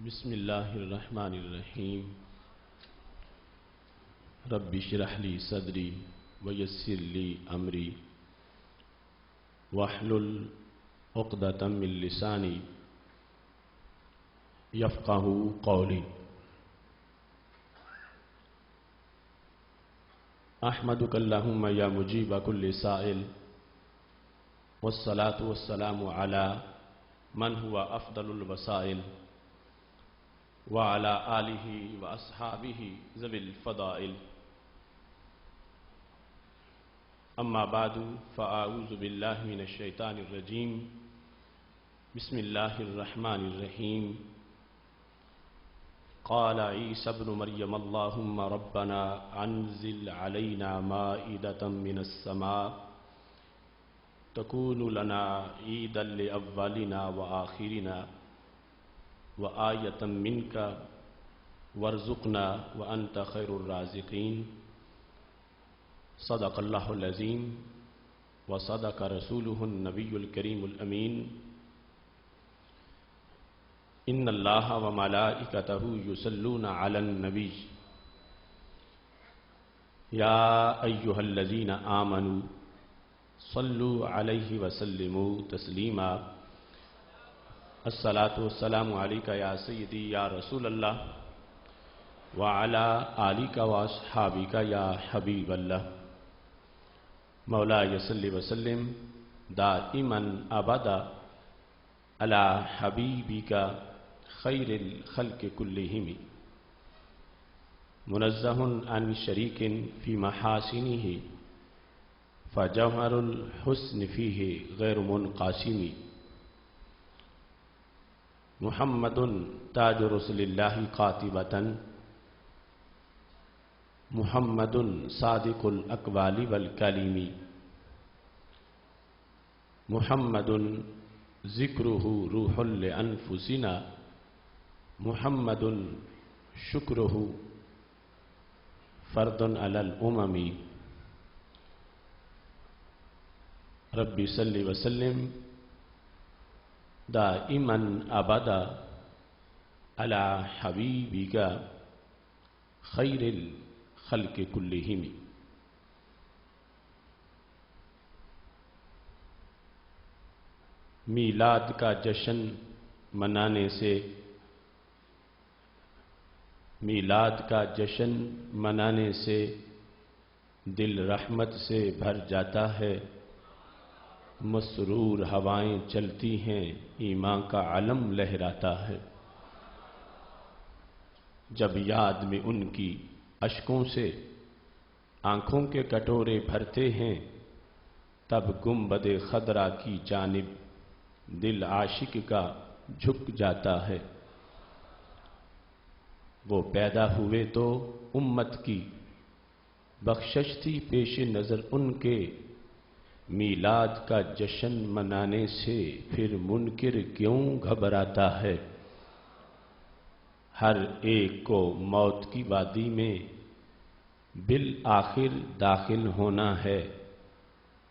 بسم اللہ الرحمن الرحیم رب اشرح لی صدری ویسر لی امری واحلل عقدۃ من لسانی یفقہوا قولی۔ احمدک اللہم یا مجیب کل سائل والصلاة والسلام علی من هو افضل الوسائل وعلى آلہ واصحابہ ذوی الفضائل، اما بعد فاعوذ باللہ من الشیطان الرجیم، بسم اللہ الرحمن الرحیم۔ قال عیسی ابن مریم اللہم ربنا انزل علینا مائدۃ من السماء تکون لنا عیدا لاولنا وآخرنا وآیۃ منک وارزقنا وانت خیر الرازقین۔ صدق اللہ العظیم وصدق رسولہ النبی الکریم الامین۔ ان اللہ وملائکتہ یصلون علی النبی یا ایہا الذین آمنوا صلوا علیہ وسلموا تسلیما۔ الصلاۃ والسلام علیک یا سیدی یا رسول اللہ وعلی آلک واصحابک یا حبیب اللہ۔ مولاي صل وسلم دائما ابدا علی حبیبک خیر الخلق کلہم، منزہ عن شریک فی محاسنہ فجوہر الحسن فیہ غیر منقاسم۔ محمد تاج رسول اللہ قاطبۃ، محمد صادق الاقوال والکلم، محمد ذکرہ روح لانفسنا، محمد شکرہ فرد علی الامم۔ رب صل وسلم دائما ابدا علی حبیبک خیر الخلق کلہم۔ میلاد کا جشن منانے سے، میلاد کا جشن منانے سے دل رحمت سے بھر جاتا ہے، مسرور ہوائیں چلتی ہیں، ایمان کا علم لہراتا ہے۔ جب یاد میں ان کی اشکوں سے آنکھوں کے کٹورے بھرتے ہیں، تب گنبد خضرا کی جانب دل عاشق کا جھک جاتا ہے۔ وہ پیدا ہوئے تو امت کی بخشش تھی پیش نظر ان کے، میلاد کا جشن منانے سے پھر منکر کیوں گھبراتا ہے۔ ہر ایک کو موت کی وادی میں بالآخر داخل ہونا ہے،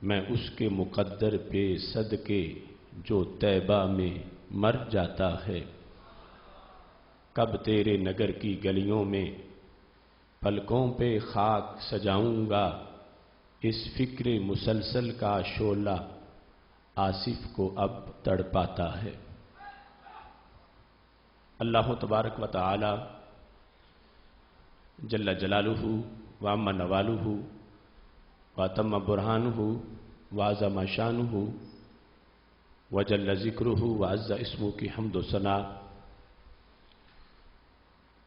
میں اس کے مقدر پہ صدقے جو طیبہ میں مر جاتا ہے۔ کب تیرے نگر کی گلیوں میں پلکوں پہ خاک سجاؤں گا، اس فکر مسلسل کا شعلہ آصف کو اب تڑپاتا ہے۔ اللہ تبارک و تعالی جل جلالہ وعم نوالہ واتم برہانہ وعظم شانہ وجل ذکرہ وعز اسمہ کی حمد و ثنا،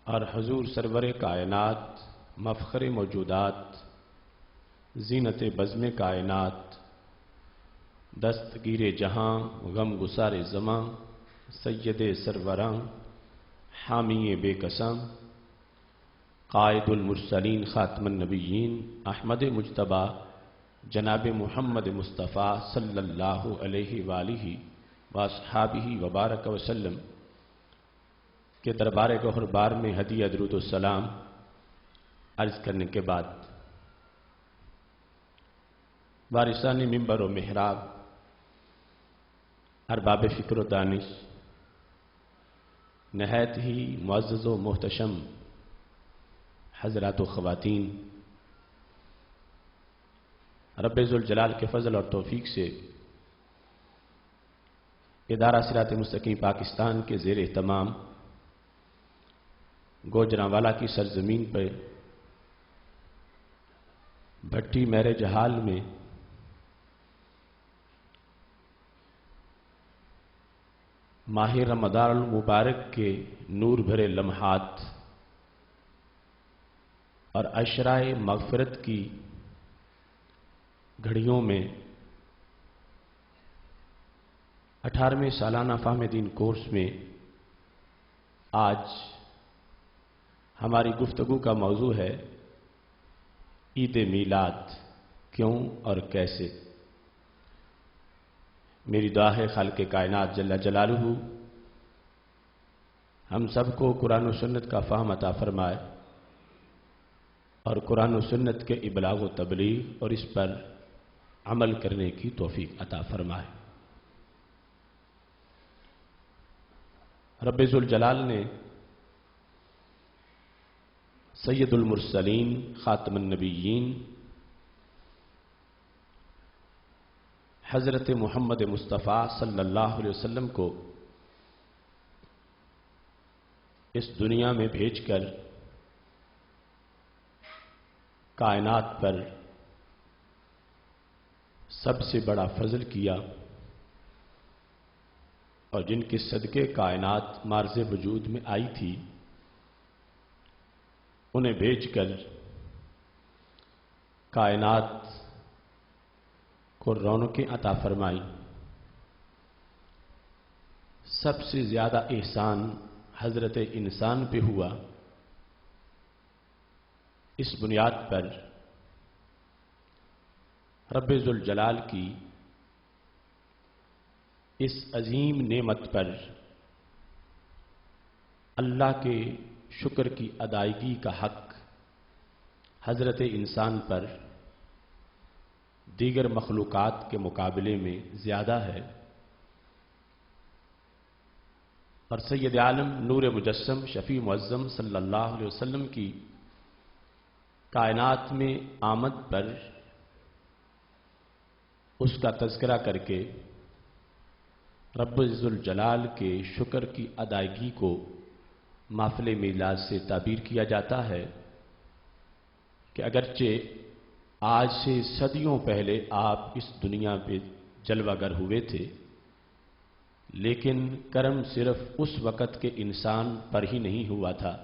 اور حضور سرور کائنات، مفخر موجودات، زینت بزم کائنات، دستگیر جہاں غم گسار زماں، سید سروراں حامی بے قسم، قائد المرسلین خاتم النبیین، احمد مجتبیٰ جناب محمد مصطفیٰ صلی اللہ علیہ وآلہ واصحابہ وبارک وسلم کے دربار گوہر بار میں ہدیہ درود السلام عرض کرنے کے بعد، وارثان منبر و محراب، ارباب فکر و دانش، نہایت ہی معزز و محتشم حضرات و خواتین، رب ذوالجلال کے فضل اور توفیق سے ادارہ صراط مستقیم پاکستان کے زیر اہتمام گوجرانوالا کی سرزمین پر بھٹی میرج ہال میں ماہ رمضان المبارک کے نور بھرے لمحات اور عشرائے مغفرت کی گھڑیوں میں 18ویں سالانہ فہم دین کورس میں آج ہماری گفتگو کا موضوع ہے عید میلاد کیوں اور کیسے۔ میری دعا ہے خالق کائنات جل جلالہ ہم سب کو قرآن و سنت کا فہم عطا فرمائے اور قرآن و سنت کے ابلاغ و تبلیغ اور اس پر عمل کرنے کی توفیق عطا فرمائے۔ رب ذوالجلال نے سید المرسلین خاتم النبیین حضرت محمد مصطفیٰ صلی اللہ علیہ وسلم کو اس دنیا میں بھیج کر کائنات پر سب سے بڑا فضل کیا اور جن کے صدقے کائنات مارز وجود میں آئی تھی انہیں بھیج کر کائنات کو رونقیں عطا فرمائی۔ سب سے زیادہ احسان حضرت انسان پہ ہوا۔ اس بنیاد پر رب ذوالجلال کی اس عظیم نعمت پر اللہ کے شکر کی ادائیگی کا حق حضرت انسان پر دیگر مخلوقات کے مقابلے میں زیادہ ہے، اور سید عالم نور مجسم شفیع معظم صلی اللہ علیہ وسلم کی کائنات میں آمد پر اس کا تذکرہ کر کے رب ذوالجلال کے شکر کی ادائیگی کو محفل میلاد سے تعبیر کیا جاتا ہے کہ اگرچہ آج سے صدیوں پہلے آپ اس دنیا پہ جلوہ گر ہوئے تھے، لیکن کرم صرف اس وقت کے انسان پر ہی نہیں ہوا تھا،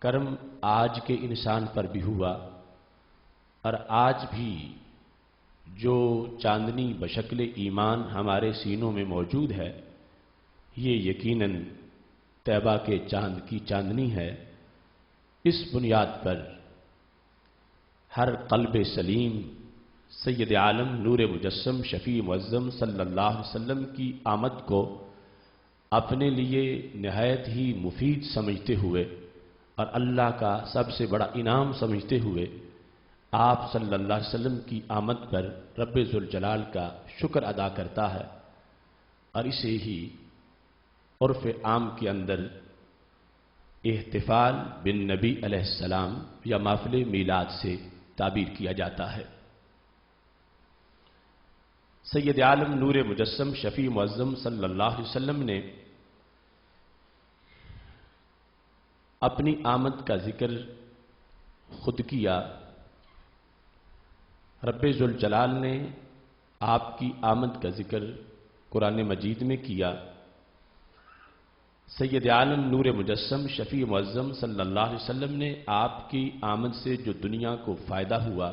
کرم آج کے انسان پر بھی ہوا، اور آج بھی جو چاندنی بشکل ایمان ہمارے سینوں میں موجود ہے یہ یقیناً طیبہ کے چاند کی چاندنی ہے۔ اس بنیاد پر ہر قلب سلیم سید عالم نور مجسم شفیع معظم صلی اللہ علیہ وسلم کی آمد کو اپنے لیے نہایت ہی مفید سمجھتے ہوئے اور اللہ کا سب سے بڑا انعام سمجھتے ہوئے آپ صلی اللہ علیہ وسلم کی آمد پر رب ذوالجلال کا شکر ادا کرتا ہے، اور اسے ہی عرف عام کے اندر احتفال بالنبی علیہ السلام یا محفل میلاد سے تعبیر کیا جاتا ہے۔ سید عالم نور مجسم شفیع معظم صلی اللہ علیہ وسلم نے اپنی آمد کا ذکر خود کیا، رب ذوالجلال نے آپ کی آمد کا ذکر قرآن مجید میں کیا۔ سید عالم نور مجسم شفیع معظم صلی اللہ علیہ وسلم نے آپ کی آمد سے جو دنیا کو فائدہ ہوا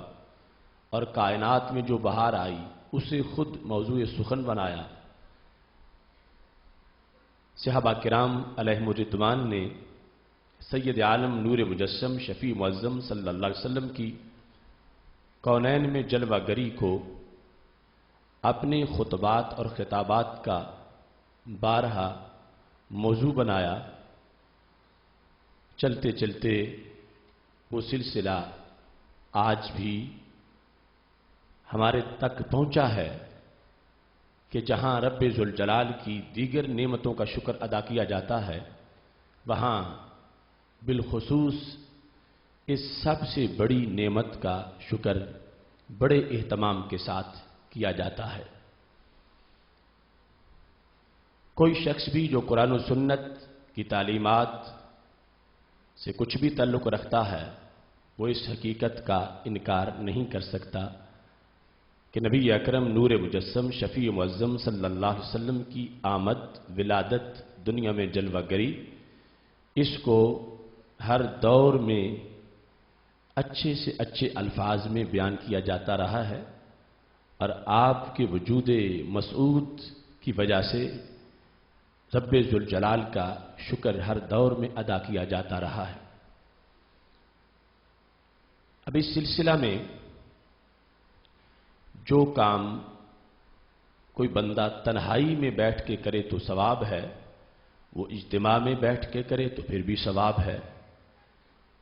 اور کائنات میں جو بہار آئی اسے خود موضوع سخن بنایا۔ صحابہ کرام علیہم الرضوان نے سید عالم نور مجسم شفیع معظم صلی اللہ علیہ وسلم کی کونین میں جلوہ گری کو اپنے خطبات اور خطابات کا بارہا موضوع بنایا۔ چلتے چلتے وہ سلسلہ آج بھی ہمارے تک پہنچا ہے کہ جہاں رب ذوالجلال کی دیگر نعمتوں کا شکر ادا کیا جاتا ہے، وہاں بالخصوص اس سب سے بڑی نعمت کا شکر بڑے اہتمام کے ساتھ کیا جاتا ہے۔ کوئی شخص بھی جو قرآن و سنت کی تعلیمات سے کچھ بھی تعلق رکھتا ہے وہ اس حقیقت کا انکار نہیں کر سکتا کہ نبی اکرم نور مجسم شفیع معظم صلی اللہ علیہ وسلم کی آمد، ولادت، دنیا میں جلوہ گری، اس کو ہر دور میں اچھے سے اچھے الفاظ میں بیان کیا جاتا رہا ہے، اور آپ کے وجود مسعود کی وجہ سے رب ذوالجلال کا شکر ہر دور میں ادا کیا جاتا رہا ہے۔ اب اس سلسلہ میں جو کام کوئی بندہ تنہائی میں بیٹھ کے کرے تو ثواب ہے، وہ اجتماع میں بیٹھ کے کرے تو پھر بھی ثواب ہے۔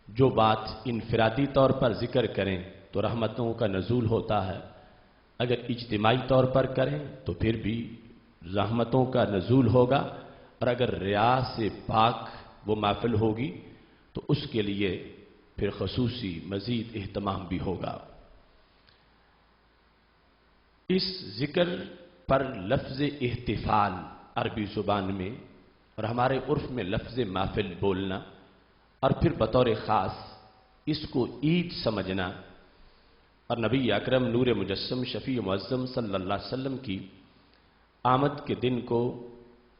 جو بات انفرادی طور پر ذکر کریں تو رحمتوں کا نزول ہوتا ہے، اگر اجتماعی طور پر کریں تو پھر بھی رحمتوں کا نزول ہوگا، اور اگر ریا سے پاک وہ محفل ہوگی تو اس کے لیے پھر خصوصی مزید اہتمام بھی ہوگا۔ اس ذکر پر لفظ احتفال عربی زبان میں اور ہمارے عرف میں لفظ محفل بولنا، اور پھر بطور خاص اس کو عید سمجھنا، اور نبی اکرم نور مجسم شفیع معظم صلی اللہ علیہ وسلم کی آمد کے دن کو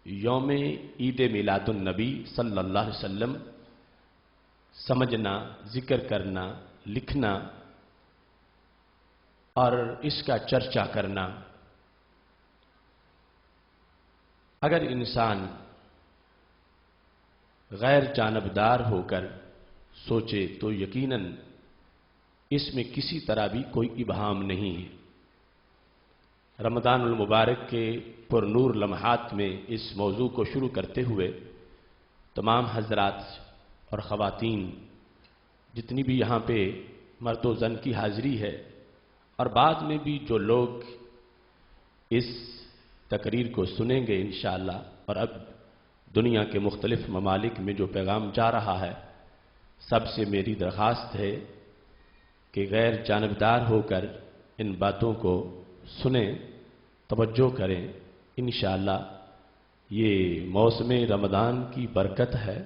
یوم عید میلاد النبی صلی اللہ علیہ وسلم سمجھنا، ذکر کرنا، لکھنا اور اس کا چرچا کرنا۔ اگر انسان غیر جانبدار ہو کر سوچے تو یقیناً اس میں کسی طرح بھی کوئی ابہام نہیں ہے۔ رمضان المبارک کے پر نور لمحات میں اس موضوع کو شروع کرتے ہوئے تمام حضرات اور خواتین جتنی بھی یہاں پہ مرد و زن کی حاضری ہے، اور بعد میں بھی جو لوگ اس تقریر کو سنیں گے انشاءاللہ، اور اب دنیا کے مختلف ممالک میں جو پیغام جا رہا ہے، سب سے میری درخواست ہے کہ غیر جانبدار ہو کر ان باتوں کو سنیں، توجہ کریں۔ انشاءاللہ یہ موسم رمضان کی برکت ہے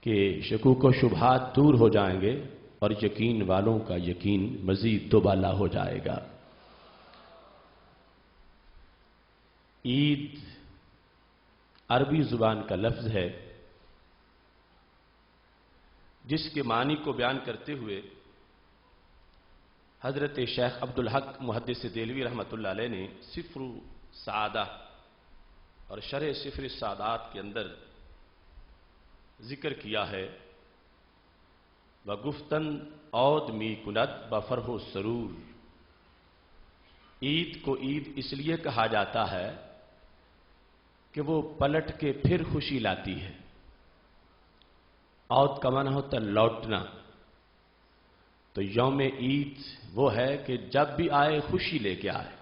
کہ شکوک و شبہات دور ہو جائیں گے اور یقین والوں کا یقین مزید دوبالا ہو جائے گا۔ عید عربی زبان کا لفظ ہے جس کے معنی کو بیان کرتے ہوئے حضرت شیخ عبدالحق محدث دہلوی رحمۃ اللہ علیہ نے سفر سعادہ اور شرح سفر السعادات کے اندر ذکر کیا ہے، وَگُفْتَن عود می کند بفرح و سرور۔ عید کو عید اس لیے کہا جاتا ہے کہ وہ پلٹ کے پھر خوشی لاتی ہے۔ عود کا معنی ہوتا ہے لوٹنا، تو یوم عید وہ ہے کہ جب بھی آئے خوشی لے کے آئے۔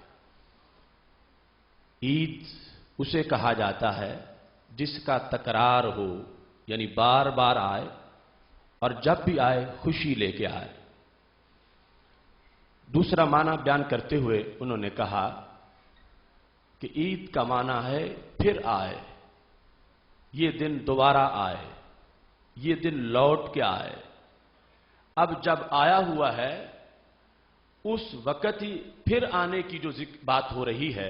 عید اسے کہا جاتا ہے جس کا تکرار ہو، یعنی بار بار آئے اور جب بھی آئے خوشی لے کے آئے۔ دوسرا معنی بیان کرتے ہوئے انہوں نے کہا کہ عید کا معنی ہے پھر آئے، یہ دن دوبارہ آئے، یہ دن لوٹ کے آئے۔ اب جب آیا ہوا ہے اس وقت ہی پھر آنے کی جو بات ہو رہی ہے،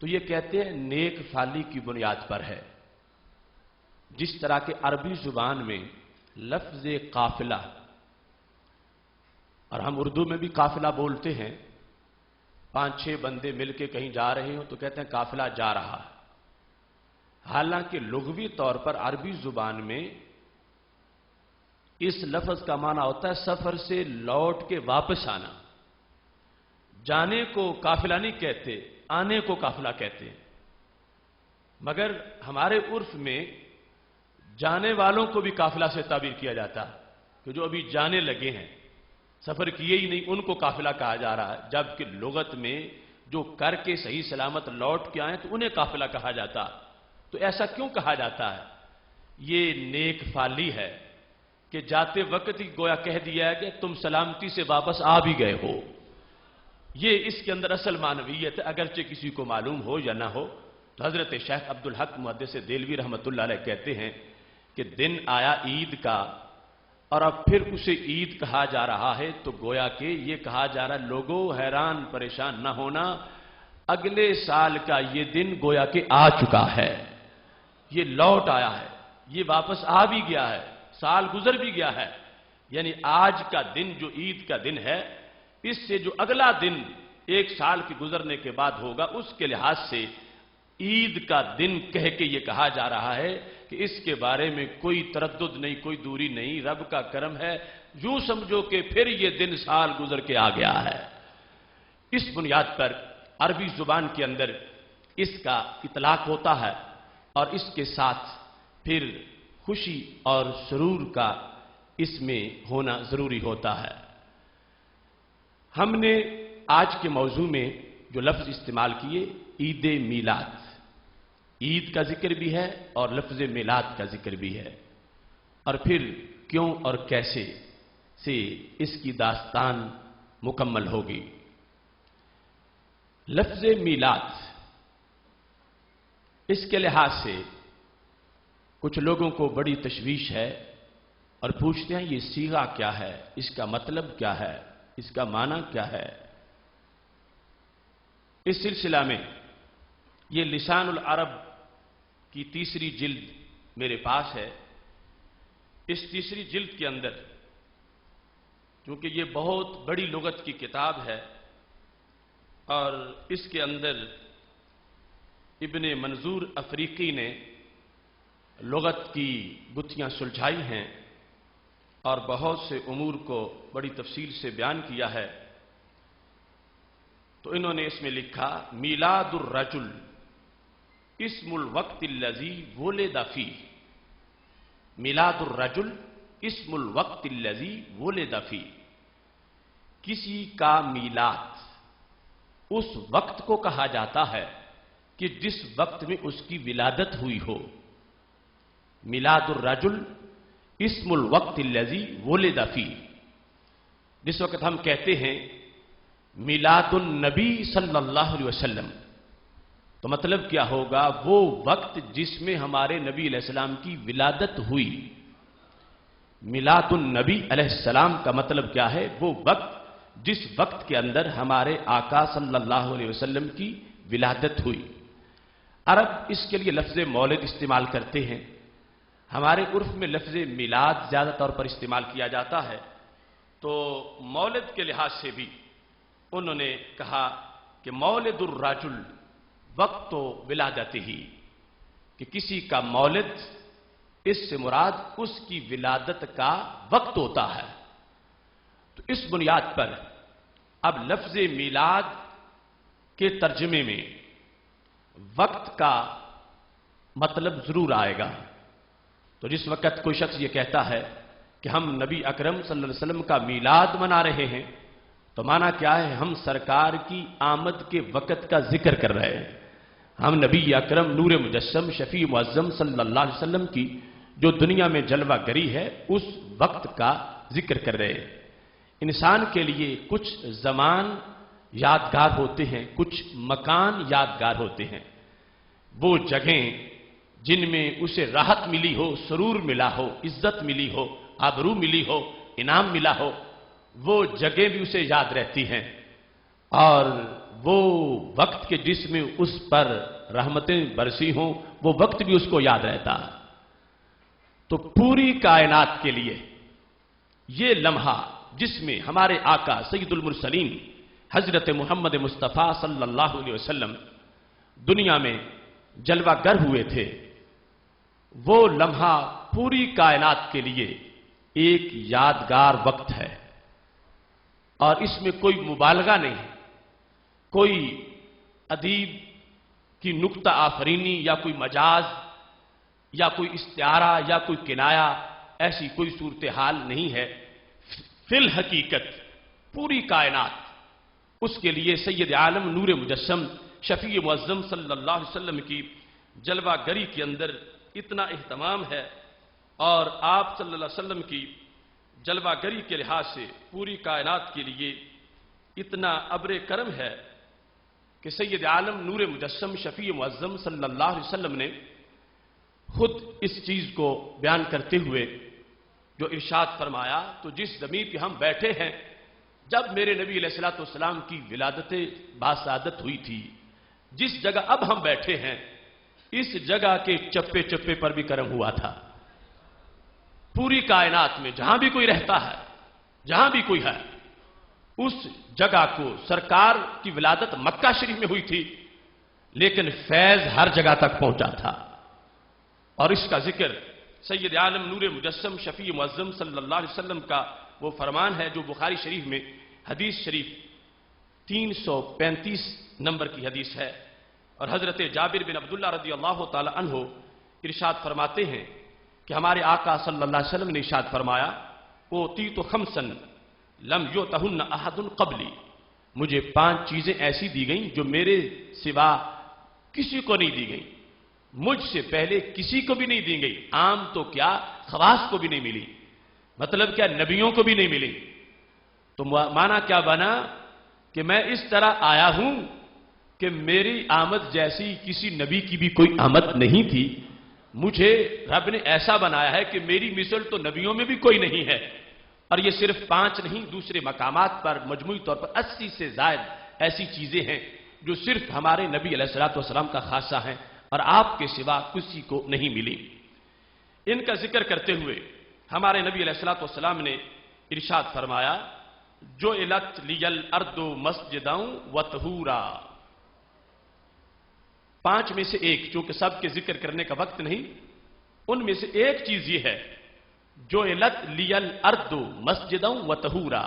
تو یہ کہتے ہیں نیک فعلی کی بنیاد پر ہے۔ جس طرح کہ عربی زبان میں لفظ قافلہ، اور ہم اردو میں بھی قافلہ بولتے ہیں، 5-6 بندے مل کے کہیں جا رہے ہوں تو کہتے ہیں قافلہ جا رہا ہے۔ حالانکہ لغوی طور پر عربی زبان میں اس لفظ کا معنی ہوتا ہے سفر سے لوٹ کے واپس آنا۔ جانے کو قافلہ نہیں کہتے، آنے کو قافلہ کہتے ہیں۔ مگر ہمارے عرف میں جانے والوں کو بھی قافلہ سے تعبیر کیا جاتا ہے کہ جو ابھی جانے لگے ہیں، سفر کیے ہی نہیں، ان کو قافلہ کہا جا رہا ہے، جبکہ لغت میں جو کر کے صحیح سلامت لوٹ کے آئیں تو انہیں قافلہ کہا جاتا۔ تو ایسا کیوں کہا جاتا ہے؟ یہ نیک فالی ہے کہ جاتے وقت ہی گویا کہہ دیا ہے کہ تم سلامتی سے واپس آ بھی گئے ہو. یہ اس کے اندر اصل معنویت ہے، اگرچہ کسی کو معلوم ہو یا نہ ہو. تو حضرت شیخ عبدالحق محدث دہلوی رحمۃ اللہ علیہ کہتے ہیں کہ دن آیا عید کا اور اب پھر اسے عید کہا جا رہا ہے، تو گویا کہ یہ کہا جا رہا ہے لوگوں حیران پریشان نہ ہونا، اگلے سال کا یہ دن گویا کہ آ چکا ہے، یہ لوٹ آیا ہے، یہ واپس آ بھی گیا ہے، سال گزر بھی گیا ہے. یعنی آج کا دن جو عید کا دن ہے، اس سے جو اگلا دن ایک سال کے گزرنے کے بعد ہوگا، اس کے لحاظ سے عید کا دن کہہ کے یہ کہا جا رہا ہے کہ اس کے بارے میں کوئی تردد نہیں، کوئی دوری نہیں، رب کا کرم ہے. یوں سمجھو کہ پھر یہ دن سال گزر کے آ گیا ہے. اس بنیاد پر عربی زبان کے اندر اس کا اطلاق ہوتا ہے اور اس کے ساتھ پھر خوشی اور سرور کا اس میں ہونا ضروری ہوتا ہے. ہم نے آج کے موضوع میں جو لفظ استعمال کیے، عید میلاد، عید کا ذکر بھی ہے اور لفظ میلاد کا ذکر بھی ہے، اور پھر کیوں اور کیسے سے اس کی داستان مکمل ہوگی. لفظ میلاد اس کے لحاظ سے کچھ لوگوں کو بڑی تشویش ہے اور پوچھتے ہیں یہ صیغہ کیا ہے، اس کا مطلب کیا ہے، اس کا معنی کیا ہے. اس سلسلہ میں یہ لسان العرب کی تیسری جلد میرے پاس ہے. اس تیسری جلد کے اندر چونکہ یہ بہت بڑی لغت کی کتاب ہے اور اس کے اندر ابن منظور افریقی نے لغت کی گتھیاں سلجھائی ہیں اور بہت سے امور کو بڑی تفصیل سے بیان کیا ہے. تو انہوں نے اس میں لکھا میلاد الرجل اسم الوقت الذی ولد فیہ. میلاد الرجل اسم الوقت الذی ولد فیہ. کسی کا میلاد اس وقت کو کہا جاتا ہے کہ جس وقت میں اس کی ولادت ہوئی ہو. میلاد الرجل اسم الوقت الذی ولد فیہ. جس وقت ہم کہتے ہیں میلاد النبی صلی اللہ علیہ وسلم، تو مطلب کیا ہوگا؟ وہ وقت جس میں ہمارے نبی علیہ السلام کی ولادت ہوئی. میلاد النبی علیہ السلام کا مطلب کیا ہے؟ وہ وقت جس وقت کے اندر ہمارے آقا صلی اللہ علیہ وسلم کی ولادت ہوئی. عرب اس کے لیے لفظ مولد استعمال کرتے ہیں. ہمارے عرف میں لفظ میلاد زیادہ طور پر استعمال کیا جاتا ہے. تو مولد کے لحاظ سے بھی انہوں نے کہا کہ مولد الرجل وقت ولادت ہی، کہ کسی کا مولد اس سے مراد اس کی ولادت کا وقت ہوتا ہے. تو اس بنیاد پر اب لفظ میلاد کے ترجمے میں وقت کا مطلب ضرور آئے گا. تو جس وقت کوئی شخص یہ کہتا ہے کہ ہم نبی اکرم صلی اللہ علیہ وسلم کا میلاد منا رہے ہیں، تو معنی کیا ہے؟ ہم سرکار کی آمد کے وقت کا ذکر کر رہے ہیں. ہم نبی اکرم نور مجسم شفیع معظم صلی اللہ علیہ وسلم کی جو دنیا میں جلوہ گری ہے اس وقت کا ذکر کر رہے ہیں. انسان کے لیے کچھ زمان یادگار ہوتے ہیں، کچھ مکان یادگار ہوتے ہیں. وہ جگہیں جن میں اسے راحت ملی ہو، سرور ملا ہو، عزت ملی ہو، آبرو ملی ہو، انعام ملا ہو، وہ جگہ بھی اسے یاد رہتی ہیں. اور وہ وقت کے جس میں اس پر رحمتیں برسی ہوں، وہ وقت بھی اس کو یاد رہتا ہے. تو پوری کائنات کے لیے یہ لمحہ جس میں ہمارے آقا سید المرسلین حضرت محمد مصطفیٰ صلی اللہ علیہ وسلم دنیا میں جلوہ گر ہوئے تھے، وہ لمحہ پوری کائنات کے لیے ایک یادگار وقت ہے. اور اس میں کوئی مبالغہ نہیں، کوئی ادیب کی نکتہ آفرینی یا کوئی مجاز یا کوئی استعارہ یا کوئی کنایا، ایسی کوئی صورتحال نہیں ہے. فی الحقیقت پوری کائنات اس کے لیے سید عالم نور مجسم شفیع معظم صلی اللہ علیہ وسلم کی جلوہ گری کے اندر اتنا اہتمام ہے اور آپ صلی اللہ علیہ وسلم کی جلوہ گری کے لحاظ سے پوری کائنات کے لیے اتنا ابر کرم ہے کہ سید عالم نور مجسم شفیع معظم صلی اللہ علیہ وسلم نے خود اس چیز کو بیان کرتے ہوئے جو ارشاد فرمایا، تو جس زمین پہ ہم بیٹھے ہیں، جب میرے نبی علیہ الصلوۃ والسلام کی ولادت باسعادت ہوئی تھی، جس جگہ اب ہم بیٹھے ہیں، اس جگہ کے چپے چپے پر بھی کرم ہوا تھا۔ پوری کائنات میں جہاں بھی کوئی رہتا ہے، جہاں بھی کوئی ہے، اس جگہ کو سرکار کی ولادت مکہ شریف میں ہوئی تھی، لیکن فیض ہر جگہ تک پہنچا تھا۔ اور اس کا ذکر سید عالم نور مجسم شفیع معظم صلی اللہ علیہ وسلم کا وہ فرمان ہے جو بخاری شریف میں حدیث شریف 335 نمبر کی حدیث ہے، اور حضرت جابر بن عبداللہ رضی اللہ تعالی عنہ ارشاد فرماتے ہیں کہ ہمارے آقا صلی اللہ علیہ وسلم نے ارشاد فرمایا، اوتیت خمسا لم یؤتہن احد قبلی، مجھے 5 چیزیں ایسی دی گئیں جو میرے سوا کسی کو نہیں دی گئیں، مجھ سے پہلے کسی کو بھی نہیں دی گئی، عام تو کیا خواص کو بھی نہیں ملی، مطلب کیا نبیوں کو بھی نہیں ملی۔ تو معنی کیا بنا کہ میں اس طرح آیا ہوں کہ میری آمد جیسی کسی نبی کی بھی کوئی آمد نہیں تھی، مجھے رب نے ایسا بنایا ہے کہ میری مثل تو نبیوں میں بھی کوئی نہیں ہے۔ اور یہ صرف 5 نہیں، دوسرے مقامات پر مجموعی طور پر 80 سے زائد ایسی چیزیں ہیں جو صرف ہمارے نبی علیہ الصلوۃ والسلام کا خاصہ ہیں اور آپ کے سوا کسی کو نہیں ملی۔ ان کا ذکر کرتے ہوئے ہمارے نبی علیہ الصلوۃ والسلام نے ارشاد فرمایا، جعلت لی الارض مسجدا وطہورا، 5 میں سے ایک، چونکہ سب کے ذکر کرنے کا وقت نہیں، ان میں سے ایک چیز یہ ہے، جعلت لی الارض مسجدا وطہورا،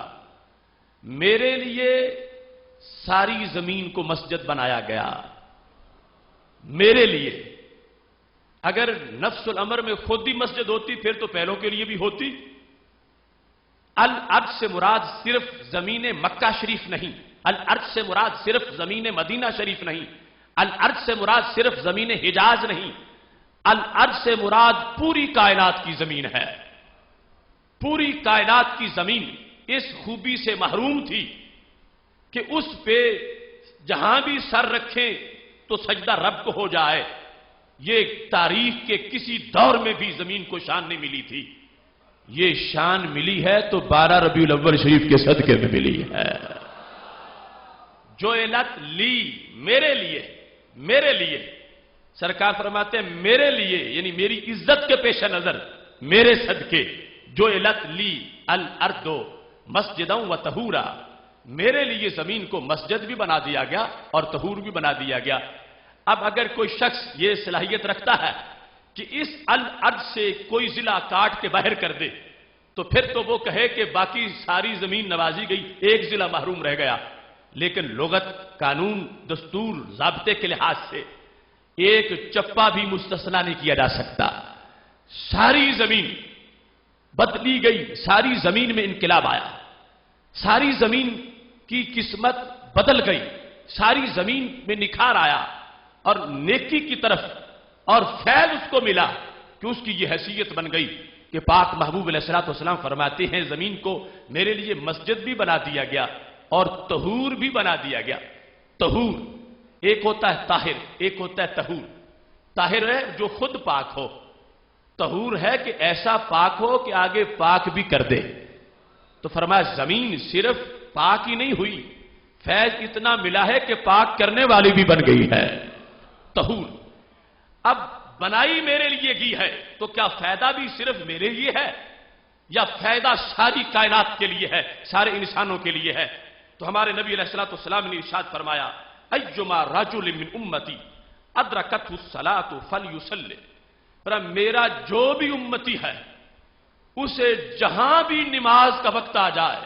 میرے لیے ساری زمین کو مسجد بنایا گیا، میرے لیے۔ اگر نفس الامر میں خود ہی مسجد ہوتی پھر تو پہلوں کے لیے بھی ہوتی۔ الارض سے مراد صرف زمین مکہ شریف نہیں، الارض سے مراد صرف زمین مدینہ شریف نہیں، الارض سے مراد صرف زمین حجاز نہیں، الارض سے مراد پوری کائنات کی زمین ہے۔ پوری کائنات کی زمین اس خوبی سے محروم تھی کہ اس پہ جہاں بھی سر رکھیں تو سجدہ رب کو ہو جائے، یہ تاریخ کے کسی دور میں بھی زمین کو شان نہیں ملی تھی۔ یہ شان ملی ہے تو 12 ربیع الاول شریف کے صدقے میں ملی ہے۔ جعلت لی، میرے لیے، میرے لیے، سرکار فرماتے ہیں میرے لیے، یعنی میری عزت کے پیش نظر میرے صدقے، جعلت لی الارض مسجدا وطہورا، میرے لیے زمین کو مسجد بھی بنا دیا گیا اور طہور بھی بنا دیا گیا۔ اب اگر کوئی شخص یہ صلاحیت رکھتا ہے کہ اس الارض سے کوئی ضلع کاٹ کے باہر کر دے تو پھر تو وہ کہے کہ باقی ساری زمین نوازی گئی، ایک ضلع محروم رہ گیا، لیکن لغت، قانون، دستور، ضابطے کے لحاظ سے ایک چپا بھی مستثنا نہیں کیا جا سکتا۔ ساری زمین بدلی گئی، ساری زمین میں انقلاب آیا، ساری زمین کی قسمت بدل گئی، ساری زمین میں نکھار آیا اور نیکی کی طرف اور فیض اس کو ملا کہ اس کی یہ حیثیت بن گئی کہ پاک محبوب علیہ الصلوۃ والسلام فرماتے ہیں زمین کو میرے لیے مسجد بھی بنا دیا گیا اور طہور بھی بنا دیا گیا۔ طہور ایک ہوتا ہے طاہر، ایک ہوتا ہے طہور۔ طاہر ہے جو خود پاک ہو، طہور ہے کہ ایسا پاک ہو کہ آگے پاک بھی کر دے۔ تو فرمایا زمین صرف پاک ہی نہیں ہوئی، فیض اتنا ملا ہے کہ پاک کرنے والی بھی بن گئی ہے، طہور۔ اب بنائی میرے لیے کی ہے تو کیا فائدہ بھی صرف میرے لیے ہے یا فائدہ ساری کائنات کے لیے ہے، سارے انسانوں کے لیے ہے؟ تو ہمارے نبی علیہ الصلوۃ والسلام نے ارشاد فرمایا، ایما رجل من امتی ادرکتہ الصلاۃ فلیصلی، میرا جو بھی امتی ہے اسے جہاں بھی نماز کا وقت آ جائے،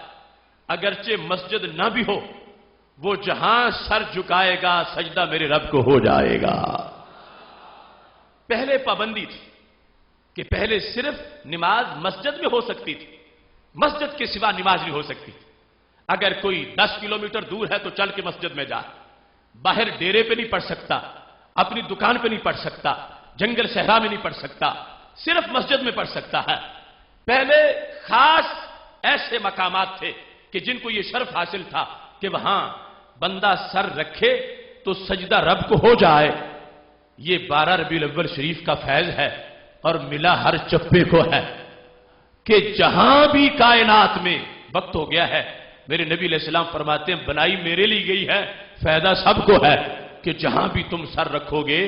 اگرچہ مسجد نہ بھی ہو، وہ جہاں سر جھکائے گا سجدہ میرے رب کو ہو جائے گا۔ پہلے پابندی تھی کہ پہلے صرف نماز مسجد میں ہو سکتی تھی، مسجد کے سوا نماز نہیں ہو سکتی۔ اگر کوئی 10 کلومیٹر دور ہے تو چل کے مسجد میں جا، باہر ڈیرے پہ نہیں پڑھ سکتا، اپنی دکان پہ نہیں پڑھ سکتا، جنگل صحرا میں نہیں پڑھ سکتا، صرف مسجد میں پڑھ سکتا ہے۔ پہلے خاص ایسے مقامات تھے کہ جن کو یہ شرف حاصل تھا کہ وہاں بندہ سر رکھے تو سجدہ رب کو ہو جائے۔ یہ 12 ربیع الاول شریف کا فیض ہے اور ملا ہر چپے کو ہے کہ جہاں بھی کائنات میں وقت ہو گیا ہے، میرے نبی علیہ السلام فرماتے ہیں بنائی میرے لیے گئی ہے، فائدہ سب کو ہے کہ جہاں بھی تم سر رکھو گے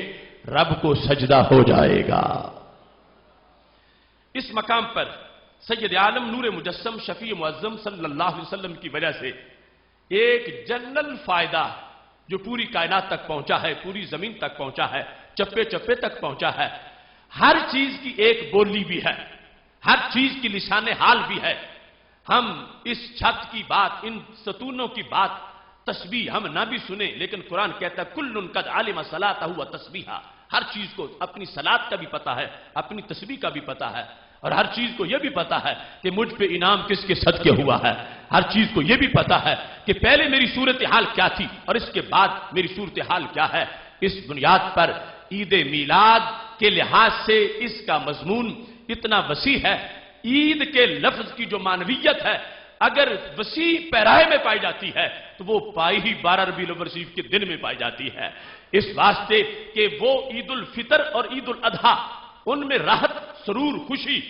رب کو سجدہ ہو جائے گا۔ اس مقام پر سید عالم نور مجسم شفیع معظم صلی اللہ علیہ وسلم کی وجہ سے ایک جنرل فائدہ جو پوری کائنات تک پہنچا ہے، پوری زمین تک پہنچا ہے، چپے چپے تک پہنچا ہے۔ ہر چیز کی ایک بولی بھی ہے، ہر چیز کی لسان حال بھی ہے۔ ہم اس چھت کی بات، ان ستونوں کی بات، تسبیح ہم نہ بھی سنیں، لیکن قرآن کہتا ہے کل قد علم صلاتہ و تسبیحہ، ہر چیز کو اپنی صلات کا بھی پتا ہے، اپنی تسبیح کا بھی پتا ہے، اور ہر چیز کو یہ بھی پتا ہے کہ مجھ پہ انعام کس کے صدقے ہوا ہے۔ ہر چیز کو یہ بھی پتا ہے کہ پہلے میری صورتحال کیا تھی اور اس کے بعد میری صورتحال کیا ہے۔ اس بنیاد پر عید میلاد کے لحاظ سے اس کا مضمون اتنا وسیع ہے۔ عید کے لفظ کی جو معنویت ہے اگر وسیع پیرائے میں پائی جاتی ہے تو وہ پائی ہی 12 ربیع الاول شریف کے دن میں پائی جاتی ہے، اس واسطے کہ وہ عید الفطر اور عید الاضحیٰ، ان میں راحت، سرور، خوشی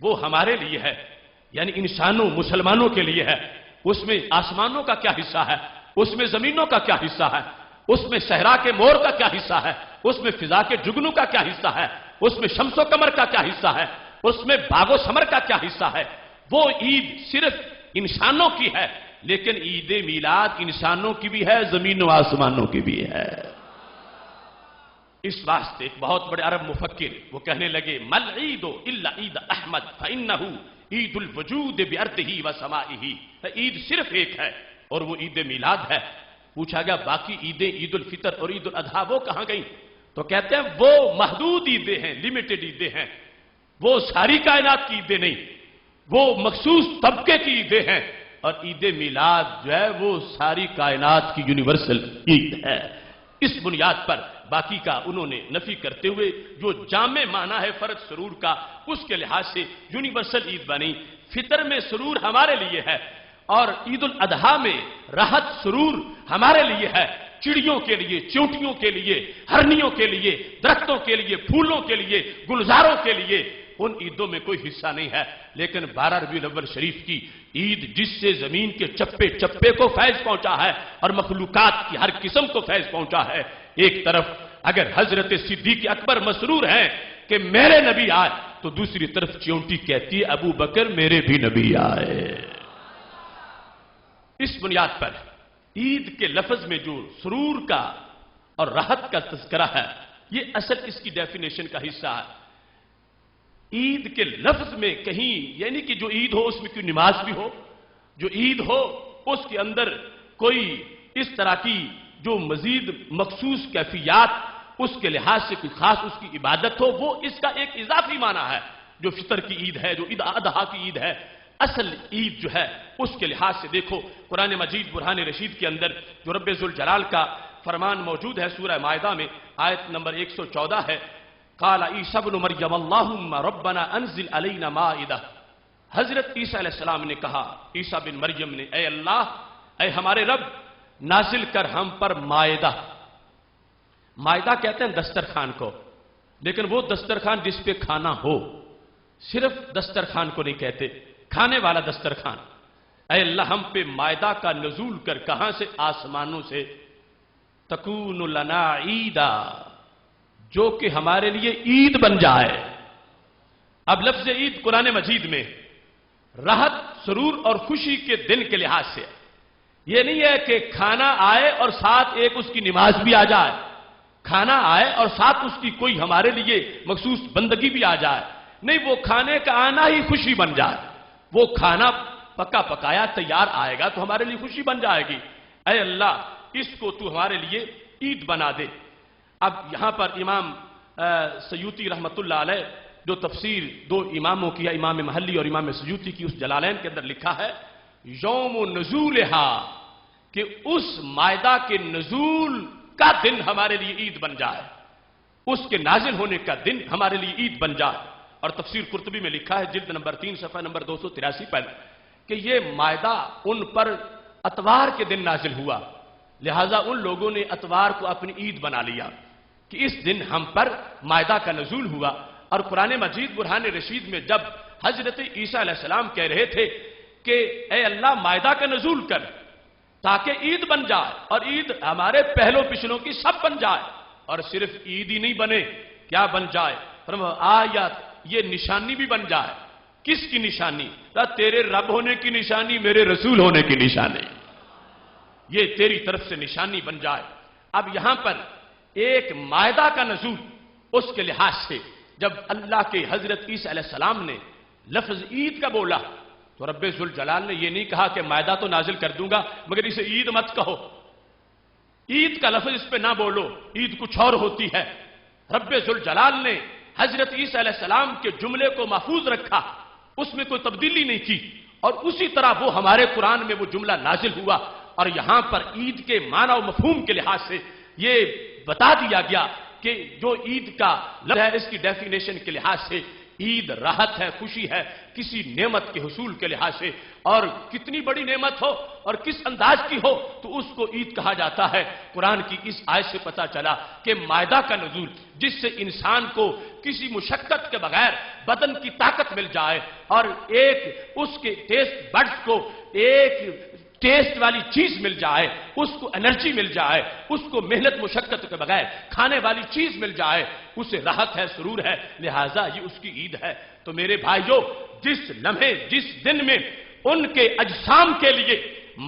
وہ ہمارے لیے ہے، یعنی انسانوں مسلمانوں کے لیے ہے۔ اس میں آسمانوں کا کیا حصہ ہے، اس میں زمینوں کا کیا حصہ ہے، اس میں صحرا کے مور کا کیا حصہ ہے، اس میں فضا کے جگنوں کا کیا حصہ ہے، اس میں شمس و قمر کا کیا حصہ ہے، اس میں باغ و ثمر کا کیا حصہ ہے۔ وہ عید صرف انسانوں کی ہے، لیکن عید میلاد انسانوں کی بھی ہے، زمین و آسمانوں کی بھی ہے۔ اس واسطے ایک بہت بڑے عرب مفکر وہ کہنے لگے مل عید الا عید احمد فانہ عید الوجود بارضہ وسمائہ، عید صرف ایک ہے اور وہ عید میلاد ہے۔ پوچھا گیا باقی عیدیں، عید الفطر اور عید الاضحیٰ وہ کہاں گئیں؟ تو کہتے ہیں وہ محدود عیدیں ہیں، لمیٹڈ عیدیں ہیں، وہ ساری کائنات کی عیدیں نہیں، وہ مخصوص طبقے کی عیدیں ہیں، اور عید میلاد جو ہے وہ ساری کائنات کی یونیورسل عید ہے۔ اس بنیاد پر باقی کا انہوں نے نفی کرتے ہوئے جو جامع معنی ہے فرد سرور کا، اس کے لحاظ سے یونیورسل عید بنی۔ فطر میں سرور ہمارے لیے ہے اور عید الاضحیٰ میں راحت سرور ہمارے لیے ہے، چڑیوں کے لیے، چونٹیوں کے لیے، ہرنیوں کے لیے، درختوں کے لیے، پھولوں کے لیے، گلزاروں کے لیے، ان عیدوں میں کوئی حصہ نہیں ہے۔ لیکن 12 ربیع الاول شریف کی عید جس سے زمین کے چپے چپے کو فیض پہنچا ہے اور مخلوقات کی ہر قسم کو فیض پہنچا ہے۔ ایک طرف اگر حضرت صدیق اکبر مسرور ہیں کہ میرے نبی آئے، تو دوسری طرف چونٹی کہتی ہے ابو بکر میرے بھی نبی آئے۔ اس بنیاد پر عید کے لفظ میں جو سرور کا اور راحت کا تذکرہ ہے، یہ اصل اس کی ڈیفینیشن کا حصہ ہے۔ عید کے لفظ میں کہیں یعنی کہ جو عید ہو اس میں کوئی نماز بھی ہو، جو عید ہو اس کے اندر کوئی اس طرح کی جو مزید مخصوص کیفیات اس کے لحاظ سے کوئی خاص اس کی عبادت ہو، وہ اس کا ایک اضافی معنی ہے۔ جو فطر کی عید ہے، جو عید الاضحیٰ کی عید ہے، اصل عید جو ہے اس کے لحاظ سے دیکھو قرآن مجید برہان رشید کے اندر جو رب ذوالجلال کا فرمان موجود ہے سورہ مائدہ میں آیت نمبر 114 ہے، قال عیسی ابن مریم اللہم ربنا انزل علینا مائدہ۔ حضرت عیسیٰ علیہ السلام نے کہا، عیسیٰ بن مریم نے، اے اللہ، اے ہمارے رب، نازل کر ہم پر مائدہ۔ مائدہ کہتے ہیں دسترخوان کو، لیکن وہ دسترخوان جس پہ کھانا ہو، صرف دسترخوان کو نہیں کہتے، کھانے والا دسترخوان۔ اے اللہ ہم پہ مائدہ کا نزول کر، کہاں سے؟ آسمانوں سے، تکون لنا عیدا، جو کہ ہمارے لیے عید بن جائے۔ اب لفظ عید قرآن مجید میں راحت، سرور اور خوشی کے دن کے لحاظ سے یہ نہیں ہے کہ کھانا آئے اور ساتھ ایک اس کی نماز بھی آ جائے، کھانا آئے اور ساتھ اس کی کوئی ہمارے لیے مخصوص بندگی بھی آ جائے، نہیں، وہ کھانے کا آنا ہی خوشی بن جائے۔ وہ کھانا پکا پکایا تیار آئے گا تو ہمارے لیے خوشی بن جائے گی۔ اے اللہ اس کو تو ہمارے لیے عید بنا دے۔ اب یہاں پر امام سیوطی رحمت اللہ علیہ جو تفسیر دو اماموں کی، امام محلی اور امام سیوطی کی، اس جلالین کے اندر لکھا ہے یوم نزولہا، کہ اس مائدہ کے نزول کا دن ہمارے لیے عید بن جائے، اس کے نازل ہونے کا دن ہمارے لیے عید بن جائے۔ اور تفسیر قرطبی میں لکھا ہے جلد نمبر 3 صفحہ نمبر 283 پر کہ یہ مائدہ ان پر اتوار کے دن نازل ہوا، لہذا ان لوگوں نے اتوار کو اپنی عید بنا لیا کہ اس دن ہم پر مائدہ کا نزول ہوا۔ اور قرآن مجید برہان رشید میں جب حضرت عیسیٰ علیہ السلام کہہ رہے تھے کہ اے اللہ مائدہ کا نزول کر تاکہ عید بن جائے اور عید ہمارے پہلوں پچھلوں کی سب بن جائے، اور صرف عید ہی نہیں بنے، کیا بن جائے؟ آیا یہ نشانی بھی بن جائے۔ کس کی نشانی؟ تیرے رب ہونے کی نشانی، میرے رسول ہونے کی نشانی، یہ تیری طرف سے نشانی بن جائے۔ اب یہاں پر ایک مائدہ کا نزول اس کے لحاظ سے جب اللہ کے حضرت عیسیٰ علیہ السلام نے لفظ عید کا بولا تو رب ذوالجلال نے یہ نہیں کہا کہ مائدہ تو نازل کر دوں گا مگر اسے عید مت کہو، عید کا لفظ اس پہ نہ بولو، عید کچھ اور ہوتی ہے۔ رب ذوالجلال نے حضرت عیسیٰ علیہ السلام کے جملے کو محفوظ رکھا، اس میں کوئی تبدیلی نہیں کی، اور اسی طرح وہ ہمارے قرآن میں وہ جملہ نازل ہوا۔ اور یہاں پر عید کے معنی و مفہوم کے لحاظ سے یہ بتا دیا گیا کہ جو عید کا لفظ ہے اس کی ڈیفینیشن کے لحاظ سے عید راحت ہے، خوشی ہے، کسی نعمت کے حصول کے لحاظ سے، اور کتنی بڑی نعمت ہو اور کس انداز کی ہو تو اس کو عید کہا جاتا ہے۔ قرآن کی اس آیت سے پتا چلا کہ مائدہ کا نزول جس سے انسان کو کسی مشقت کے بغیر بدن کی طاقت مل جائے اور ایک اس کے ٹیسٹ بڈز کو ایک ٹیسٹ والی چیز مل جائے، اس کو انرجی مل جائے، اس کو محنت مشقت کے بغیر کھانے والی چیز مل جائے، اسے راحت ہے، سرور ہے، لہٰذا یہ اس کی عید ہے۔ تو میرے بھائیو، جس لمحے جس دن میں ان کے اجسام کے لیے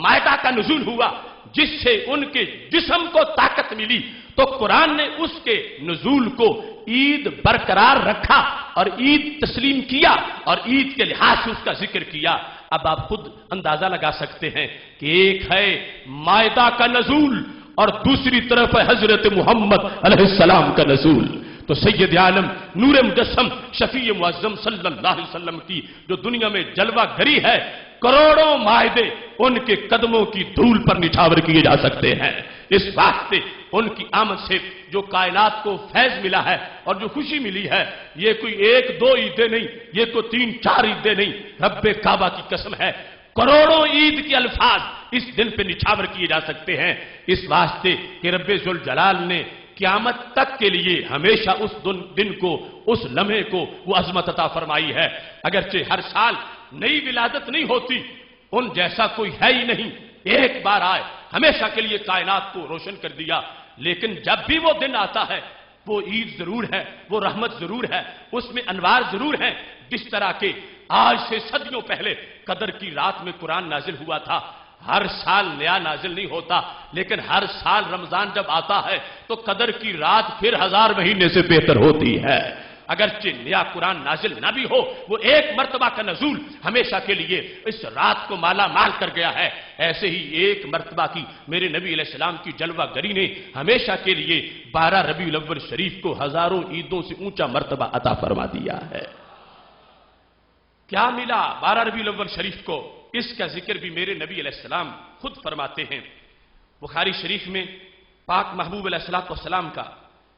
مائدہ کا نزول ہوا، جس سے ان کے جسم کو طاقت ملی، تو قرآن نے اس کے نزول کو عید برقرار رکھا اور عید تسلیم کیا اور عید کے لحاظ سے اس کا ذکر کیا۔ اب آپ خود اندازہ لگا سکتے ہیں کہ ایک ہے مائدہ کا نزول اور دوسری طرف ہے حضرت محمد علیہ السلام کا نزول۔ تو سید عالم نور مجسم شفیع معظم صلی اللہ علیہ وسلم کی جو دنیا میں جلوہ گری ہے، کروڑوں مائدے ان کے قدموں کی دھول پر نچھاور کیے جا سکتے ہیں۔ اس واسطے ان کی آمد سے جو کائنات کو فیض ملا ہے اور جو خوشی ملی ہے، یہ کوئی ایک دو عیدیں نہیں، یہ کوئی 3-4 عیدیں نہیں، رب کعبہ کی قسم ہے کروڑوں عید کے الفاظ اس دن پہ نچھاور کیے جا سکتے ہیں۔ اس واسطے کہ رب ذوالجلال نے قیامت تک کے لیے ہمیشہ اس دن کو، اس لمحے کو وہ عظمت عطا فرمائی ہے۔ اگرچہ ہر سال نئی ولادت نہیں ہوتی، ان جیسا کوئی ہے ہی نہیں، ایک بار آئے ہمیشہ کے لیے کائنات کو روشن کر دیا، لیکن جب بھی وہ دن آتا ہے وہ عید ضرور ہے، وہ رحمت ضرور ہے، اس میں انوار ضرور ہیں۔ جس طرح کے آج سے صدیوں پہلے قدر کی رات میں قرآن نازل ہوا تھا، ہر سال نیا نازل نہیں ہوتا، لیکن ہر سال رمضان جب آتا ہے تو قدر کی رات پھر 1000 مہینے سے بہتر ہوتی ہے۔ اگرچہ نیا قرآن نازل نہ بھی ہو، وہ ایک مرتبہ کا نزول ہمیشہ کے لیے اس رات کو مالا مال کر گیا ہے۔ ایسے ہی ایک مرتبہ کی میرے نبی علیہ السلام کی جلوہ گری نے ہمیشہ کے لیے 12 ربیع الاول شریف کو ہزاروں عیدوں سے اونچا مرتبہ عطا فرما دیا ہے۔ کیا ملا 12 ربیع الاول شریف کو؟ اس کا ذکر بھی میرے نبی علیہ السلام خود فرماتے ہیں۔ بخاری شریف میں پاک محبوب علیہ السلام کا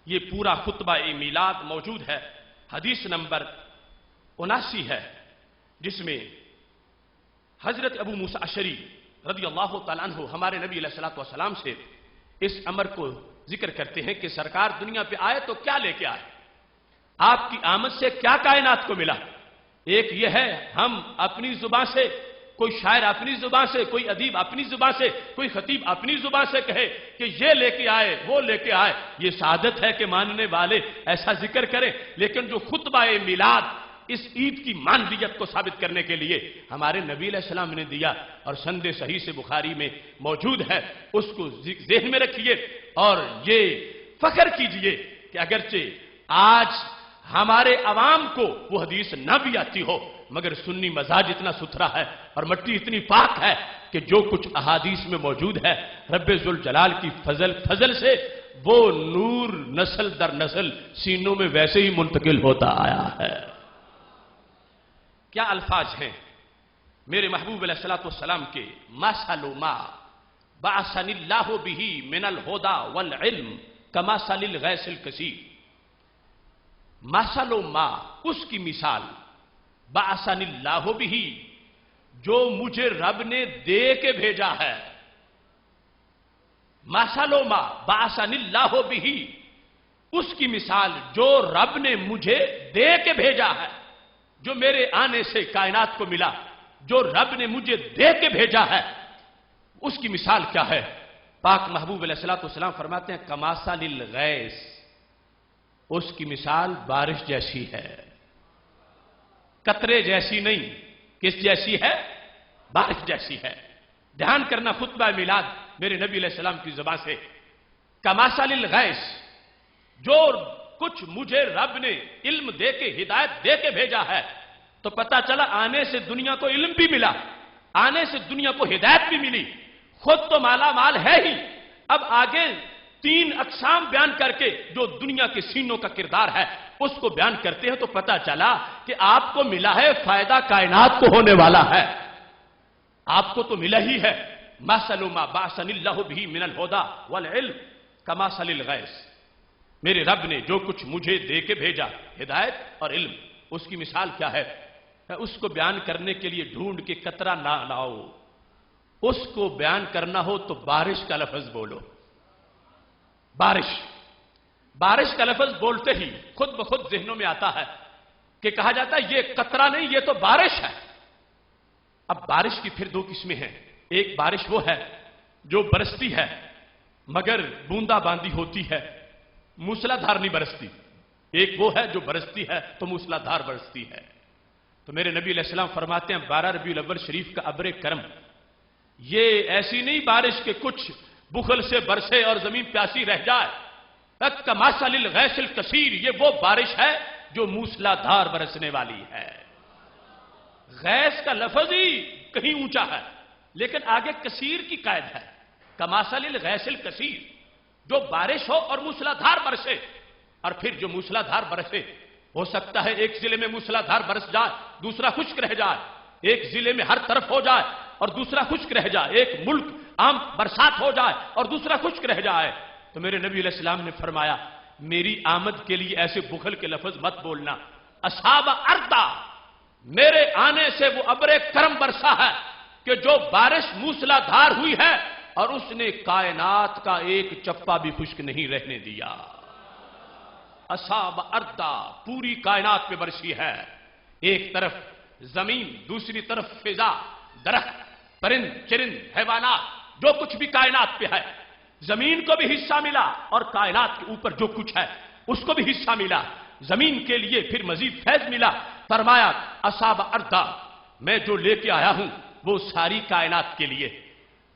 یہ پورا خطبہ میلاد موجود ہے، حدیث نمبر 79 ہے، جس میں حضرت ابو موسیٰ اشعری رضی اللہ تعالیٰ عنہ ہمارے نبی علیہ السلام سے اس امر کو ذکر کرتے ہیں کہ سرکار دنیا پہ آئے تو کیا لے کے آئے، آپ کی آمد سے کیا کائنات کو ملا؟ ایک یہ ہے ہم اپنی زبان سے، کوئی شاعر اپنی زبان سے، کوئی ادیب اپنی زبان سے، کوئی خطیب اپنی زبان سے کہے کہ یہ لے کے آئے وہ لے کے آئے، یہ سعادت ہے کہ ماننے والے ایسا ذکر کریں۔ لیکن جو خطبہ میلاد اس عید کی ماندیت کو ثابت کرنے کے لیے ہمارے نبی علیہ السلام نے دیا اور سند صحیح سے بخاری میں موجود ہے، اس کو ذہن میں رکھیے اور یہ فخر کیجئے کہ اگرچہ آج ہمارے عوام کو وہ حدیث نہ بھی آتی ہو، مگر سنی مزاج اتنا ستھرا ہے اور مٹی اتنی پاک ہے کہ جو کچھ احادیث میں موجود ہے رب ذوالجلال کی فضل سے وہ نور نسل در نسل سینوں میں ویسے ہی منتقل ہوتا آیا ہے۔ کیا الفاظ ہیں میرے محبوب علیہ السلام کے؟ مثل ما بعثنی اللہ بہ من الہدی والعلم کمثل الغیث الکثیر۔ مثل ما، اس کی مثال، بعثنی اللہ بہ، جو مجھے رب نے دے کے بھیجا ہے. مثل ما بعثنی اللہ بہ، اس کی مثال جو رب نے مجھے دے کے بھیجا ہے، جو میرے آنے سے کائنات کو ملا، جو رب نے مجھے دے کے بھیجا ہے، اس کی مثال کیا ہے؟ پاک محبوب علیہ السلام فرماتے ہیں کمثل الغیث، اس کی مثال بارش جیسی ہے، قطرے جیسی نہیں. کس جیسی ہے؟ بارش جیسی ہے. دھیان کرنا خطبہ میلاد میرے نبی علیہ السلام کی زبان سے، کمثل الغیث، جو کچھ مجھے رب نے علم دے کے ہدایت دے کے بھیجا ہے. تو پتا چلا آنے سے دنیا کو علم بھی ملا، آنے سے دنیا کو ہدایت بھی ملی، خود تو مالا مال ہے ہی. اب آگے 3 اقسام بیان کر کے جو دنیا کے سینوں کا کردار ہے اس کو بیان کرتے ہیں، تو پتا چلا کہ آپ کو ملا ہے فائدہ کائنات کو ہونے والا ہے. آپ کو تو ملا ہی ہے. مثل ما بعثنی اللہ بہ من الہدی والعلم کمثل الغیث، میرے رب نے جو کچھ مجھے دے کے بھیجا ہدایت اور علم، اس کی مثال کیا ہے؟ اس کو بیان کرنے کے لیے ڈھونڈ کے قطرہ نہ لاؤ، اس کو بیان کرنا ہو تو بارش کا لفظ بولو. بارش کا لفظ بولتے ہی خود بخود ذہنوں میں آتا ہے کہ کہا جاتا ہے یہ قطرہ نہیں، یہ تو بارش ہے. اب بارش کی پھر 2 قسمیں ہیں. ایک بارش وہ ہے جو برستی ہے مگر بوندا باندی ہوتی ہے، موسلا دھار نہیں برستی. ایک وہ ہے جو برستی ہے تو موسلا دھار برستی ہے. تو میرے نبی علیہ السلام فرماتے ہیں 12 ربیع الاول شریف کا ابر کرم، یہ ایسی نہیں بارش کے کچھ بخل سے برسے اور زمین پیاسی رہ جائے. کمثل الغیث الکثیر، یہ وہ بارش ہے جو موسلا دھار برسنے والی ہے. غیث کا لفظ ہی کہیں اونچا ہے لیکن آگے کثیر کی قید ہے. کمثل الغیث الکثیر، جو بارش ہو اور موسلا دھار برسے. اور پھر جو موسلا دھار برسے، ہو سکتا ہے ایک ضلع میں موسلا دھار برس جائے دوسرا خشک رہ جائے، ایک ضلع میں ہر طرف ہو جائے اور دوسرا خشک رہ جائے، ایک ملک عام برسات ہو جائے اور دوسرا خشک رہ جائے. تو میرے نبی علیہ السلام نے فرمایا میری آمد کے لیے ایسے بخل کے لفظ مت بولنا. اصاب اردا، میرے آنے سے وہ ابر کرم برسا ہے کہ جو بارش موسلا دھار ہوئی ہے اور اس نے کائنات کا ایک چپا بھی خشک نہیں رہنے دیا. اصاب اردا، پوری کائنات پہ برسی ہے. ایک طرف زمین، دوسری طرف فضا، درخت، پرند چرند، حیوانات، جو کچھ بھی کائنات پہ ہے. زمین کو بھی حصہ ملا اور کائنات کے اوپر جو کچھ ہے اس کو بھی حصہ ملا. زمین کے لیے پھر مزید فیض ملا. فرمایا اصاب اردا، میں جو لے کے آیا ہوں وہ ساری کائنات کے لیے،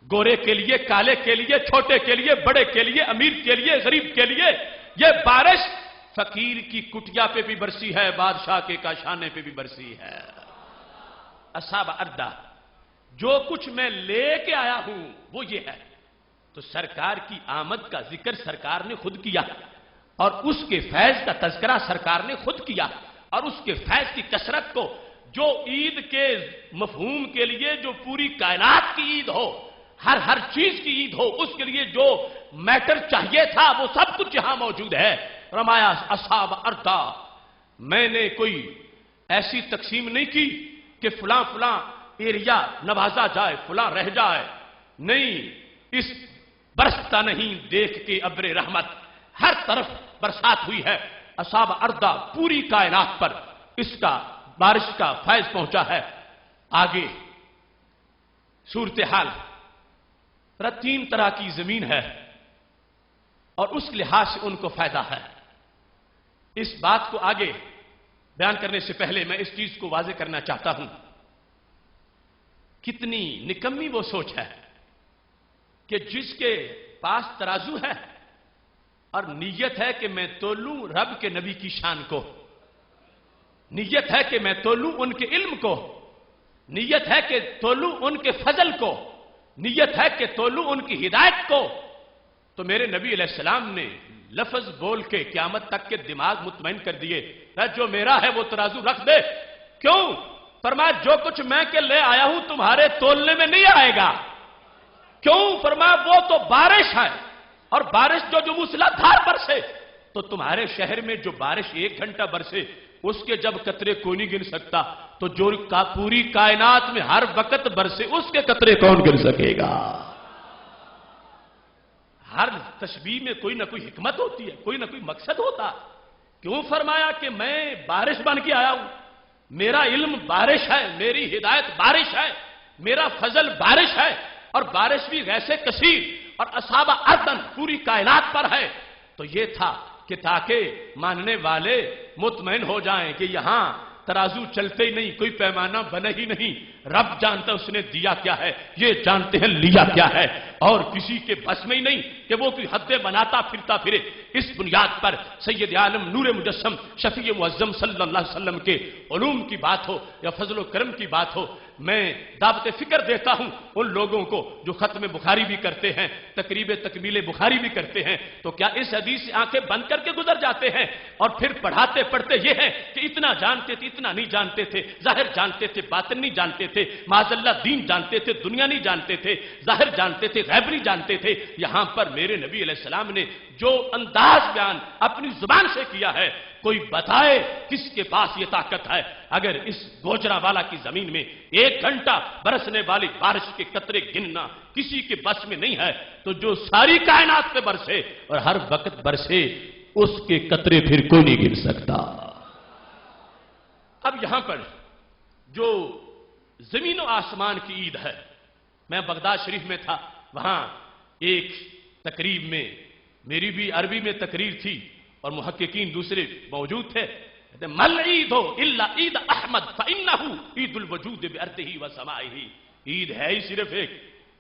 گورے کے لیے، کالے کے لیے، چھوٹے کے لیے، بڑے کے لیے، امیر کے لیے، غریب کے لیے. یہ بارش فقیر کی کٹیا پہ بھی برسی ہے، بادشاہ کے کاشانے پہ بھی برسی ہے. اصاب اردا، جو کچھ میں لے کے آیا ہوں وہ یہ ہے. تو سرکار کی آمد کا ذکر سرکار نے خود کیا اور اس کے فیض کا تذکرہ سرکار نے خود کیا اور اس کے فیض کی کثرت کو، جو عید کے مفہوم کے لیے جو پوری کائنات کی عید ہو، ہر چیز کی عید ہو، اس کے لیے جو میٹر چاہیے تھا وہ سب کچھ یہاں موجود ہے. فرمایا اصاب اردا، میں نے کوئی ایسی تقسیم نہیں کی کہ فلاں فلاں ایریا نوازا جائے فلاں رہ جائے. نہیں، اس برستا نہیں دیکھ کے ابر رحمت، ہر طرف برسات ہوئی ہے. اصاب اردا، پوری کائنات پر اس کا بارش کا فیض پہنچا ہے. آگے صورتحال 3 طرح کی زمین ہے اور اس لحاظ سے ان کو فائدہ ہے. اس بات کو آگے بیان کرنے سے پہلے میں اس چیز کو واضح کرنا چاہتا ہوں، کتنی نکمی وہ سوچ ہے کہ جس کے پاس ترازو ہے اور نیت ہے کہ میں تولوں رب کے نبی کی شان کو، نیت ہے کہ میں تولوں ان کے علم کو، نیت ہے کہ تولوں ان کے فضل کو، نیت ہے کہ تولوں ان کی ہدایت کو. تو میرے نبی علیہ السلام نے لفظ بول کے قیامت تک کے دماغ مطمئن کر دیے، جو میرا ہے وہ ترازو رکھ دے. کیوں؟ فرمایا جو کچھ میں کے لے آیا ہوں تمہارے تولنے میں نہیں آئے گا. کیوں؟ فرمایا وہ تو بارش ہے اور بارش جو موسلا دھار برسے تو تمہارے شہر میں جو بارش 1 گھنٹہ برسے اس کے جب قطرے کوئی نہیں گن سکتا، تو جو پوری کائنات میں ہر وقت برسے اس کے قطرے کون گن سکے گا؟ ہر تشبیہ میں کوئی نہ کوئی حکمت ہوتی ہے، کوئی نہ کوئی مقصد ہوتا۔ کیوں فرمایا کہ میں بارش بن کے آیا ہوں؟ میرا علم بارش ہے، میری ہدایت بارش ہے، میرا فضل بارش ہے، اور بارش بھی غیث کثیر اور اصابہ اردن پوری کائنات پر ہے۔ تو یہ تھا کہ تاکہ ماننے والے مطمئن ہو جائیں کہ یہاں ترازو چلتے ہی نہیں، کوئی پیمانہ بنا ہی نہیں، رب جانتا اس نے دیا کیا ہے، یہ جانتے ہیں لیا کیا ہے، اور کسی کے بس میں ہی نہیں کہ وہ کوئی حدیں بناتا پھرتا پھرے۔ اس بنیاد پر سید عالم نور مجسم شفیع معظم صلی اللہ علیہ وسلم کے علوم کی بات ہو یا فضل و کرم کی بات ہو، میں دعوت فکر دیتا ہوں ان لوگوں کو جو ختم بخاری بھی کرتے ہیں، تقریب تکمیل بخاری بھی کرتے ہیں، تو کیا اس حدیث سے آنکھیں بند کر کے گزر جاتے ہیں اور پھر پڑھاتے پڑھتے یہ ہیں کہ اتنا جانتے تھے، اتنا نہیں جانتے تھے، ظاہر جانتے تھے، باطن نہیں جانتے تھے، معاذ اللہ دین جانتے تھے، دنیا نہیں جانتے تھے، ظاہر جانتے تھے، غیب نہیں جانتے تھے۔ یہاں پر میرے نبی علیہ السلام نے جو انداز بیان اپنی زبان سے کیا ہے، کوئی بتائے کس کے پاس یہ طاقت ہے؟ اگر اس گوجرا والا کی زمین میں 1 گھنٹہ برسنے والی بارش کے قطرے گننا کسی کے بس میں نہیں ہے، تو جو ساری کائنات پہ برسے اور ہر وقت برسے اس کے قطرے پھر کوئی نہیں گر سکتا۔ اب یہاں پر جو زمین و آسمان کی عید ہے، میں بغداد شریف میں تھا، وہاں ایک تقریب میں میری بھی عربی میں تقریر تھی اور محققین دوسرے موجود تھے۔ مل عید ہو الا عید احمد فانہ عید الوجود بارضہ وسمائہ، عید ہے ہی صرف ایک،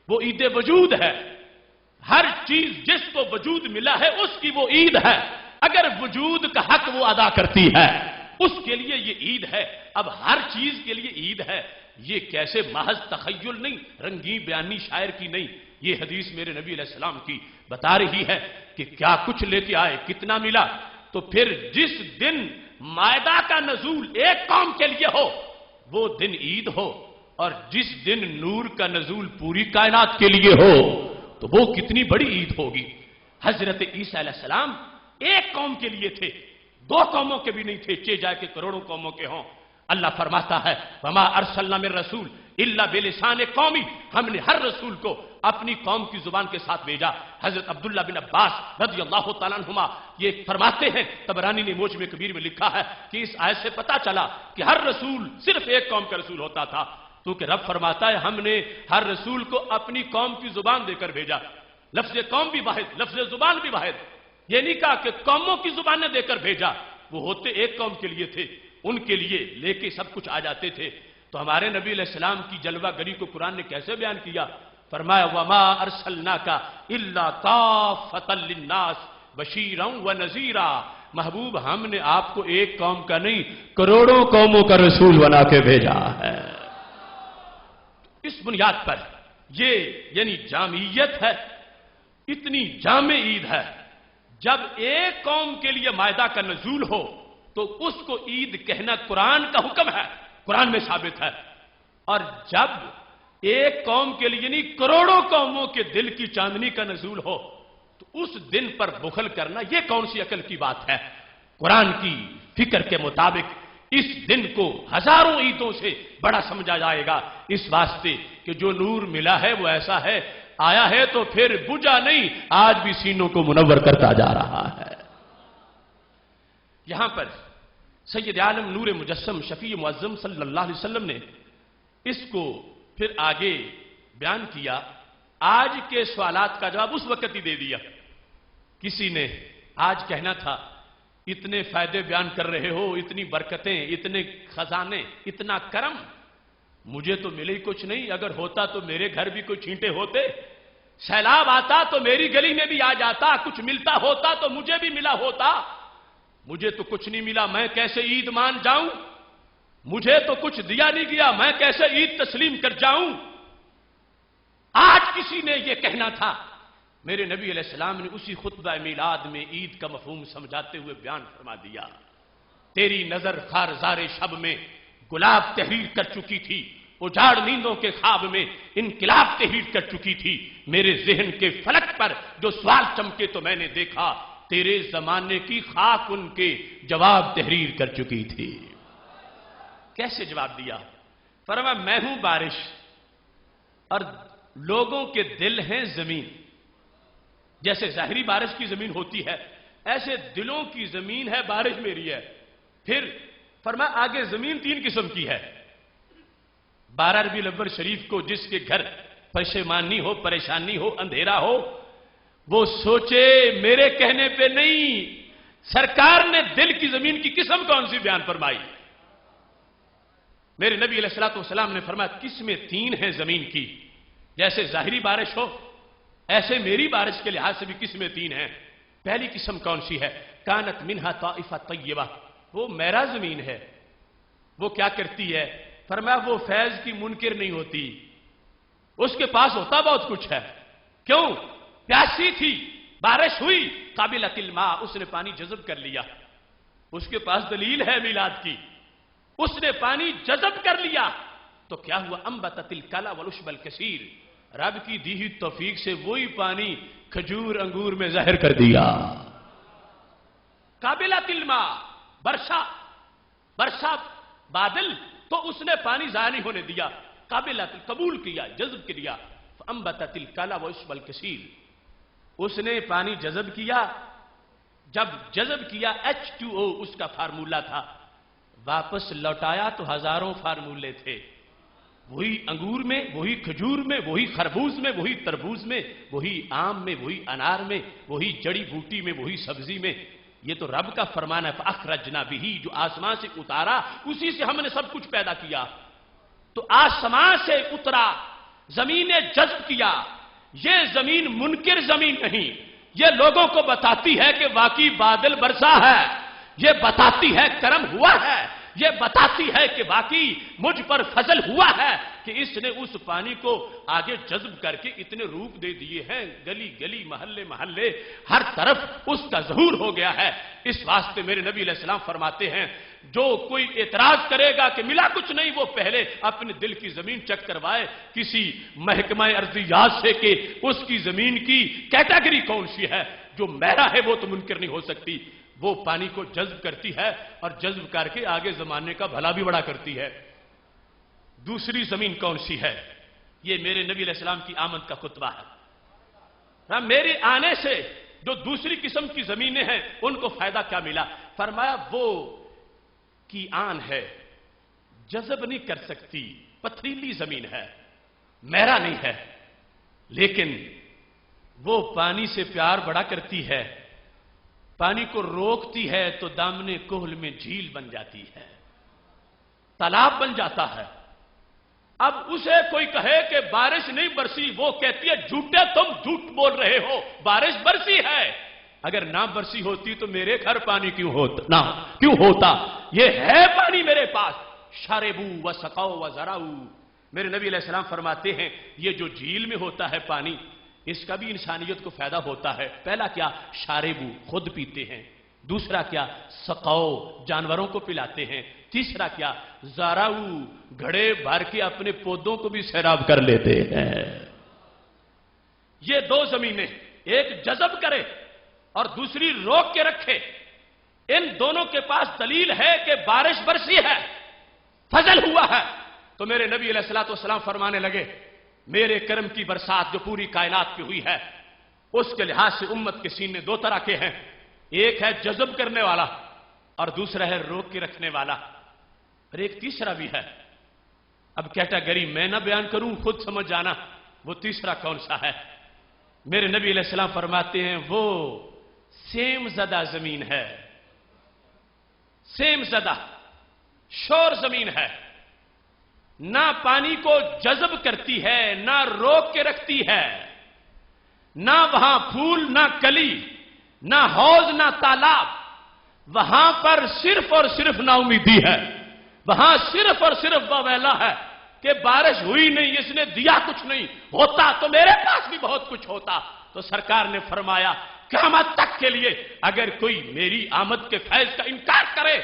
وہ عید وجود ہے۔ ہر چیز جس کو وجود ملا ہے اس کی وہ عید ہے، اگر وجود کا حق وہ ادا کرتی ہے اس کے لیے یہ عید ہے۔ اب ہر چیز کے لیے عید ہے، یہ کیسے محض تخیل نہیں، رنگین بیانی شاعر کی نہیں، یہ حدیث میرے نبی علیہ السلام کی بتا رہی ہے کہ کیا کچھ لے کے آئے، کتنا ملا۔ تو پھر جس دن مائدہ کا نزول ایک قوم کے لیے ہو وہ دن عید ہو، اور جس دن نور کا نزول پوری کائنات کے لیے ہو تو وہ کتنی بڑی عید ہوگی۔ حضرت عیسیٰ علیہ السلام ایک قوم کے لیے تھے، 2 قوموں کے بھی نہیں تھے، چہ جائے کہ کروڑوں قوموں کے ہوں۔ اللہ فرماتا ہے وما ارسلنا من رسول الا بلسان قومی، ہم نے ہر رسول کو اپنی قوم کی زبان کے ساتھ بھیجا۔ حضرت عبداللہ بن عباس رضی اللہ تعالیٰ عنہما یہ فرماتے ہیں، طبرانی نے موجم کبیر میں لکھا ہے کہ اس آیت سے پتا چلا کہ ہر رسول صرف ایک قوم کا رسول ہوتا تھا، تو کہ رب فرماتا ہے ہم نے ہر رسول کو اپنی قوم کی زبان دے کر بھیجا۔ لفظ قوم بھی واحد، لفظ زبان بھی واحد، یہ نہیں کہا کہ قوموں کی زبانیں دے کر بھیجا، وہ ہوتے ایک قوم کے لیے تھے، ان کے لیے لے کے سب کچھ آ جاتے تھے۔ تو ہمارے نبی علیہ السلام کی جلوہ گری کو قرآن نے کیسے بیان کیا؟ فرمایا وما ارسلناک الا کافۃ للناس بشیرا ونذیرا، محبوب ہم نے آپ کو ایک قوم کا نہیں کروڑوں قوموں کا رسول بنا کے بھیجا ہے۔ اس بنیاد پر یہ یعنی جامعیت ہے، اتنی جامع عید ہے۔ جب ایک قوم کے لیے مائدہ کا نزول ہو تو اس کو عید کہنا قرآن کا حکم ہے، قرآن میں ثابت ہے۔ اور جب ایک قوم کے لیے یعنی کروڑوں قوموں کے دل کی چاندنی کا نزول ہو تو اس دن پر بخل کرنا یہ کون سی عقل کی بات ہے؟ قرآن کی فکر کے مطابق اس دن کو ہزاروں عیدوں سے بڑا سمجھا جائے گا، اس واسطے کہ جو نور ملا ہے وہ ایسا ہے، آیا ہے تو پھر بجھا نہیں، آج بھی سینوں کو منور کرتا جا رہا ہے۔ یہاں پر سید عالم نور مجسم شفیع معظم صلی اللہ علیہ وسلم نے اس کو پھر آگے بیان کیا۔ آج کے سوالات کا جواب اس وقت ہی دے دیا۔ کسی نے آج کہنا تھا اتنے فائدے بیان کر رہے ہو، اتنی برکتیں، اتنے خزانے، اتنا کرم، مجھے تو ملے ہی کچھ نہیں، اگر ہوتا تو میرے گھر بھی کوئی چھینٹے ہوتے، سیلاب آتا تو میری گلی میں بھی آ جاتا، کچھ ملتا ہوتا تو مجھے بھی ملا ہوتا، مجھے تو کچھ نہیں ملا، میں کیسے عید مان جاؤں؟ مجھے تو کچھ دیا نہیں گیا، میں کیسے عید تسلیم کر جاؤں؟ آج کسی نے یہ کہنا تھا، میرے نبی علیہ السلام نے اسی خطبہ میلاد میں عید کا مفہوم سمجھاتے ہوئے بیان فرما دیا۔ تیری نظر خارزار شب میں گلاب تحریر کر چکی تھی، اجاڑ نیندوں کے خواب میں انقلاب تحریر کر چکی تھی، میرے ذہن کے فلک پر جو سوال چمکے تو میں نے دیکھا تیرے زمانے کی خاک ان کے جواب تحریر کر چکی تھی۔ کیسے جواب دیا؟ فرمایا میں ہوں بارش اور لوگوں کے دل ہیں زمین۔ جیسے ظاہری بارش کی زمین ہوتی ہے ایسے دلوں کی زمین ہے، بارش میری ہے۔ پھر فرمایا آگے زمین 3 قسم کی ہے۔ 12 ربیع الاول شریف کو جس کے گھر پشیمانی ہو، پریشانی ہو، اندھیرا ہو، وہ سوچے میرے کہنے پہ نہیں، سرکار نے دل کی زمین کی قسم کون سی بیان فرمائی؟ میرے نبی علیہ الصلوۃ والسلام نے فرمایا قسمیں 3 ہیں زمین کی۔ جیسے ظاہری بارش ہو ایسے میری بارش کے لحاظ سے بھی قسمیں 3 ہیں۔ پہلی قسم کون سی ہے؟ کانت منہا طائفہ طیبہ، وہ میرا زمین ہے۔ وہ کیا کرتی ہے؟ فرمایا وہ فیض کی منکر نہیں ہوتی، اس کے پاس ہوتا بہت کچھ ہے۔ کیوں؟ پیاسی تھی، بارش ہوئی، قابلۃ الماء، اس نے پانی جذب کر لیا۔ اس کے پاس دلیل ہے میلاد کی، اس نے پانی جذب کر لیا تو کیا ہوا؟ انبتت الکلا والعشب الکثیر، رب کی دی ہوئی توفیق سے وہی پانی کھجور انگور میں ظاہر کر دیا۔ قابلۃ الماء، برسا بادل، تو اس نے پانی ضائع نہیں ہونے دیا، قبول کیا، جذب کیا۔ انبتت الکلا والعشب الکثیر، اس نے پانی جذب کیا۔ جب جذب کیا H2O اس کا فارمولا تھا، واپس لوٹایا تو ہزاروں فارمولے تھے، وہی انگور میں، وہی کھجور میں، وہی خربوز میں، وہی تربوز میں، وہی آم میں، وہی انار میں، وہی جڑی بوٹی میں، وہی سبزی میں۔ یہ تو رب کا فرمان ہے، فَأَخْرَجْنَا بِهِ، جو آسمان سے اتارا اسی سے ہم نے سب کچھ پیدا کیا۔ تو آسمان سے اترا، زمین نے جذب کیا۔ یہ زمین منکر زمین نہیں، یہ لوگوں کو بتاتی ہے کہ واقعی بادل برسا ہے، یہ بتاتی ہے کرم ہوا ہے، یہ بتاتی ہے کہ واقعی مجھ پر فضل ہوا ہے کہ اس نے اس پانی کو آگے جذب کر کے اتنے روپ دے دیے ہیں، گلی گلی محلے محلے ہر طرف اس کا ظہور ہو گیا ہے۔ اس واسطے میرے نبی علیہ السلام فرماتے ہیں جو کوئی اعتراض کرے گا کہ ملا کچھ نہیں، وہ پہلے اپنے دل کی زمین چیک کروائے کسی محکمہ ارضیات سے کہ اس کی زمین کی کیٹیگری کون سی ہے۔ جو میرا ہے وہ تو منکر نہیں ہو سکتی، وہ پانی کو جذب کرتی ہے اور جذب کر کے آگے زمانے کا بھلا بھی بڑا کرتی ہے۔ دوسری زمین کون سی ہے؟ یہ میرے نبی علیہ السلام کی آمد کا خطبہ ہے۔ میرے آنے سے جو دوسری قسم کی زمینیں ہیں ان کو فائدہ کیا ملا؟ فرمایا وہ کی آن ہے، جذب نہیں کر سکتی، پتھریلی زمین ہے، میرا نہیں ہے، لیکن وہ پانی سے پیار بڑا کرتی ہے، پانی کو روکتی ہے تو دامن کوہل میں جھیل بن جاتی ہے، تالاب بن جاتا ہے۔ اب اسے کوئی کہے کہ بارش نہیں برسی، وہ کہتی ہے جھوٹے تم جھوٹ بول رہے ہو، بارش برسی ہے۔ اگر نہ برسی ہوتی تو میرے گھر پانی کیوں ہوتا؟ یہ ہے پانی میرے پاس، شاربو و سقاؤ و زراؤ۔ میرے نبی علیہ السلام فرماتے ہیں یہ جو جھیل میں ہوتا ہے پانی، اس کا بھی انسانیت کو فائدہ ہوتا ہے۔ پہلا کیا؟ شاربو، خود پیتے ہیں۔ دوسرا کیا؟ سقاؤ، جانوروں کو پلاتے ہیں۔ تیسرا کیا؟ زراؤ، گھڑے بھر کے اپنے پودوں کو بھی سیراب کر لیتے ہیں۔ یہ 2 زمینیں، ایک جذب کرے اور دوسری روک کے رکھے، ان دونوں کے پاس دلیل ہے کہ بارش برسی ہے، فضل ہوا ہے۔ تو میرے نبی علیہ الصلوۃ والسلام فرمانے لگے میرے کرم کی برسات جو پوری کائنات کی ہوئی ہے اس کے لحاظ سے امت کے سینے 2 طرح کے ہیں، ایک ہے جذب کرنے والا اور دوسرا ہے روک کے رکھنے والا، اور ایک تیسرا بھی ہے۔ اب کیٹیگری میں نہ بیان کروں، خود سمجھ جانا وہ تیسرا کون سا ہے۔ میرے نبی علیہ السلام فرماتے ہیں وہ سیم زدہ زمین ہے، سیم زدہ شور زمین ہے، نہ پانی کو جذب کرتی ہے، نہ روک کے رکھتی ہے، نہ وہاں پھول، نہ کلی، نہ حوض، نہ تالاب، وہاں پر صرف اور صرف نا امیدی ہے، وہاں صرف اور صرف وویلا ہے کہ بارش ہوئی نہیں، اس نے دیا کچھ نہیں، ہوتا تو میرے پاس بھی بہت کچھ ہوتا۔ تو سرکار نے فرمایا قیامت تک کے لیے اگر کوئی میری آمد کے فیض کا انکار کرے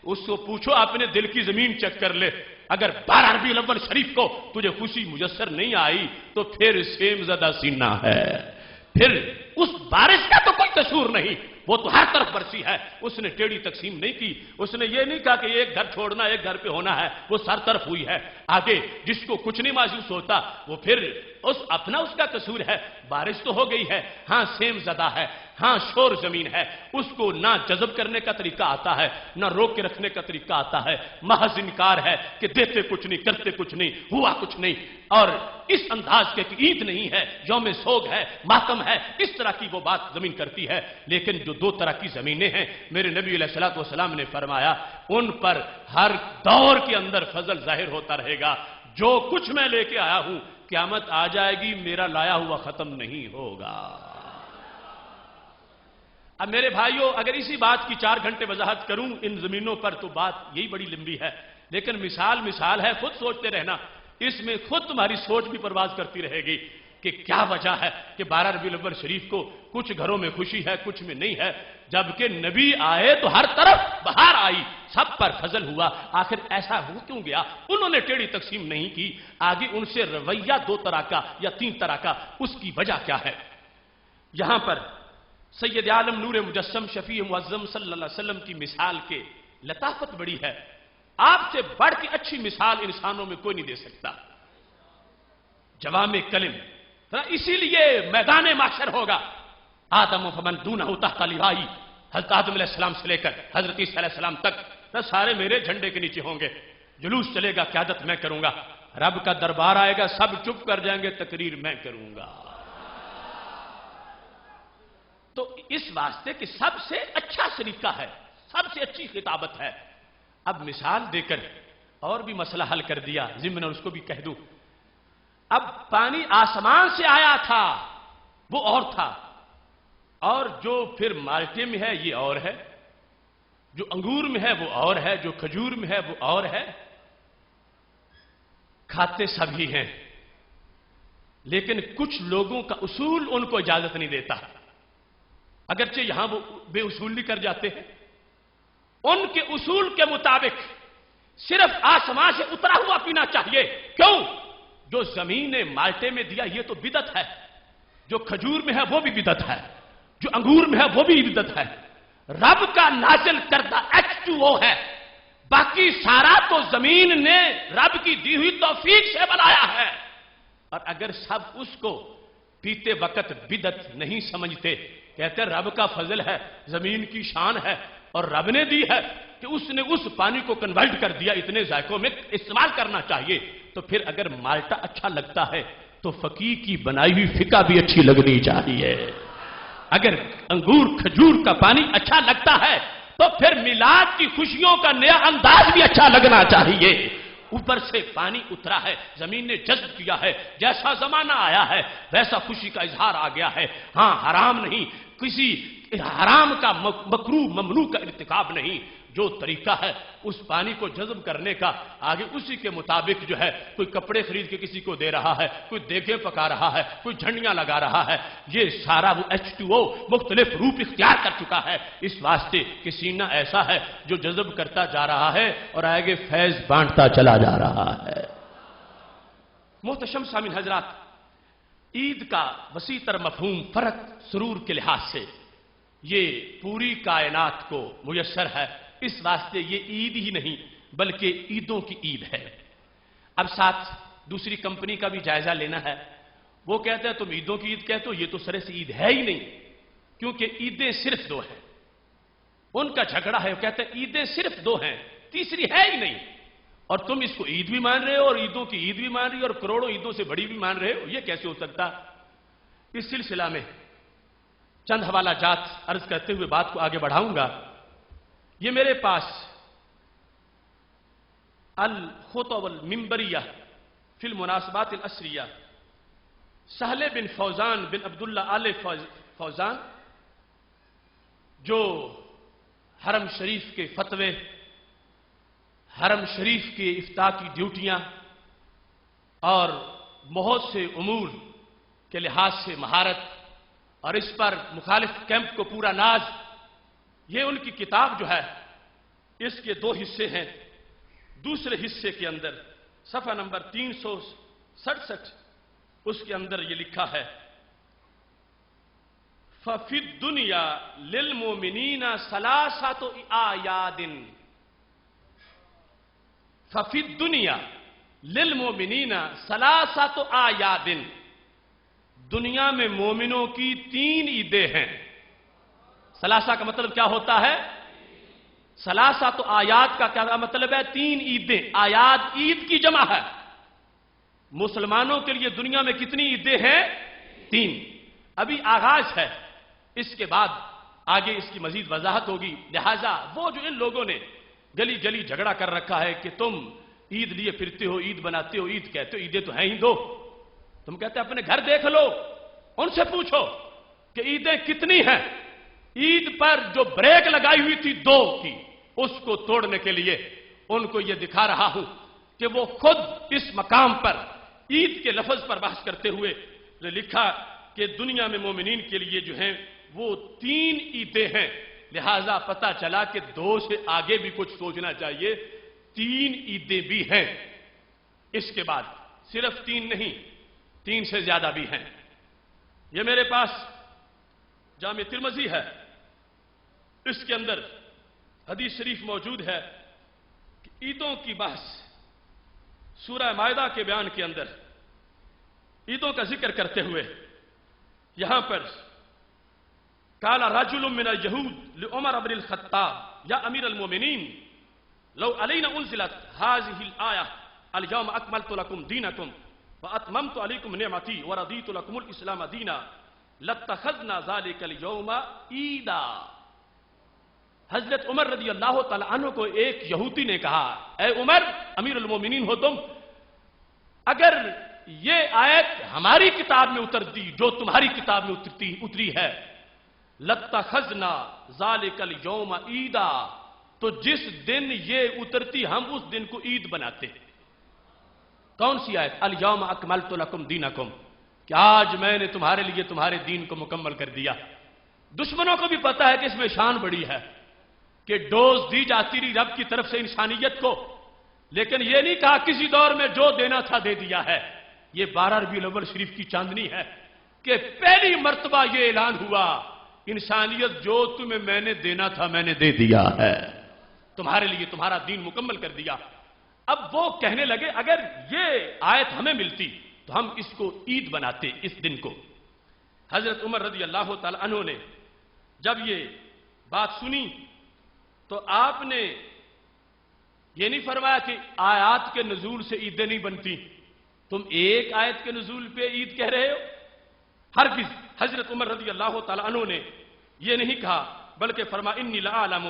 اس کو پوچھو اپنے دل کی زمین چیک کر لے، اگر 12 ربیع الاول شریف کو تجھے خوشی میسر نہیں آئی تو پھر سیم زدہ سینہ ہے، پھر اس بارش کا تو کوئی قصور نہیں، وہ تو ہر طرف برسی ہے. اس نے ٹیڑھی تقسیم نہیں کی. اس نے یہ نہیں کہا کہ ایک گھر چھوڑنا ایک گھر پہ ہونا ہے. وہ ہر طرف ہوئی ہے. آگے جس کو کچھ نہیں محسوس ہوتا وہ پھر اس کا قصور ہے. بارش تو ہو گئی ہے, ہاں سیم زدہ ہے, ہاں شور زمین ہے, اس کو نہ جذب کرنے کا طریقہ آتا ہے نہ روک کے رکھنے کا طریقہ آتا ہے. محض انکار ہے کہ دیتے کچھ نہیں, کرتے کچھ نہیں, ہوا کچھ نہیں. اور اس انداز کے کہ عید نہیں ہے, یوم سوگ ہے, ماتم ہے, اس طرح کی وہ بات زمین کرتی ہے. لیکن جو دو طرح کی زمینیں ہیں, میرے نبی علیہ الصلوۃ والسلام نے فرمایا ان پر ہر دور کے اندر فضل ظاہر ہوتا رہے گا. جو کچھ میں لے کے آیا ہوں قیامت آ جائے گی, میرا لایا ہوا ختم نہیں ہوگا. اب میرے بھائیوں, اگر اسی بات کی 4 گھنٹے وضاحت کروں ان زمینوں پر تو بات یہی بڑی لمبی ہے. لیکن مثال ہے, خود سوچتے رہنا. اس میں خود تمہاری سوچ بھی پرواز کرتی رہے گی کہ کیا وجہ ہے کہ 12 ربیع الاول شریف کو کچھ گھروں میں خوشی ہے, کچھ میں نہیں ہے, جبکہ نبی آئے تو ہر طرف بہار آئی, سب پر فضل ہوا. آخر ایسا ہو کیوں گیا؟ انہوں نے ٹیڑھی تقسیم نہیں کی. آگے ان سے رویہ 2 طرح کا یا 3 طرح کا, اس کی وجہ کیا ہے؟ یہاں پر سید عالم نور مجسم شفیع معظم صلی اللہ علیہ وسلم کی مثال کے لطافت بڑی ہے. آپ سے بڑھ کے اچھی مثال انسانوں میں کوئی نہیں دے سکتا. جوامع کلم. اسی لیے میدان محشر ہوگا. آدم و فمن دونہ تحت لوائی, حضرت آدم علیہ السلام سے لے کر حضرت عیسیٰ علیہ السلام تک سارے میرے جھنڈے کے نیچے ہوں گے. جلوس چلے گا, قیادت میں کروں گا. رب کا دربار آئے گا, سب چپ کر جائیں گے, تقریر میں کروں گا. تو اس واسطے کہ سب سے اچھا طریقہ ہے, سب سے اچھی خطابت ہے. اب مثال دے کر اور بھی مسئلہ حل کر دیا, ضمن اس کو بھی کہہ دوں. اب پانی آسمان سے آیا تھا وہ اور تھا, اور جو پھر مالٹے میں ہے یہ اور ہے, جو انگور میں ہے وہ اور ہے, جو کھجور میں ہے وہ اور ہے. کھاتے سبھی ہیں, لیکن کچھ لوگوں کا اصول ان کو اجازت نہیں دیتا. اگرچہ یہاں وہ بے اصولی کر جاتے ہیں. ان کے اصول کے مطابق صرف آسمان سے اترا ہوا پینا چاہیے. کیوں؟ جو زمین نے مالٹے میں دیا یہ تو بدعت ہے, جو کھجور میں ہے وہ بھی بدعت ہے, جو انگور میں ہے وہ بھی بدعت ہے. رب کا نازل کردہ H2O ہے, باقی سارا تو زمین نے رب کی دی ہوئی توفیق سے بنایا ہے. اور اگر سب اس کو پیتے وقت بدعت نہیں سمجھتے, کہتے ہیں رب کا فضل ہے, زمین کی شان ہے, اور رب نے دی ہے کہ اس نے اس پانی کو کنورٹ کر دیا, اتنے ذائقوں میں استعمال کرنا چاہیے. تو پھر اگر مالٹا اچھا لگتا ہے تو فقیہ کی بنائی ہوئی فقہ بھی اچھی لگنی چاہیے. اگر انگور کھجور کا پانی اچھا لگتا ہے تو پھر میلاد کی خوشیوں کا نیا انداز بھی اچھا لگنا چاہیے. اوپر سے پانی اترا ہے, زمین نے جذب کیا ہے, جیسا زمانہ آیا ہے ویسا خوشی کا اظہار آ گیا ہے. ہاں حرام نہیں, کسی حرام کا مکروہ ممنوع کا ارتکاب نہیں. جو طریقہ ہے اس پانی کو جذب کرنے کا, آگے اسی کے مطابق جو ہے کوئی کپڑے خرید کے کسی کو دے رہا ہے, کوئی دیگیں پکا رہا ہے, کوئی جھنڈیاں لگا رہا ہے. یہ سارا وہ H2O مختلف روپ اختیار کر چکا ہے. اس واسطے کہ سینہ ایسا ہے جو جذب کرتا جا رہا ہے اور آگے فیض بانٹتا چلا جا رہا ہے. محتشم سامعین حضرات, عید کا وسیع تر مفہوم فرق سرور کے لحاظ سے یہ پوری کائنات کو میسر ہے. اس واسطے یہ عید ہی نہیں بلکہ عیدوں کی عید ہے. اب ساتھ دوسری کمپنی کا بھی جائزہ لینا ہے. وہ کہتے ہیں تم عیدوں کی عید کہتے ہو, یہ تو سرے سے عید ہے ہی نہیں, کیونکہ عیدیں صرف 2 ہیں. ان کا جھگڑا ہے, وہ کہتے ہیں عیدیں صرف 2 ہیں, تیسری ہے ہی نہیں. اور تم اس کو عید بھی مان رہے ہو اور عیدوں کی عید بھی مان رہی ہو اور کروڑوں عیدوں سے بڑی بھی مان رہے ہو, یہ کیسے ہو سکتا؟ اس سلسلہ میں چند حوالہ جات عرض کرتے ہوئے بات کو آگے بڑھاؤں گا. یہ میرے پاس الخطب المنبریہ فی المناسبات العصریہ سہل بن فوزان بن عبداللہ آل فوزان, جو حرم شریف کے فتوے, حرم شریف کے افتاء کی ڈیوٹیاں اور بہت سے امور کے لحاظ سے مہارت, اور اس پر مخالف کیمپ کو پورا ناز. یہ ان کی کتاب جو ہے اس کے 2 حصے ہیں. دوسرے حصے کے اندر صفحہ نمبر 367 اس کے اندر یہ لکھا ہے ففی الدنیا للمؤمنین ثلاثۃ اعیاد، ففی الدنیا للمؤمنین ثلاثۃ اعیاد، دنیا میں مومنوں کی 3 عیدیں ہیں۔ ثلاثہ کا مطلب کیا ہوتا ہے؟ ثلاثۃ آیات کا کیا مطلب ہے؟ 3 عیدیں۔ آیات عید کی جمع ہے۔ مسلمانوں کے لیے دنیا میں کتنی عیدیں ہیں؟ 3۔ ابھی آغاز ہے، اس کے بعد آگے اس کی مزید وضاحت ہوگی۔ لہذا وہ جو ان لوگوں نے گلی گلی جھگڑا کر رکھا ہے کہ تم عید لیے پھرتے ہو، عید بناتے ہو، عید کہتے ہو، عیدیں تو ہیں ہی 2، تم کہتے اپنے گھر دیکھ لو، ان سے پوچھو کہ عیدیں کتنی ہیں۔ عید پر جو بریک لگائی ہوئی تھی 2 کی، اس کو توڑنے کے لیے ان کو یہ دکھا رہا ہوں کہ وہ خود اس مقام پر عید کے لفظ پر بحث کرتے ہوئے لکھا کہ دنیا میں مومنین کے لیے جو ہیں وہ 3 عیدیں ہیں۔ لہذا پتہ چلا کہ 2 سے آگے بھی کچھ سوچنا چاہیے، 3 عیدیں بھی ہیں۔ اس کے بعد صرف 3 نہیں، 3 سے زیادہ بھی ہیں۔ یہ میرے پاس جامع ترمذی ہے، اس کے اندر حدیث شریف موجود ہے کہ عیدوں کی بحث سورہ مائدہ کے بیان کے اندر عیدوں کا ذکر کرتے ہوئے یہاں پر قال رجل من اليهود لعمر بن الخطاب یا امیر المومنین لو علینا انزلت هذه الآیہ اليوم اکملت لکم دینکم واتممت علیکم نعمتی ورضیت لکم الاسلام دینا لاتخذنا ذلك اليوم عیدا۔ حضرت عمر رضی اللہ تعالیٰ عنہ کو ایک یہودی نے کہا، اے عمر امیر المومنین ہو تم، اگر یہ آیت ہماری کتاب میں اترتی جو تمہاری کتاب میں اتری ہے، لَاتَّخَذْنَا ذَلِكَ الْيَوْمَ عیدا، تو جس دن یہ اترتی ہم اس دن کو عید بناتے۔ کون سی آیت؟ الْيَوْمَ أَكْمَلْتُ لَكُمْ دِينَكُمْ، کہ آج میں نے تمہارے لیے تمہارے دین کو مکمل کر دیا۔ دشمنوں کو بھی پتا ہے کہ اس میں شان بڑی ہے کہ ڈوز دی جاتی رہی رب کی طرف سے انسانیت کو، لیکن یہ نہیں کہا کسی دور میں جو دینا تھا دے دیا ہے۔ یہ 12 ربیع الاول شریف کی چاندنی ہے کہ پہلی مرتبہ یہ اعلان ہوا، انسانیت جو تمہیں میں نے دینا تھا میں نے دے دیا ہے، تمہارے لیے تمہارا دین مکمل کر دیا۔ اب وہ کہنے لگے اگر یہ آیت ہمیں ملتی تو ہم اس کو عید بناتے، اس دن کو۔ حضرت عمر رضی اللہ تعالی عنہ نے جب یہ بات سنی تو آپ نے یہ نہیں فرمایا کہ آیات کے نزول سے عیدیں نہیں بنتی، تم ایک آیت کے نزول پہ عید کہہ رہے ہو۔ ہرگز حضرت عمر رضی اللہ تعالی عنہ نے یہ نہیں کہا، بلکہ فرما انی لعالم،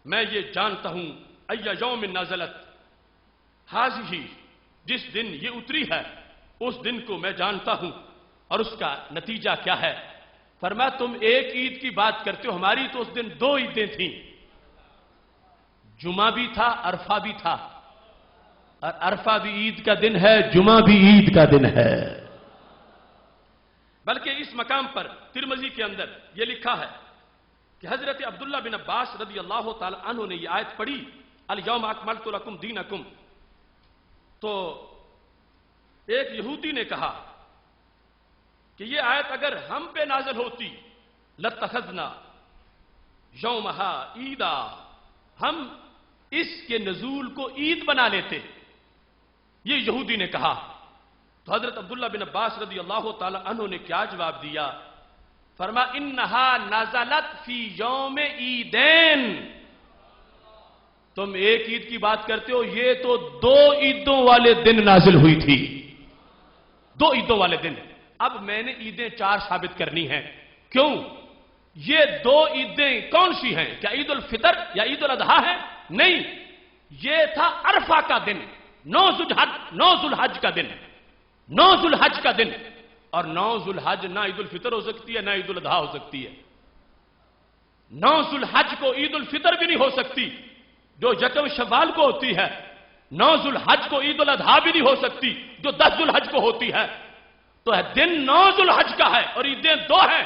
میں یہ جانتا ہوں، ای یوم نازلت ہذہ، جس دن یہ اتری ہے اس دن کو میں جانتا ہوں، اور اس کا نتیجہ کیا ہے؟ فرما تم ایک عید کی بات کرتے ہو، ہماری تو اس دن 2 عیدیں تھیں، جمعہ بھی تھا، عرفہ بھی تھا، اور عرفہ بھی عید کا دن ہے، جمعہ بھی عید کا دن ہے۔ بلکہ اس مقام پر ترمذی کے اندر یہ لکھا ہے کہ حضرت عبداللہ بن عباس رضی اللہ تعالی عنہ نے یہ آیت پڑھی، الیوم اکملت لکم دینکم، تو ایک یہودی نے کہا کہ یہ آیت اگر ہم پہ نازل ہوتی لاتخذنا یومہا عیدا، ہم اس کے نزول کو عید بنا لیتے، یہ یہودی نے کہا۔ تو حضرت عبداللہ بن عباس رضی اللہ تعالی عنہ نے کیا جواب دیا؟ فرما انہا نزلت فی یوم عیدین، تم ایک عید کی بات کرتے ہو، یہ تو 2 عیدوں والے دن نازل ہوئی تھی، 2 عیدوں والے دن۔ اب میں نے عیدیں 4 ثابت کرنی ہیں، کیوں؟ یہ 2 عیدیں کون سی ہیں؟ کیا عید الفطر یا عید الاضحیٰ ہے؟ نہیں، یہ تھا عرفہ کا دن، 9 ذو الحج کا دن، 9 ذو الحج کا دن، اور 9 ذو الحج نہ عید الفطر ہو سکتی ہے نہ عید الاضحیٰ ہو سکتی ہے۔ 9 ذو الحج کو عید الفطر بھی نہیں ہو سکتی جو 1 شوال کو ہوتی ہے، 9 ذو الحج کو عید الاضحیٰ بھی نہیں ہو سکتی جو 10 ذو الحج کو ہوتی ہے۔ تو دن 9 ذو الحج کا ہے اور عیدیں 2 ہیں،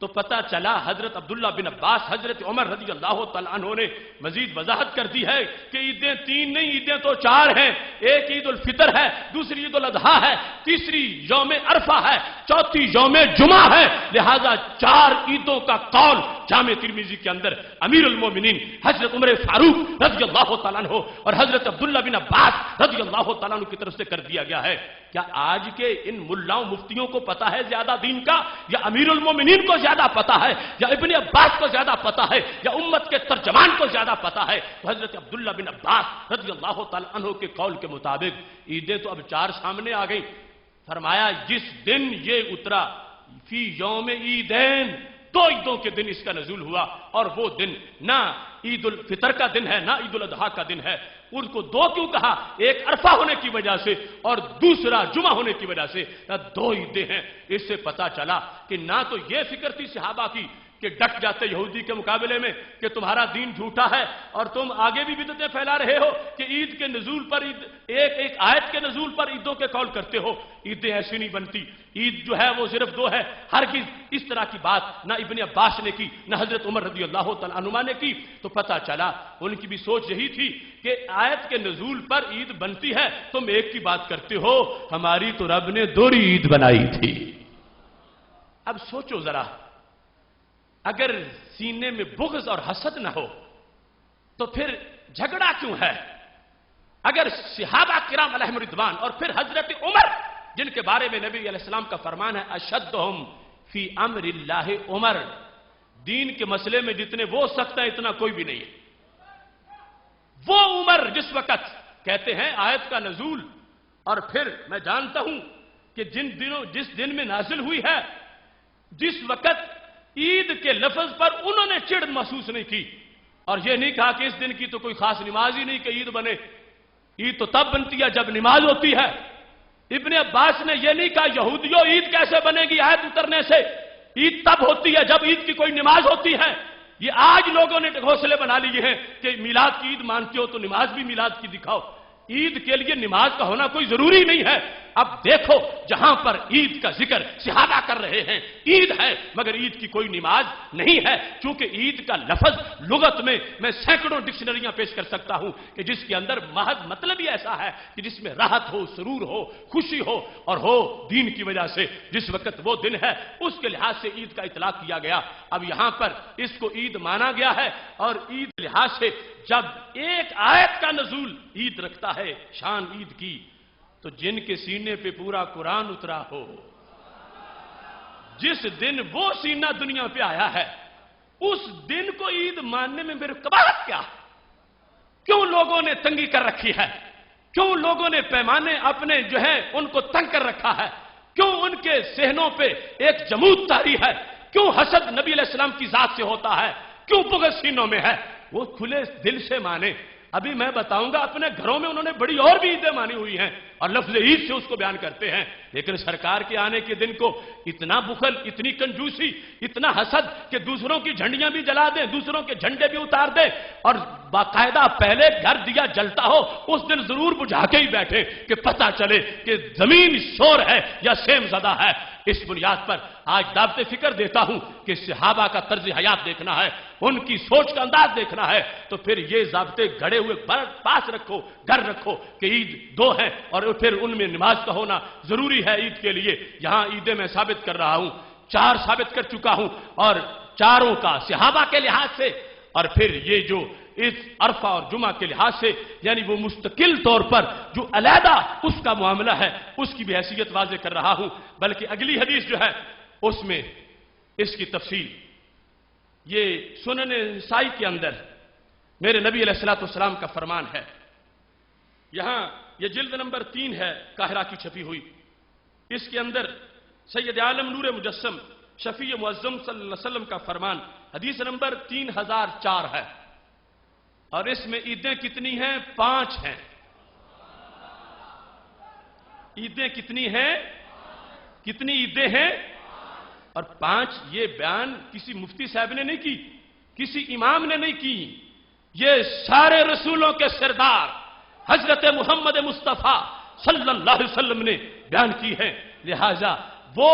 تو پتہ چلا حضرت عبداللہ بن عباس حضرت عمر رضی اللہ تعالیٰ عنہ نے مزید وضاحت کر دی ہے کہ عیدیں 3 نہیں، عیدیں تو 4 ہیں. ایک عید الفطر ہے، دوسری عید الاضحیٰ ہے، تیسری یوم عرفہ ہے، چوتھی یوم جمعہ ہے. لہذا 4 عیدوں کا قول جامع ترمذی کے اندر امیر المومنین حضرت عمر فاروق رضی اللہ تعالیٰ عنہ اور حضرت عبداللہ بن عباس رضی اللہ تعالیٰ عنہ کی طرف سے کر دیا گیا ہے. کیا آج کے ان ملاؤں مفتیوں کو پتا ہے زیادہ دین کا، یا امیر المومنین کو زیادہ پتا ہے، یا ابن عباس کو زیادہ پتا ہے، یا امت کے ترجمان کو زیادہ پتا ہے؟ تو حضرت عبداللہ بن عباس رضی اللہ تعالیٰ عنہ کے قول کے مطابق عیدیں تو اب 4 سامنے آ گئیں. فرمایا جس دن یہ اترا فی یوم عیدین، 2 عیدوں کے دن اس کا نزول ہوا، اور وہ دن نہ عید الفطر کا دن ہے نہ عید الاضحیٰ کا دن ہے. ان کو 2 کیوں کہا؟ ایک عرفہ ہونے کی وجہ سے اور دوسرا جمعہ ہونے کی وجہ سے 2 عیدیں ہیں. اس سے پتا چلا کہ نہ تو یہ فکر تھی صحابہ کی کہ ڈٹ جاتے یہودی کے مقابلے میں کہ تمہارا دین جھوٹا ہے اور تم آگے بھی بدعتیں پھیلا رہے ہو کہ عید کے نزول پر ایک آیت کے نزول پر عیدوں کے قول کرتے ہو. عیدیں ایسی نہیں بنتی. عید جو ہے وہ صرف 2 ہے. ہرگز اس طرح کی بات نہ ابن عباس نے کی نہ حضرت عمر رضی اللہ تعالیٰ عنہ نے کی. تو پتا چلا ان کی بھی سوچ یہی تھی کہ آیت کے نزول پر عید بنتی ہے، تم ایک کی بات کرتے ہو. ہماری تو رب نے 2 عید بنائی تھی. اب سوچو ذرا، اگر سینے میں بغض اور حسد نہ ہو تو پھر جھگڑا کیوں ہے؟ اگر صحابہ کرام علیہم رضوان اور پھر حضرت عمر جن کے بارے میں نبی علیہ السلام کا فرمان ہے اشدہم فی امر اللہ عمر، دین کے مسئلے میں جتنے وہ سخت ہیں اتنا کوئی بھی نہیں ہے. وہ عمر جس وقت کہتے ہیں آیت کا نزول، اور پھر میں جانتا ہوں کہ جس دن میں نازل ہوئی ہے، جس وقت عید کے لفظ پر انہوں نے چڑ محسوس نہیں کی اور یہ نہیں کہا کہ اس دن کی تو کوئی خاص نماز ہی نہیں کہ عید بنے. عید تو تب بنتی ہے جب نماز ہوتی ہے. ابن عباس نے یہ نہیں کہا یہودیوں عید کیسے بنے گی آیت اترنے سے، عید تب ہوتی ہے جب عید کی کوئی نماز ہوتی ہے. یہ آج لوگوں نے حوصلے بنا لیے ہیں کہ میلاد کی عید مانتے ہو تو نماز بھی میلاد کی دکھاؤ. عید کے لیے نماز کا ہونا کوئی ضروری نہیں ہے. اب دیکھو جہاں پر عید کا ذکر صحابہ کر رہے ہیں عید ہے مگر عید کی کوئی نماز نہیں ہے. چونکہ عید کا لفظ لغت میں سینکڑوں ڈکشنریاں پیش کر سکتا ہوں کہ جس کے اندر محض مطلب ہی ایسا ہے کہ جس میں راحت ہو، سرور ہو، خوشی ہو اور ہو دین کی وجہ سے. جس وقت وہ دن ہے اس کے لحاظ سے عید کا اطلاق کیا گیا. اب یہاں پر اس کو عید مانا گیا ہے اور عید لحاظ سے جب ایک آیت کا نزول عید رکھتا ہے شان عید کی، تو جن کے سینے پہ پورا قرآن اترا ہو، جس دن وہ سینہ دنیا پہ آیا ہے، اس دن کو عید ماننے میں میرے قباحت کیا؟ کیوں لوگوں نے تنگی کر رکھی ہے؟ کیوں لوگوں نے پیمانے اپنے جو ہے ان کو تنگ کر رکھا ہے؟ کیوں ان کے ذہنوں پہ ایک جمود طاری ہے؟ کیوں حسد نبی علیہ السلام کی ذات سے ہوتا ہے؟ کیوں بغض سینوں میں ہے؟ وہ کھلے دل سے مانے. ابھی میں بتاؤں گا اپنے گھروں میں انہوں نے بڑی اور بھی عیدیں مانی ہوئی ہیں اور لفظ عید سے اس کو بیان کرتے ہیں، لیکن سرکار کے آنے کے دن کو اتنا بخل، اتنی کنجوسی، اتنا حسد کہ دوسروں کی جھنڈیاں بھی جلا دیں، دوسروں کے جھنڈے بھی اتار دیں اور باقاعدہ پہلے گھر دیا جلتا ہو اس دن ضرور بجھا کے ہی بیٹھے کہ پتہ چلے کہ زمین شور ہے یا سیم زدہ ہے. اس بنیاد پر آج دعوت فکر دیتا ہوں کہ صحابہ کا طرز حیات دیکھنا ہے، ان کی سوچ کا انداز دیکھنا ہے، تو پھر یہ ضابطے گھڑے ہوئے پاس رکھو، گھر رکھو کہ عید 2 ہے اور پھر ان میں نماز کا ہونا ضروری ہے عید کے لیے. یہاں عیدیں میں ثابت کر رہا ہوں، 4 ثابت کر چکا ہوں اور چاروں کا صحابہ کے لحاظ سے اور پھر یہ جو اس عرفہ اور جمعہ کے لحاظ سے یعنی وہ مستقل طور پر جو علیحدہ اس کا معاملہ ہے اس کی بھی حیثیت واضح کر رہا ہوں. بلکہ اگلی حدیث جو ہے اس میں اس کی تفصیل یہ سنن نسائی کے اندر میرے نبی علیہ الصلوۃ والسلام کا فرمان ہے. یہاں یہ جلد نمبر 3 ہے قاہرہ کی چھپی ہوئی. اس کے اندر سید عالم نور مجسم شفیع معظم صلی اللہ علیہ وسلم کا فرمان حدیث نمبر 3004 ہے اور اس میں عیدیں کتنی ہیں؟ 5 ہیں. عیدیں کتنی ہیں؟ کتنی عیدیں ہیں؟ اور 5. یہ بیان کسی مفتی صاحب نے نہیں کی، کسی امام نے نہیں کی، یہ سارے رسولوں کے سردار حضرت محمد مصطفیٰ صلی اللہ علیہ وسلم نے بیان کی ہے. لہذا وہ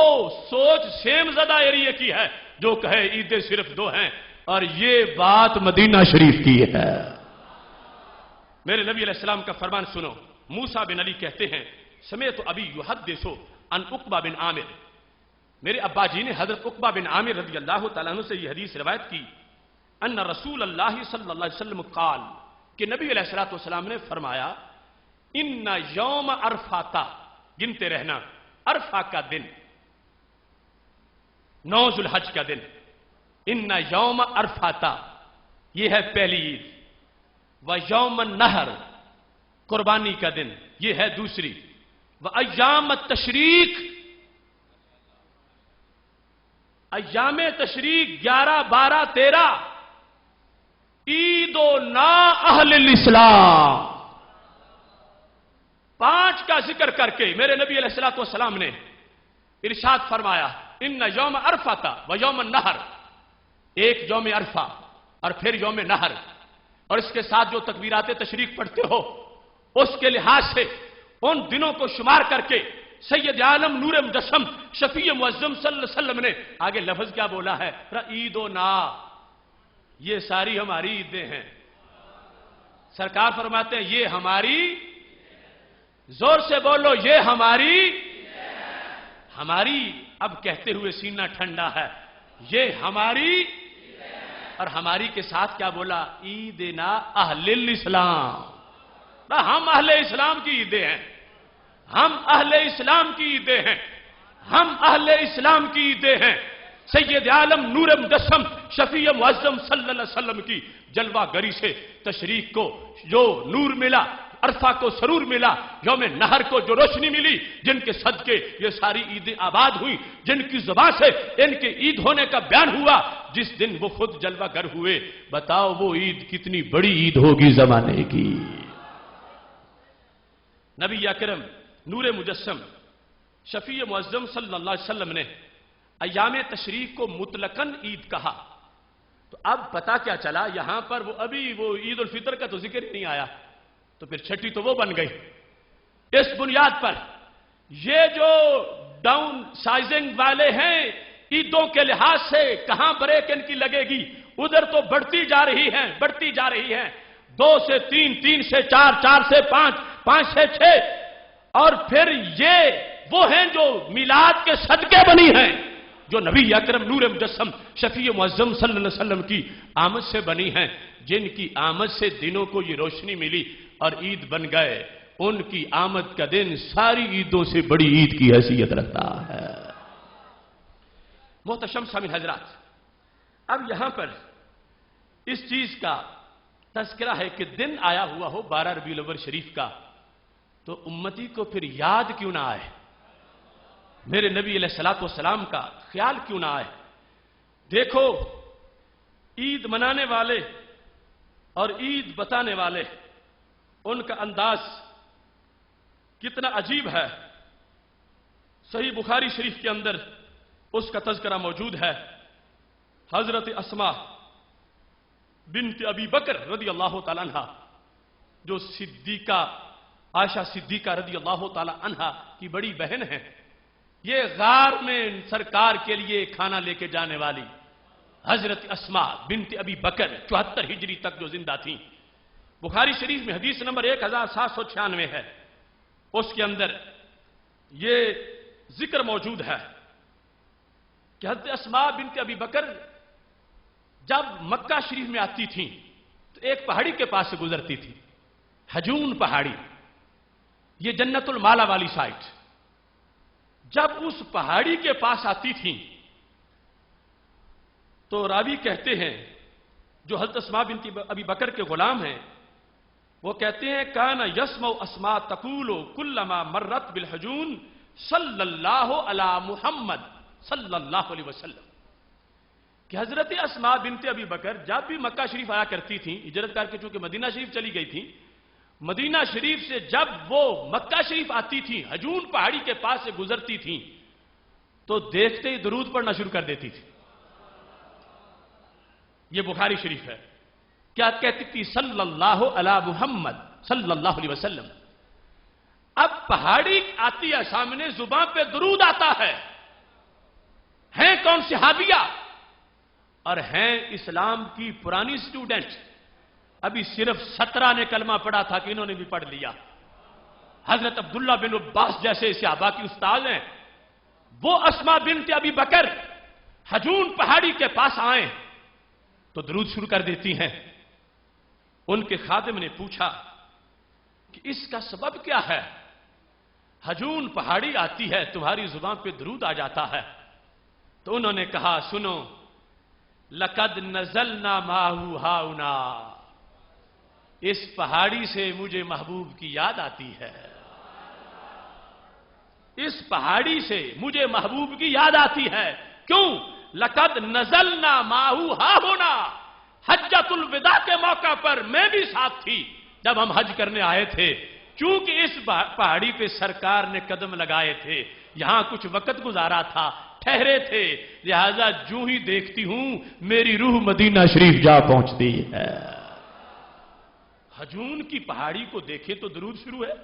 سوچ سیم زدہ ایریے کی ہے جو کہے عیدیں صرف دو ہیں، اور یہ بات مدینہ شریف کی ہے۔ میرے نبی علیہ السلام کا فرمان سنو، موسیٰ بن علی کہتے ہیں سمیت ابی یحدث عن عقبہ بن عامر، میرے ابا جی نے حضرت عقبہ بن عامر رضی اللہ تعالیٰ عنہ سے یہ حدیث روایت کی، ان رسول اللہ صلی اللہ علیہ وسلم قال، کہ نبی علیہ السلام نے فرمایا، ان یوم عرفہ، گنتے رہنا، عرفہ کا دن، 9 ذو الحج کا دن، ان یوم عرفہ، یہ ہے پہلی عید، و یوم النحر، قربانی کا دن، یہ ہے دوسری، و ایام التشریق، ایام تشریق 11 12 13، عید و نا اہل الاسلام، 5 کا ذکر کر کے میرے نبی علیہ السلام نے ارشاد فرمایا، ان یوم عرفہ و یوم النحر، ایک یوم عرفہ اور پھر یوم نحر، اور اس کے ساتھ جو تکبیرات تشریق پڑھتے ہو، اس کے لحاظ سے ان دنوں کو شمار کر کے سید عالم نور مجسم شفیع معظم صلی اللہ علیہ وسلم نے آگے لفظ کیا بولا ہے، عید و نا، یہ ساری ہماری عیدیں ہیں۔ سرکار فرماتے ہیں یہ ہماری، زور سے بولو، یہ ہماری، اب کہتے ہوئے سینہ ٹھنڈا ہے، یہ ہماری، اور ہماری کے ساتھ کیا بولا، عیدنا اہل الاسلام، ہم اہل اسلام کی عیدیں ہیں، ہم اہل اسلام کی عیدیں ہیں، ہم اہل اسلام کی عیدیں ہیں۔ سید عالم نور مجسم شفیع معظم صلی اللہ علیہ وسلم کی جلوہ گری سے تشریق کو جو نور ملا، عرفہ کو سرور ملا، یوم نحر کو جو روشنی ملی، جن کے صدقے یہ ساری عیدیں آباد ہوئی، جن کی زبان سے ان کے عید ہونے کا بیان ہوا، جس دن وہ خود جلوہ گر ہوئے، بتاؤ وہ عید کتنی بڑی عید ہوگی زمانے کی۔ نبی اکرم نور مجسم شفیع معظم صلی اللہ علیہ وسلم نے ایام تشریق کو مطلقاً عید کہا، تو اب پتا کیا چلا، یہاں پر وہ عید الفطر کا تو ذکر ہی نہیں آیا، تو پھر چھٹی تو وہ بن گئی۔ اس بنیاد پر یہ جو ڈاؤن سائزنگ والے ہیں عیدوں کے لحاظ سے، کہاں بریک ان کی لگے گی، ادھر تو بڑھتی جا رہی ہیں، 2 سے 3، 3 سے 4، 4 سے 5، 5 سے 6، اور پھر یہ وہ ہیں جو میلاد کے صدقے بنی ہیں، جو نبی اکرم نور مجسم شفیع معظم صلی اللہ علیہ وسلم کی آمد سے بنی ہیں، جن کی آمد سے دنوں کو یہ روشنی ملی اور عید بن گئے، ان کی آمد کا دن ساری عیدوں سے بڑی عید کی حیثیت رکھتا ہے۔ محتشم سامعین حضرات، اب یہاں پر اس چیز کا تذکرہ ہے کہ دن آیا ہوا ہو 12 ربیع الاول شریف کا، تو امتی کو پھر یاد کیوں نہ آئے، میرے نبی علیہ السلام کا خیال کیوں نہ آئے۔ دیکھو عید منانے والے اور عید بتانے والے، ان کا انداز کتنا عجیب ہے۔ صحیح بخاری شریف کے اندر اس کا تذکرہ موجود ہے۔ حضرت اسماء بنت ابی بکر رضی اللہ تعالی عنہ، جو عائشہ صدیقہ رضی اللہ تعالی عنہ کی بڑی بہن ہے، یہ غار میں سرکار کے لیے کھانا لے کے جانے والی حضرت اسماء بنت ابی بکر 74 ہجری تک جو زندہ تھیں، بخاری شریف میں حدیث نمبر 1796 ہے، اس کے اندر یہ ذکر موجود ہے کہ حضرت اسماء بنت ابی بکر جب مکہ شریف میں آتی تھیں تو ایک پہاڑی کے پاس سے گزرتی تھی، حجون پہاڑی، یہ جنت المالا والی سائٹ۔ جب اس پہاڑی کے پاس آتی تھیں تو راوی کہتے ہیں، جو حضرت اسماء بنت ابی بکر کے غلام ہیں، وہ کہتے ہیں کان یسمع اسماء تقول کلما مرت بالحجون صلی اللہ علی محمد صلی اللہ علیہ وسلم، کہ حضرت اسماء بنت ابی بکر جب بھی مکہ شریف آیا کرتی تھیں، ہجرت کر کے چونکہ مدینہ شریف چلی گئی تھیں، مدینہ شریف سے جب وہ مکہ شریف آتی تھیں، حجون پہاڑی کے پاس سے گزرتی تھیں، تو دیکھتے ہی درود پڑھنا شروع کر دیتی تھی۔ یہ بخاری شریف ہے۔ کیا کہتی تھی؟ صلی اللہ علی محمد صلی اللہ علیہ وسلم۔ اب پہاڑی آتی ہے سامنے، زبان پہ درود آتا ہے، ہیں کون صحابیہ؟ اور ہیں اسلام کی پرانی سٹوڈنٹ. ابھی صرف 17 نے کلمہ پڑھا تھا کہ انہوں نے بھی پڑھ لیا. حضرت عبداللہ بن عباس جیسے صحابہ کی استاد ہیں. وہ اسما بنت ابی بکر حجون پہاڑی کے پاس آئیں تو درود شروع کر دیتی ہیں. ان کے خادم نے پوچھا کہ اس کا سبب کیا ہے؟ حجون پہاڑی آتی ہے، تمہاری زبان پہ درود آ جاتا ہے. تو انہوں نے کہا سنو، لقد نزلنا ماہو ہاؤنا، اس پہاڑی سے مجھے محبوب کی یاد آتی ہے. اس پہاڑی سے مجھے محبوب کی یاد آتی ہے. کیوں؟ لقد نزلنا ماہو ہاؤنا، حجۃ الوداع کے موقع پر میں بھی ساتھ تھی جب ہم حج کرنے آئے تھے. چونکہ اس پہاڑی پہ سرکار نے قدم لگائے تھے، یہاں کچھ وقت گزارا تھا، ٹھہرے تھے، لہذا جو ہی دیکھتی ہوں میری روح مدینہ شریف جا پہنچتی ہے. حجون کی پہاڑی کو دیکھے تو درود شروع ہے،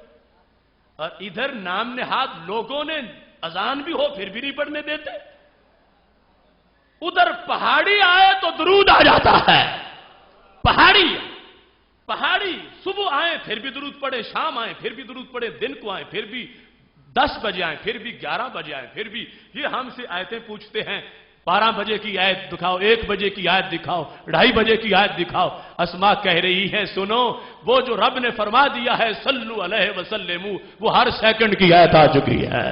اور ادھر نام نہاد لوگوں نے اذان بھی ہو پھر بھی نہیں پڑھنے دیتے. ادھر پہاڑی آئے تو درود آ جاتا ہے. پہاڑی صبح آئیں پھر بھی درود پڑھے، شام آئیں پھر بھی درود پڑھے، دن کو آئیں پھر بھی 10 بجے آئیں پھر بھی 11 بجے آئیں پھر بھی. یہ ہم سے آیتیں پوچھتے ہیں، 12 بجے کی آیت دکھاؤ، 1 بجے کی آیت دکھاؤ، 2:30 بجے کی آیت دکھاؤ. اسما کہہ رہی ہے سنو، وہ جو رب نے فرما دیا ہے صلو علیہ وسلم، وہ ہر سیکنڈ کی آیت آ چکی ہے.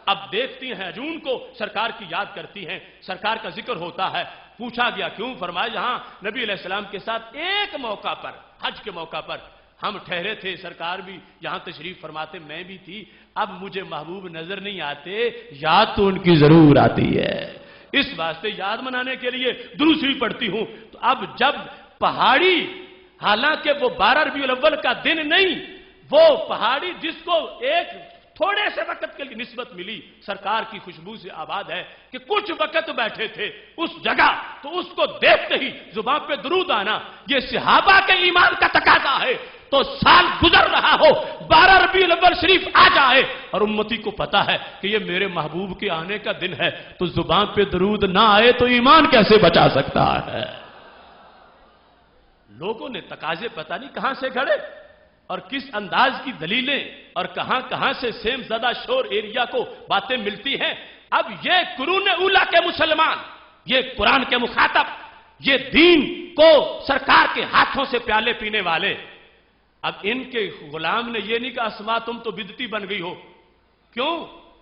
اب دیکھتی ہیں حجون کو، سرکار کی یاد کرتی ہیں، سرکار کا ذکر ہوتا ہے. پوچھا گیا کیوں؟ فرمایا جہاں نبی علیہ السلام کے ساتھ ایک موقع پر، حج کے موقع پر ہم ٹھہرے تھے، سرکار بھی یہاں تشریف فرماتے، میں بھی تھی. اب مجھے محبوب نظر نہیں آتے، یاد تو ان کی ضرور آتی ہے. اس واسطے یاد منانے کے لیے درود شریف پڑھتی ہوں. تو اب جب پہاڑی، حالانکہ وہ 12 ربیع الاول کا دن نہیں، وہ پہاڑی جس کو ایک تھوڑے سے وقت کے لیے نسبت ملی، سرکار کی خوشبو سے آباد ہے کہ کچھ وقت بیٹھے تھے اس جگہ، تو اس کو دیکھتے ہی زبان پہ درود آنا یہ صحابہ کے ایمان کا تقاضا ہے. تو سال گزر رہا ہو، 12 ربیع الاول شریف آ جائے اور امتی کو پتا ہے کہ یہ میرے محبوب کے آنے کا دن ہے، تو زبان پہ درود نہ آئے تو ایمان کیسے بچا سکتا ہے؟ لوگوں نے تقاضے پتہ نہیں کہاں سے گھڑے اور کس انداز کی دلیلیں اور کہاں سے سیم زدہ شور ایریا کو باتیں ملتی ہیں. اب یہ قرون اولا کے مسلمان، یہ قرآن کے مخاطب، یہ دین کو سرکار کے ہاتھوں سے پیالے پینے والے، اب ان کے غلام نے یہ نہیں کہا اسما تم تو بدعتی بن گئی ہو. کیوں؟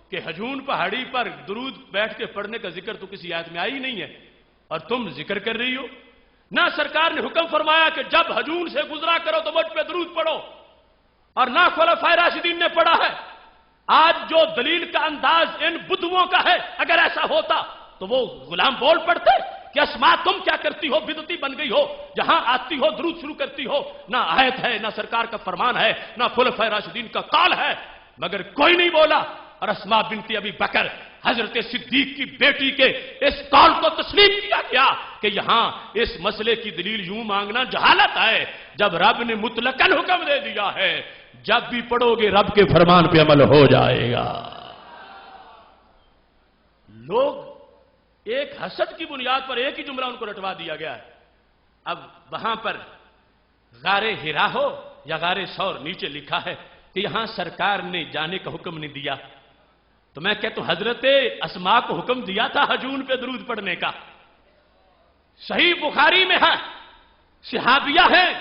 کہ حجون پہاڑی پر درود بیٹھ کے پڑھنے کا ذکر تو کسی آیت میں آئی نہیں ہے اور تم ذکر کر رہی ہو. نہ سرکار نے حکم فرمایا کہ جب حجون سے گزرا کرو تو مجھ پہ درود پڑھو، اور نہ خلفائے راشدین نے پڑھا ہے. آج جو دلیل کا انداز ان بدھوؤں کا ہے، اگر ایسا ہوتا تو وہ غلام بول پڑتے کہ اسما تم کیا کرتی ہو، بدعتی بن گئی ہو، جہاں آتی ہو درود شروع کرتی ہو. نہ آیت ہے، نہ سرکار کا فرمان ہے، نہ خلفائے راشدین کا قول ہے، مگر کوئی نہیں بولا. اور اسما بنت ابی بکر حضرت صدیق کی بیٹی کے اس قول کو تسلیم کیا گیا کہ یہاں اس مسئلے کی دلیل یوں مانگنا جہالت ہے، جب رب نے مطلقاً حکم دے دیا ہے جب بھی پڑھو گے رب کے فرمان پہ عمل ہو جائے گا. لوگ ایک حسد کی بنیاد پر ایک ہی جملہ ان کو رٹوا دیا گیا ہے. اب وہاں پر غار ہرا ہو یا غار ثور، نیچے لکھا ہے کہ یہاں سرکار نے جانے کا حکم نہیں دیا. تو میں کہتا ہوں حضرت اسما کو حکم دیا تھا حجون پہ درود پڑھنے کا. صحیح بخاری میں ہے، صحابیہ ہیں،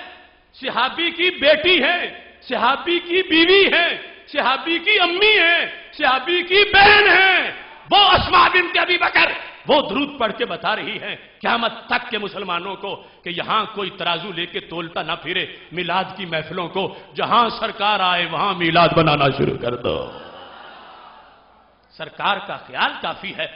صحابی کی بیٹی ہیں، صحابی کی بیوی ہیں، صحابی کی امی ہیں، صحابی کی بہن ہیں، وہ اسما بنت ابی بکر، وہ درود پڑھ کے بتا رہی ہیں قیامت تک کے مسلمانوں کو کہ یہاں کوئی ترازو لے کے تولتا نہ پھرے میلاد کی محفلوں کو، جہاں سرکار آئے وہاں میلاد بنانا شروع کر دو. سرکار کا خیال کافی ہے.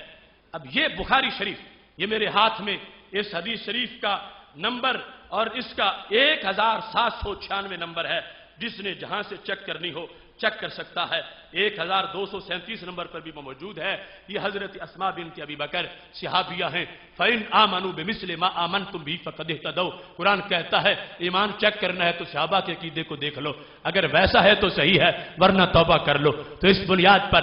اب یہ بخاری شریف، یہ میرے ہاتھ میں اس حدیث شریف کا نمبر اور اس کا 1796 نمبر ہے. جس نے جہاں سے چیک کرنی ہو چیک کر سکتا ہے. 1237 نمبر پر بھی موجود ہے. یہ حضرت اسما بنت ابی بکر صحابیہ ہیں. فَإِنْ آمَنُوا بِمِثْلِ مَا آمَنْتُمْ بِهِ فَقَدْ اهْتَدَوْا. قرآن کہتا ہے ایمان چیک کرنا ہے تو صحابہ کے عقیدے کو دیکھ لو، اگر ویسا ہے تو صحیح ہے ورنہ توبہ کر لو. تو اس بنیاد پر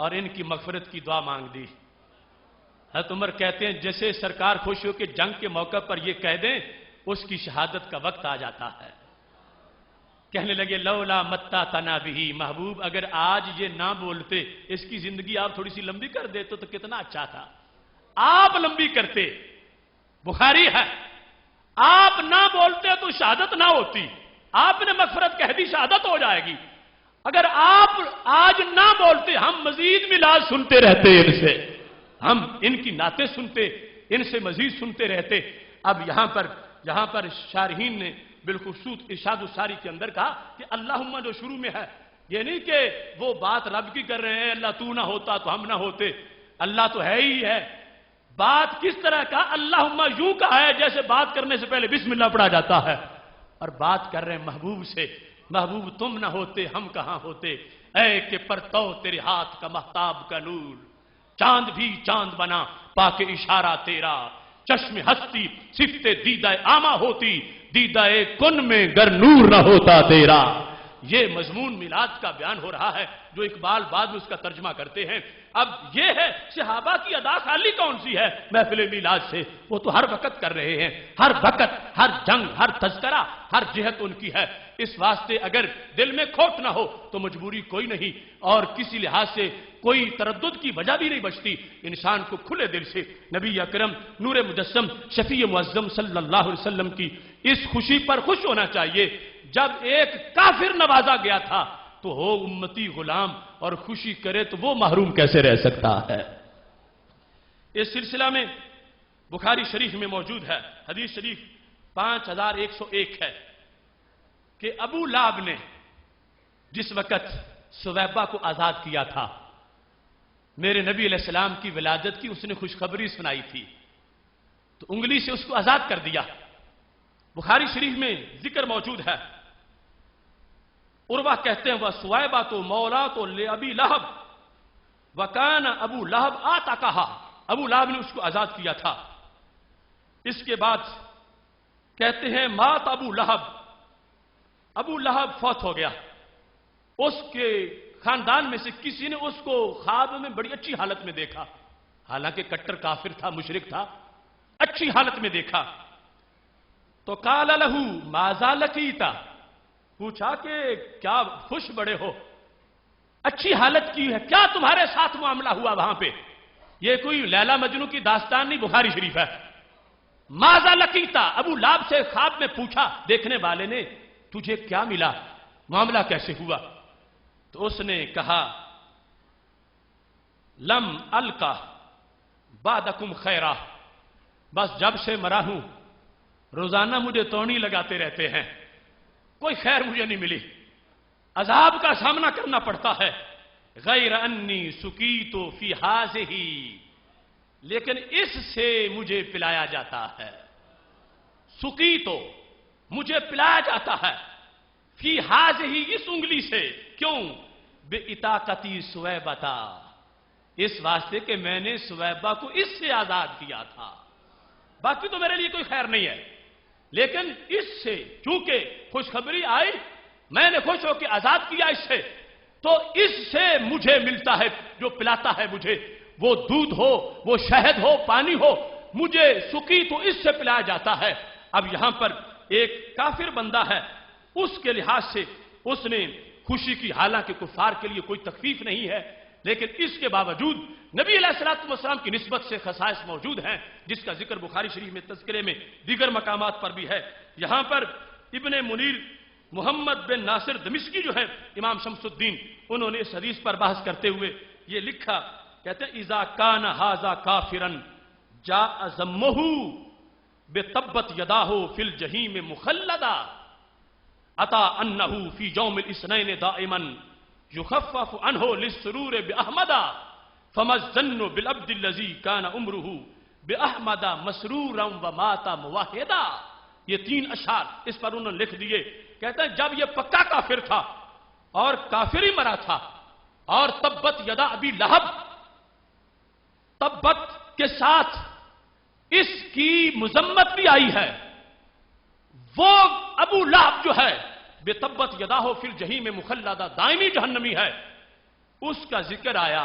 اور ان کی مغفرت کی دعا مانگ دی۔ حضرت عمر کہتے ہیں جیسے سرکار خوش ہو کہ جنگ کے موقع پر یہ کہہ دیں اس کی شہادت کا وقت آ جاتا ہے۔ کہنے لگے لولا متا تنا بھی، محبوب اگر آج یہ نہ بولتے، اس کی زندگی آپ تھوڑی سی لمبی کر دیتے تو کتنا اچھا تھا۔ آپ لمبی کرتے، بخاری ہے، آپ نہ بولتے تو شہادت نہ ہوتی، آپ نے مغفرت کہہ دی شہادت ہو جائے گی۔ اگر آپ آج نہ بولتے ہم مزید میلاد سنتے رہتے، ان سے ہم ان کی نعتیں سنتے، ان سے مزید سنتے رہتے۔ اب یہاں پر شارحین نے بالخصوص ارشاد الساری کے اندر کہا کہ اللہم جو شروع میں ہے، یہ نہیں کہ وہ بات رب کی کر رہے ہیں اللہ تو نہ ہوتا تو ہم نہ ہوتے، اللہ تو ہے ہی ہے۔ بات کس طرح کا؟ اللہم یوں کا ہے جیسے بات کرنے سے پہلے بسم اللہ پڑھا جاتا ہے، اور بات کر رہے ہیں محبوب سے۔ محبوب تم نہ ہوتے ہم کہاں ہوتے، اے کہ پرتو تیرے ہاتھ کا مہتاب کا نور، چاند بھی چاند بنا پاک اشارہ تیرا، چشم ہستی صفت دیدہ آما ہوتی، دیدہ کن میں گر نور نہ ہوتا تیرا۔ یہ مضمون میلاد کا بیان ہو رہا ہے جو اقبال بعد میں اس کا ترجمہ کرتے ہیں۔ اب یہ ہے صحابہ کی ادا خالی کون سی ہے محفل میلاد سے؟ وہ تو ہر وقت کر رہے ہیں، ہر وقت، ہر جنگ، ہر تذکرہ، ہر جہت ان کی ہے۔ اس واسطے اگر دل میں کھوٹ نہ ہو تو مجبوری کوئی نہیں، اور کسی لحاظ سے کوئی تردد کی وجہ بھی نہیں بچتی۔ انسان کو کھلے دل سے نبی اکرم نور مجسم شفیع معظم صلی اللہ علیہ وسلم کی اس خوشی پر خوش ہونا چاہیے۔ جب ایک کافر نوازا گیا تھا تو ہو امتی غلام اور خوشی کرے تو وہ محروم کیسے رہ سکتا ہے؟ اس سلسلہ میں بخاری شریف میں موجود ہے، حدیث شریف 5101 ہے کہ ابو لہب نے جس وقت سویبہ کو آزاد کیا تھا، میرے نبی علیہ السلام کی ولادت کی اس نے خوشخبری سنائی تھی، تو انگلی سے اس کو آزاد کر دیا۔ بخاری شریف میں ذکر موجود ہے، عروہ کہتے ہیں وہ سویبہ تو مولا تو لے ابی لہب وکان ابو لہب آتا کہا، ابو لہب نے اس کو آزاد کیا تھا۔ اس کے بعد کہتے ہیں مات ابو لہب، ابو لہب فوت ہو گیا۔ اس کے خاندان میں سے کسی نے اس کو خواب میں بڑی اچھی حالت میں دیکھا، حالانکہ کٹر کافر تھا، مشرک تھا، اچھی حالت میں دیکھا تو قال لہ ماذا لقیتا، پوچھا کہ کیا خوش بڑے ہو، اچھی حالت کی ہے، کیا تمہارے ساتھ معاملہ ہوا وہاں پہ؟ یہ کوئی لیلا مجنو کی داستان نہیں، بخاری شریف ہے۔ ماذا لقیتا، ابو لہب سے خواب میں پوچھا دیکھنے والے نے تجھے کیا ملا، معاملہ کیسے ہوا؟ تو اس نے کہا لم القا بعدکم خیرہ، بس جب سے مرا ہوں روزانہ مجھے توڑی لگاتے رہتے ہیں، کوئی خیر مجھے نہیں ملی، عذاب کا سامنا کرنا پڑتا ہے۔ غیر انی سکیت فی ہذہ، لیکن اس سے مجھے پلایا جاتا ہے، سکیت مجھے پلایا جاتا ہے، فی ہذہ اس انگلی سے، کیوں؟ بے اطاقتی سویبتا، اس واسطے کہ میں نے سویبہ کو اس سے آزاد کیا تھا، باقی تو میرے لیے کوئی خیر نہیں ہے، لیکن اس سے چونکہ خوشخبری آئی، میں نے خوش ہو کے آزاد کیا اس سے، تو اس سے مجھے ملتا ہے جو پلاتا ہے مجھے، وہ دودھ ہو، وہ شہد ہو، پانی ہو، مجھے سکی تو اس سے پلایا جاتا ہے۔ اب یہاں پر ایک کافر بندہ ہے، اس کے لحاظ سے اس نے خوشی کی، حالانکہ کفار کے لیے کوئی تخفیف نہیں ہے، لیکن اس کے باوجود نبی علیہ السلام کی نسبت سے خصائص موجود ہیں، جس کا ذکر بخاری شریف میں تذکرے میں دیگر مقامات پر بھی ہے۔ یہاں پر ابن منیر محمد بن ناصر دمشقی جو ہے امام شمس الدین، انہوں نے اس حدیث پر بحث کرتے ہوئے یہ لکھا، کہتے ہیں اذا کان ھذا کافرا جاء ذمہ بتبت یداہ فی الجحیم مخلدا اتا انہ فی یوم الاثنین دائما یخفف عنہ للسرور باحمدا فما الظن بالعبد الذی کان عمرہ باحمدا مسرورا ومات موحدا۔ یہ 3 اشعار اس پر انہوں نے لکھ دیے، کہتے ہیں جب یہ پکا کافر تھا اور کافر ہی مرا تھا، اور تبت یدا ابی لہب، تبت کے ساتھ اس کی مذمت بھی آئی ہے، وہ ابو لہب جو ہے بے تبت یداہ فی الجحیم مخلدا، دائمی جہنمی ہے، اس کا ذکر آیا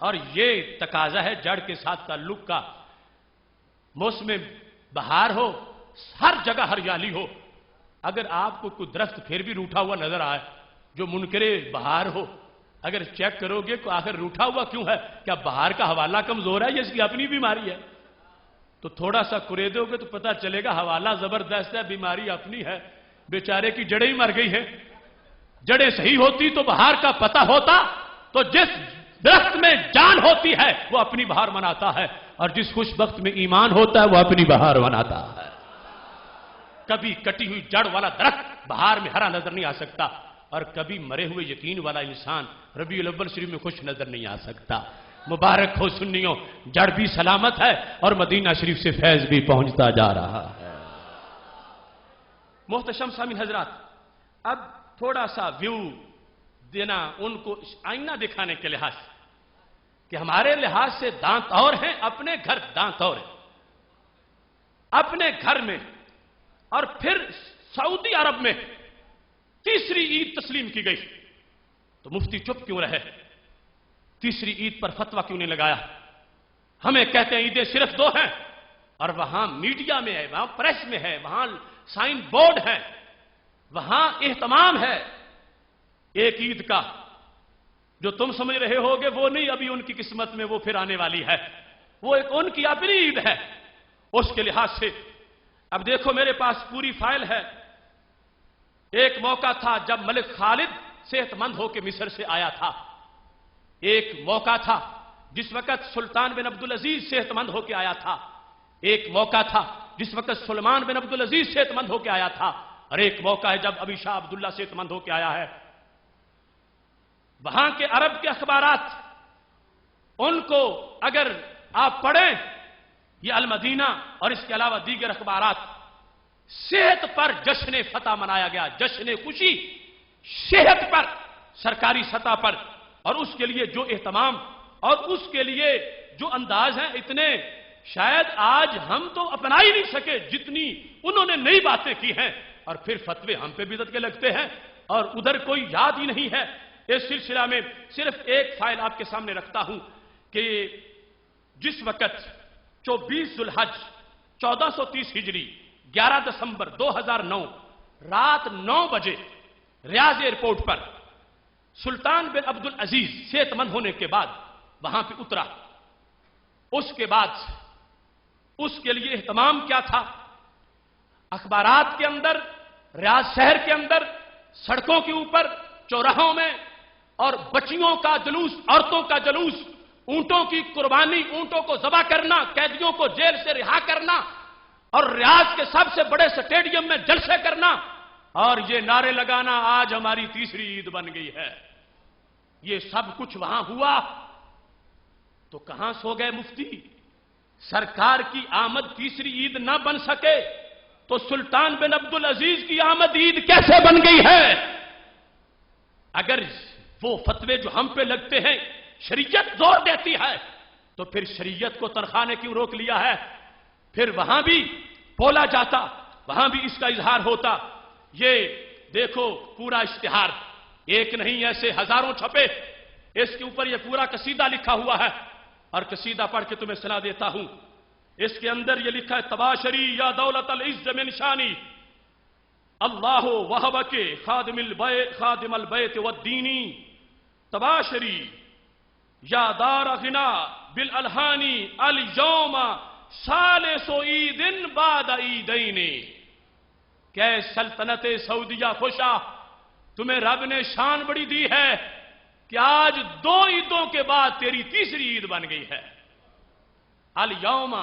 اور یہ تقاضا ہے جڑ کے ساتھ تعلق کا. موسم بہار ہو، ہر جگہ ہریالی ہو. اگر آپ کو کوئی درخت پھر بھی روٹھا ہوا نظر آئے جو منکرے بہار ہو، اگر چیک کرو گے کہ آخر روٹھا ہوا کیوں ہے، کیا بہار کا حوالہ کمزور ہے یا اس کی اپنی بیماری ہے؟ تو تھوڑا سا کریدو گے تو پتہ چلے گا حوالہ زبردست ہے، بیماری اپنی ہے. بیچارے کی جڑیں ہی مر گئی ہیں. جڑیں صحیح ہوتی تو بہار کا پتہ ہوتا. تو جس درخت میں جان ہوتی ہے وہ اپنی بہار مناتا ہے، اور جس خوش بخت میں ایمان ہوتا ہے وہ اپنی بہار مناتا ہے. کبھی کٹی ہوئی جڑ والا درخت بہار میں ہرا نظر نہیں آ سکتا، اور کبھی مرے ہوئے یقین والا انسان ربیع الاول شریف میں خوش نظر نہیں آ سکتا. مبارک ہو سنیوں، جڑ بھی سلامت ہے اور مدینہ شریف سے فیض بھی پہنچتا جا رہا ہے. محتشم سامعین حضرات، اب تھوڑا سا ویو دینا ان کو آئینہ دکھانے کے لحاظ سے کہ ہمارے لحاظ سے دانت اور ہیں، اپنے گھر دانت اور ہیں. اپنے گھر میں اور پھر سعودی عرب میں تیسری عید تسلیم کی گئی تو مفتی چپ کیوں رہے؟ تیسری عید پر فتویٰ کیوں نہیں لگایا؟ ہمیں کہتے ہیں عیدیں صرف 2 ہیں، اور وہاں میڈیا میں ہے، وہاں پریس میں ہے، وہاں سائن بورڈ ہے، وہاں اہتمام ہے. ایک عید کا جو تم سمجھ رہے ہوگے وہ نہیں ابھی ان کی قسمت میں، وہ پھر آنے والی ہے. وہ ایک ان کی اپنی عید ہے. اس کے لحاظ سے اب دیکھو میرے پاس پوری فائل ہے. ایک موقع تھا جب ملک خالد صحت مند ہو کے مصر سے آیا تھا. ایک موقع تھا جس وقت سلطان بن عبدالعزیز صحت مند ہو کے آیا تھا. ایک موقع تھا جس وقت سلمان بن عبدالعزیز صحت مند ہو کے آیا تھا. اور ایک موقع ہے جب ابھی شاہ عبداللہ صحت مند ہو کے آیا ہے. وہاں کے عرب کے اخبارات ان کو اگر آپ پڑھیں، یہ المدینہ اور اس کے علاوہ دیگر اخبارات، صحت پر جشن فتح منایا گیا، جشن خوشی صحت پر سرکاری سطح پر. اور اس کے لیے جو اہتمام اور اس کے لیے جو انداز ہیں، اتنے شاید آج ہم تو اپنا ہی نہیں سکے جتنی انہوں نے نئی باتیں کی ہیں. اور پھر فتوے ہم پہ بدعت کے لگتے ہیں اور ادھر کوئی یاد ہی نہیں ہے. اس سلسلہ میں صرف ایک فائل آپ کے سامنے رکھتا ہوں کہ جس وقت 24 ذوالحج 1430 ہجری 11 دسمبر 2009 رات 9 بجے ریاض ایئرپورٹ پر سلطان بن عبدالعزیز صحت مند ہونے کے بعد وہاں پہ اترا، اس کے بعد اس کے لیے اہتمام کیا تھا؟ اخبارات کے اندر، ریاض شہر کے اندر، سڑکوں کے اوپر، چوراہوں میں، اور بچیوں کا جلوس، عورتوں کا جلوس، اونٹوں کی قربانی، اونٹوں کو ذبح کرنا، قیدیوں کو جیل سے رہا کرنا، اور ریاض کے سب سے بڑے سٹیڈیم میں جلسے کرنا، اور یہ نعرے لگانا آج ہماری تیسری عید بن گئی ہے. یہ سب کچھ وہاں ہوا تو کہاں سو گئے مفتی؟ سرکار کی آمد تیسری عید نہ بن سکے تو سلطان بن عبدالعزیز کی آمد عید کیسے بن گئی ہے؟ اگر وہ فتوے جو ہم پہ لگتے ہیں شریعت زور دیتی ہے تو پھر شریعت کو تنخواہ نے کیوں روک لیا ہے؟ پھر وہاں بھی بولا جاتا، وہاں بھی اس کا اظہار ہوتا. یہ دیکھو پورا اشتہار، ایک نہیں ایسے ہزاروں چھپے، اس کے اوپر یہ پورا قصیدہ لکھا ہوا ہے، اور قصیدہ پڑھ کے تمہیں سنا دیتا ہوں. اس کے اندر یہ لکھا ہے: تباشری یا دولت العز من شانی اللہ وہب کے خادم البیت والدینی، تباشری یا دار غنا بالالحانی الیوم ثالث عید بعد عیدین. کہ سلطنت سعودیہ خوشا، تمہیں رب نے شان بڑی دی ہے کہ آج 2 عیدوں کے بعد تیری تیسری عید بن گئی ہے. الیوم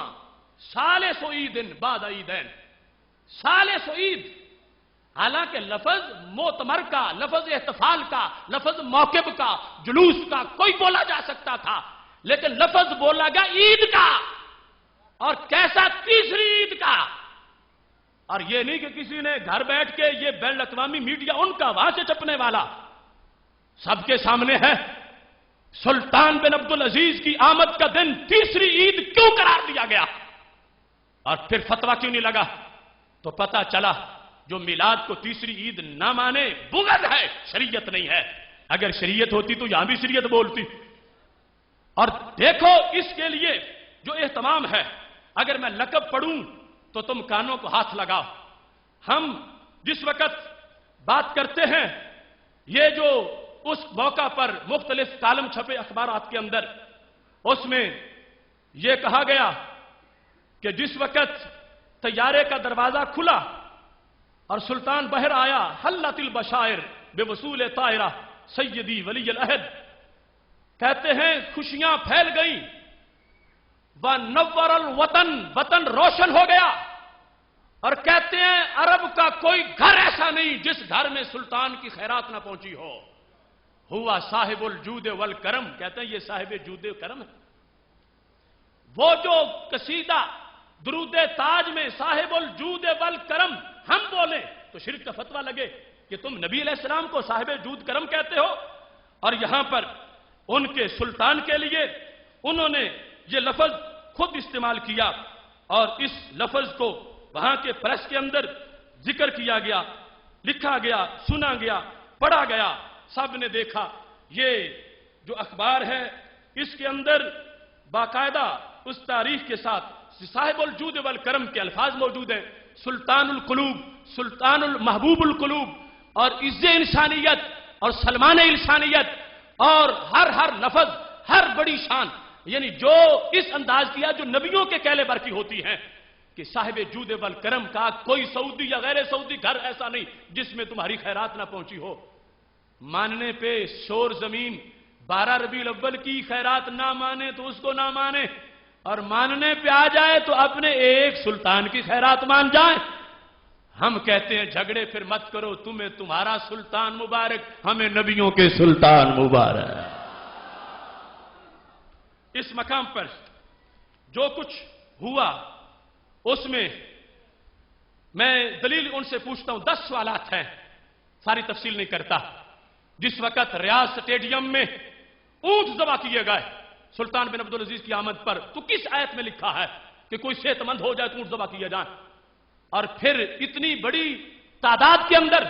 ثالث عید بعد عیدین، ثالث عید. حالانکہ لفظ موتمر کا، لفظ احتفال کا، لفظ موکب کا، جلوس کا کوئی بولا جا سکتا تھا، لیکن لفظ بولا گیا عید کا. اور کیسا؟ تیسری عید کا. اور یہ نہیں کہ کسی نے گھر بیٹھ کے، یہ بین الاقوامی میڈیا ان کا وہاں سے چھپنے والا سب کے سامنے ہے. سلطان بن عبدالعزیز کی آمد کا دن تیسری عید کیوں قرار دیا گیا؟ اور پھر فتویٰ کیوں نہیں لگا؟ تو پتہ چلا جو میلاد کو تیسری عید نہ مانے بغض ہے، شریعت نہیں ہے. اگر شریعت ہوتی تو یہاں بھی شریعت بولتی. اور دیکھو اس کے لیے جو اہتمام ہے، اگر میں لقب پڑھوں تو تم کانوں کو ہاتھ لگاؤ. ہم جس وقت بات کرتے ہیں، یہ جو اس موقع پر مختلف کالم چھپے اخبارات کے اندر، اس میں یہ کہا گیا کہ جس وقت طیارے کا دروازہ کھلا اور سلطان بہر آیا، حلت البشائر بے وصول طائرہ سیدی ولی العہد، کہتے ہیں خوشیاں پھیل گئیں، وَنَوَّرَ الْوَطَن، وطن روشن ہو گیا. اور کہتے ہیں عرب کا کوئی گھر ایسا نہیں جس گھر میں سلطان کی خیرات نہ پہنچی ہو. ہوا صاحب الجود والکرم، کہتے ہیں یہ صاحب جود و کرم ہے. وہ جو قصیدہ درود تاج میں صاحب الجود والکرم ہم بولیں تو شرک کا فتویٰ لگے کہ تم نبی علیہ السلام کو صاحب جود کرم کہتے ہو. اور یہاں پر ان کے سلطان کے لیے انہوں نے یہ لفظ خود استعمال کیا، اور اس لفظ کو وہاں کے پریس کے اندر ذکر کیا گیا، لکھا گیا، سنا گیا، پڑھا گیا، سب نے دیکھا. یہ جو اخبار ہے اس کے اندر باقاعدہ اس تاریخ کے ساتھ صاحب الجود والکرم کے الفاظ موجود ہیں. سلطان القلوب، سلطان المحبوب القلوب، اور عز انسانیت اور سلمان انسانیت، اور ہر لفظ، ہر بڑی شان، یعنی جو اس انداز کیا جو نبیوں کے کیلیبر کی ہوتی ہیں کہ صاحب جود والکرم کا کوئی سعودی یا غیر سعودی گھر ایسا نہیں جس میں تمہاری خیرات نہ پہنچی ہو. ماننے پہ شور زمین، 12 ربیع الاول کی خیرات نہ مانے تو اس کو نہ مانے، اور ماننے پہ آ جائے تو اپنے ایک سلطان کی خیرات مان جائیں. ہم کہتے ہیں جھگڑے پھر مت کرو، تمہیں تمہارا سلطان مبارک، ہمیں نبیوں کے سلطان مبارک. اس مقام پر جو کچھ ہوا اس میں میں دلیل ان سے پوچھتا ہوں. 10 سوالات ہیں، ساری تفصیل نہیں کرتا. جس وقت ریاض سٹیڈیم میں اونٹ ذبح کیے گئے سلطان بن عبدالعزیز کی آمد پر، تو کس آیت میں لکھا ہے کہ کوئی صحت مند ہو جائے تو اونٹ ذبح کیے جائیں؟ اور پھر اتنی بڑی تعداد کے اندر،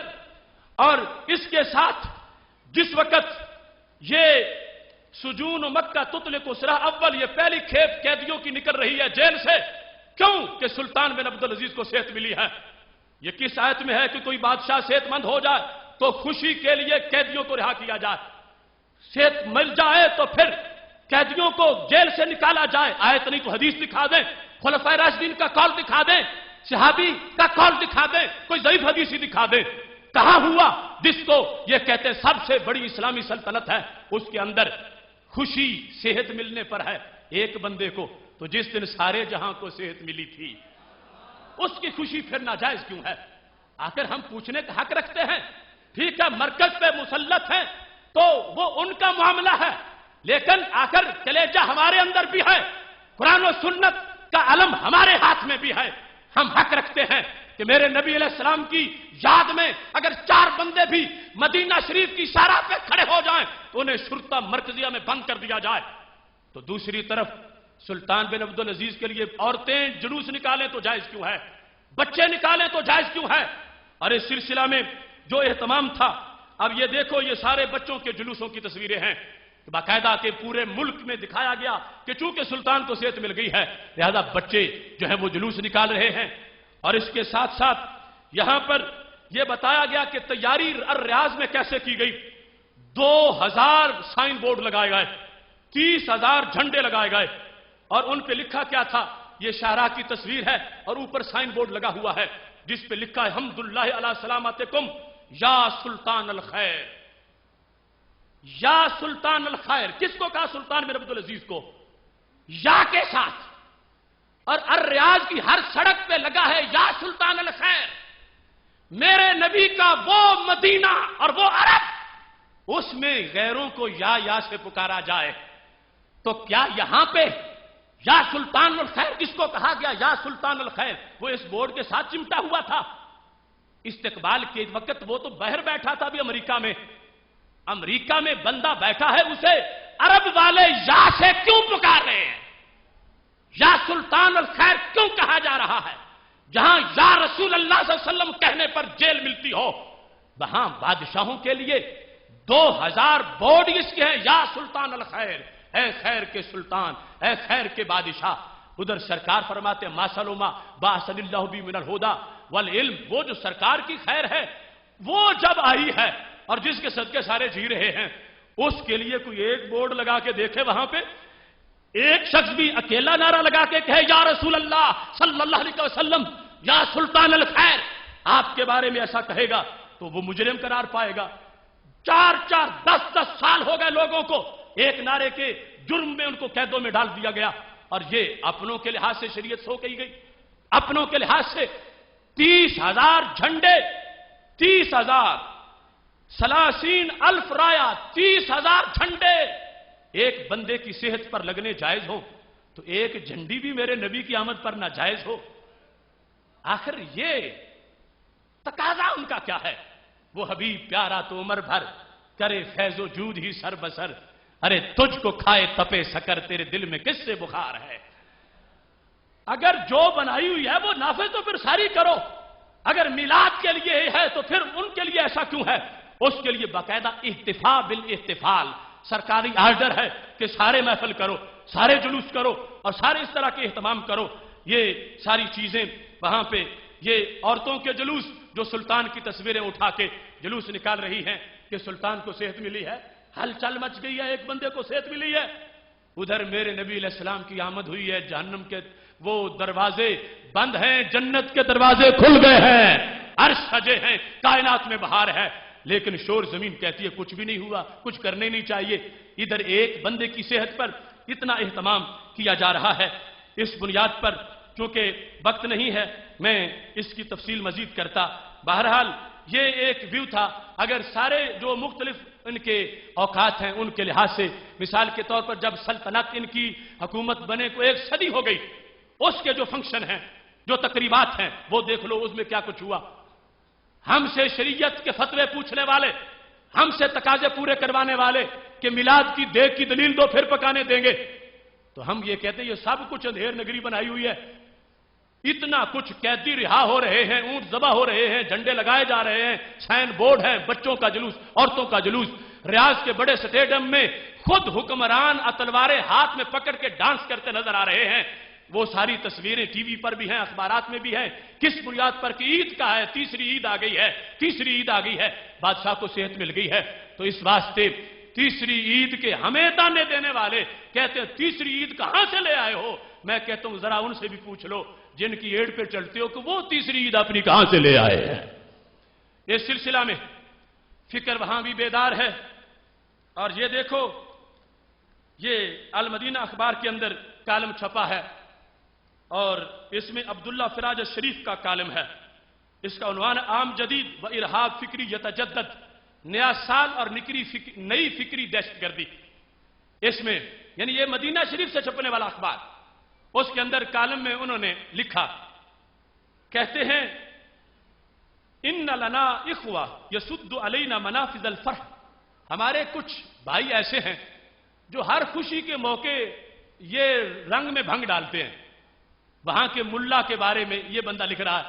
اور اس کے ساتھ جس وقت یہ سجون و مکہ تطلق سراح اول، یہ پہلی کھیپ قیدیوں کی نکل رہی ہے جیل سے، کیوں کہ سلطان بن عبدالعزیز کو صحت ملی ہے. یہ کس آیت میں ہے کہ کوئی بادشاہ صحت مند ہو جائے تو خوشی کے لیے قیدیوں کو رہا کیا جائے؟ صحت مل جائے تو پھر قیدیوں کو جیل سے نکالا جائے. آیت نہیں تو حدیث دکھا دیں، خلفائے راشدین کا قول دکھا دیں، صحابی کا قول دکھا دیں، کوئی ضعیف حدیث ہی دکھا دیں. کہاں ہوا جس کو یہ کہتے ہیں سب سے بڑی اسلامی سلطنت ہے، اس کے اندر خوشی صحت ملنے پر ہے ایک بندے کو، تو جس دن سارے جہاں کو صحت ملی تھی اس کی خوشی پھر ناجائز کیوں ہے؟ آخر ہم پوچھنے کا حق رکھتے ہیں. ٹھیک ہے مرکز پہ مسلط ہیں تو وہ ان کا معاملہ ہے، لیکن آخر کلیجہ ہمارے اندر بھی ہے، قرآن و سنت کا علم ہمارے ہاتھ میں بھی ہے. ہم حق رکھتے ہیں کہ میرے نبی علیہ السلام کی یاد میں اگر 4 بندے بھی مدینہ شریف کی شارع پہ کھڑے ہو جائیں تو انہیں شرطہ مرکزیہ میں بند کر دیا جائے. تو دوسری طرف سلطان بن عبدالعزیز کے لیے عورتیں جلوس نکالیں تو جائز کیوں ہے؟ بچے نکالیں تو جائز کیوں ہے؟ اور اس سلسلہ میں جو اہتمام تھا، اب یہ دیکھو یہ سارے بچوں کے جلوسوں کی تصویریں ہیں، باقاعدہ کہ پورے ملک میں دکھایا گیا کہ چونکہ سلطان کو صحت مل گئی ہے لہذا بچے جو ہیں وہ جلوس نکال رہے ہیں. اور اس کے ساتھ ساتھ یہاں پر یہ بتایا گیا کہ تیاری الریاض میں کیسے کی گئی. 2000 سائن بورڈ لگائے گئے، 30,000 جھنڈے لگائے گئے، اور ان پہ لکھا کیا تھا؟ یہ شاہراہ کی تصویر ہے اور اوپر سائن بورڈ لگا ہوا ہے جس پہ لکھا ہے حمداللہ علی سلامتکم یا سلطان الخیر. یا سلطان الخیر کس کو کہا؟ سلطان بن عبدالعزیز کو، یا کے ساتھ. اور الریاض کی ہر سڑک پہ لگا ہے یا سلطان الخیر. میرے نبی کا وہ مدینہ اور وہ عرب، اس میں غیروں کو یا سے پکارا جائے، تو کیا یہاں پہ یا سلطان الخیر جس کو کہا گیا یا سلطان الخیر وہ اس بورڈ کے ساتھ چمٹا ہوا تھا؟ استقبال کے وقت وہ تو باہر بیٹھا تھا بھی امریکہ میں. امریکہ میں بندہ بیٹھا ہے، اسے عرب والے یا سے کیوں پکار رہے ہیں؟ یا سلطان الخیر کیوں کہا جا رہا ہے؟ جہاں یا رسول اللہ صلی اللہ علیہ وسلم کہنے پر جیل ملتی ہو، وہاں بادشاہوں کے لیے 2000 بورڈ اس کے ہیں یا سلطان الخیر اے خیر کے سلطان، اے خیر کے بادشاہ۔ ادھر سرکار فرماتے ہیں ماسلوما باسل اللہ بی من الہدا والعلم، وہ جو سرکار کی خیر ہے وہ جب آئی ہے اور جس کے صدقے سارے جی رہے ہیں، اس کے لیے کوئی ایک بورڈ لگا کے دیکھے وہاں پہ، ایک شخص بھی اکیلا نعرہ لگا کے کہے یا رسول اللہ صلی اللہ علیہ وسلم یا سلطان الخیر، آپ کے بارے میں ایسا کہے گا تو وہ مجرم قرار پائے گا۔ 4 10 سال ہو گئے لوگوں کو ایک نعرے کے جرم میں ان کو قیدوں میں ڈال دیا گیا، اور یہ اپنوں کے لحاظ سے شریعت سو کہی گئی، اپنوں کے لحاظ سے 30,000 جھنڈے، 30,000 30,000 رایا، 30,000 جھنڈے ایک بندے کی صحت پر لگنے جائز ہوں تو ایک جھنڈی بھی میرے نبی کی آمد پر ناجائز ہو؟ آخر یہ تقاضا ان کا کیا ہے؟ وہ حبیب پیارا تو عمر بھر کرے فیض و جود ہی سر بسر، ارے تجھ کو کھائے تپے سکر، تیرے دل میں کس سے بخار ہے؟ اگر جو بنائی ہوئی ہے وہ نافذ تو پھر ساری کرو، اگر میلاد کے لیے ہے تو پھر ان کے لیے ایسا کیوں ہے؟ اس کے لیے باقاعدہ احتفال بالاحتفال سرکاری آرڈر ہے کہ سارے محفل کرو، سارے جلوس کرو اور سارے اس طرح کے اہتمام کرو۔ یہ ساری چیزیں وہاں پہ، یہ عورتوں کے جلوس جو سلطان کی تصویریں اٹھا کے جلوس نکال رہی ہیں کہ سلطان کو صحت ملی ہے، ہلچل مچ گئی ہے، ایک بندے کو صحت ملی ہے۔ ادھر میرے نبی علیہ السلام کی آمد ہوئی ہے، جہنم کے وہ دروازے بند ہیں، جنت کے دروازے کھل گئے ہیں، عرش سجے ہیں، کائنات میں بہار ہے، لیکن شور زمین کہتی ہے کچھ بھی نہیں ہوا، کچھ کرنے نہیں چاہیے۔ ادھر ایک بندے کی صحت پر اتنا اہتمام کیا جا رہا ہے۔ اس بنیاد پر چونکہ وقت نہیں ہے میں اس کی تفصیل مزید کرتا، بہرحال یہ ایک ویو تھا۔ اگر سارے جو مختلف ان کے اوقات ہیں ان کے لحاظ سے، مثال کے طور پر جب سلطنت ان کی حکومت بنے کو 1 صدی ہو گئی، اس کے جو فنکشن ہیں، جو تقریبات ہیں، وہ دیکھ لو اس میں کیا کچھ ہوا۔ ہم سے شریعت کے فتوے پوچھنے والے، ہم سے تقاضے پورے کروانے والے کہ میلاد کی دیگ کی دلیل دو پھر پکانے دیں گے، تو ہم یہ کہتے ہیں یہ سب کچھ اندھیر نگری بنائی ہوئی ہے۔ اتنا کچھ قیدی رہا ہو رہے ہیں، اونٹ ذبح ہو رہے ہیں، جھنڈے لگائے جا رہے ہیں، سائن بورڈ ہیں، بچوں کا جلوس، عورتوں کا جلوس، ریاض کے بڑے سٹیڈیم میں خود حکمران تلواریں ہاتھ میں پکڑ کے ڈانس کرتے نظر آ رہے ہیں۔ وہ ساری تصویریں ٹی وی پر بھی ہیں، اخبارات میں بھی ہیں۔ کس بنیاد پر کہ عید کا ہے، تیسری عید آ گئی ہے، تیسری عید آ گئی ہے، بادشاہ کو صحت مل گئی ہے، تو اس واسطے تیسری عید کے ہمیں تانے دینے والے کہتے ہیں تیسری عید کہاں سے لے آئے ہو؟ میں کہتا ہوں ذرا ان سے بھی پوچھ لو جن کی ایڑ پہ چلتے ہو کہ وہ تیسری عید اپنی کہاں سے لے آئے ہیں۔ اس سلسلہ میں فکر وہاں بھی بیدار ہے۔ اور یہ دیکھو، یہ المدینہ اخبار کے اندر کالم چھپا ہے اور اس میں عبداللہ فراج شریف کا کالم ہے۔ اس کا عنوان عام جدید و ارہاب فکری یتجدد، نیا سال اور نئی فکری دہشت گردی۔ اس میں یعنی یہ مدینہ شریف سے چھپنے والا اخبار، اس کے اندر کالم میں انہوں نے لکھا، کہتے ہیں ان لنا اخوہ یسد علینا منافذ الفرح، ہمارے کچھ بھائی ایسے ہیں جو ہر خوشی کے موقع یہ رنگ میں بھنگ ڈالتے ہیں۔ وہاں کے ملا کے بارے میں یہ بندہ لکھ رہا ہے،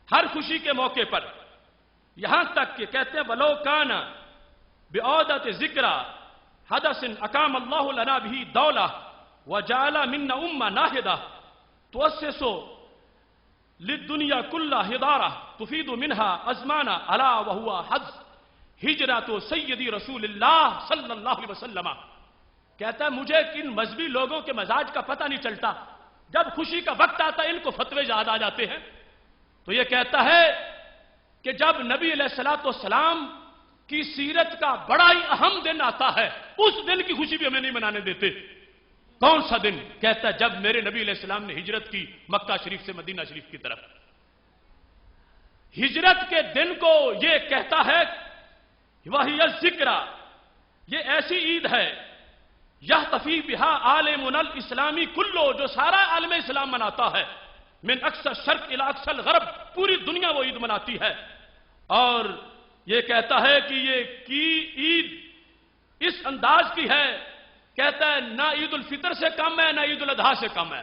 ہر خوشی کے موقع پر، یہاں تک کہ کہتے ہیں ولو کان بعودۃ ذکر حدث اقام اللہ لنا بھی دولہ وجعل منا امہ ناہدہ تؤسس للدنیا کلہ ہدارہ تفید منہا ازمانہ الا وہو حج ہجرت سیدی رسول اللہ صلی اللہ علیہ وسلم۔ کہتا ہے مجھے ان مذہبی لوگوں کے مزاج کا پتہ نہیں چلتا، جب خوشی کا وقت آتا ہے ان کو فتوے یاد آ جاتے ہیں۔ تو یہ کہتا ہے کہ جب نبی علیہ السلام کی سیرت کا بڑا ہی اہم دن آتا ہے، اس دن کی خوشی بھی ہمیں نہیں منانے دیتے۔ کون سا دن؟ کہتا ہے جب میرے نبی علیہ السلام نے ہجرت کی مکہ شریف سے مدینہ شریف کی طرف۔ ہجرت کے دن کو یہ کہتا ہے وہی الذکر، یہ ایسی عید ہے یحتفی بہا عالمنا الاسلامی کلو، جو سارا عالم اسلام مناتا ہے، من اقصی الشرق الی اقصی الغرب، پوری دنیا وہ عید مناتی ہے۔ اور یہ کہتا ہے کہ یہ کی عید اس انداز کی ہے، کہتا ہے نہ عید الفطر سے کم ہے نہ عید الاضحیٰ سے کم ہے،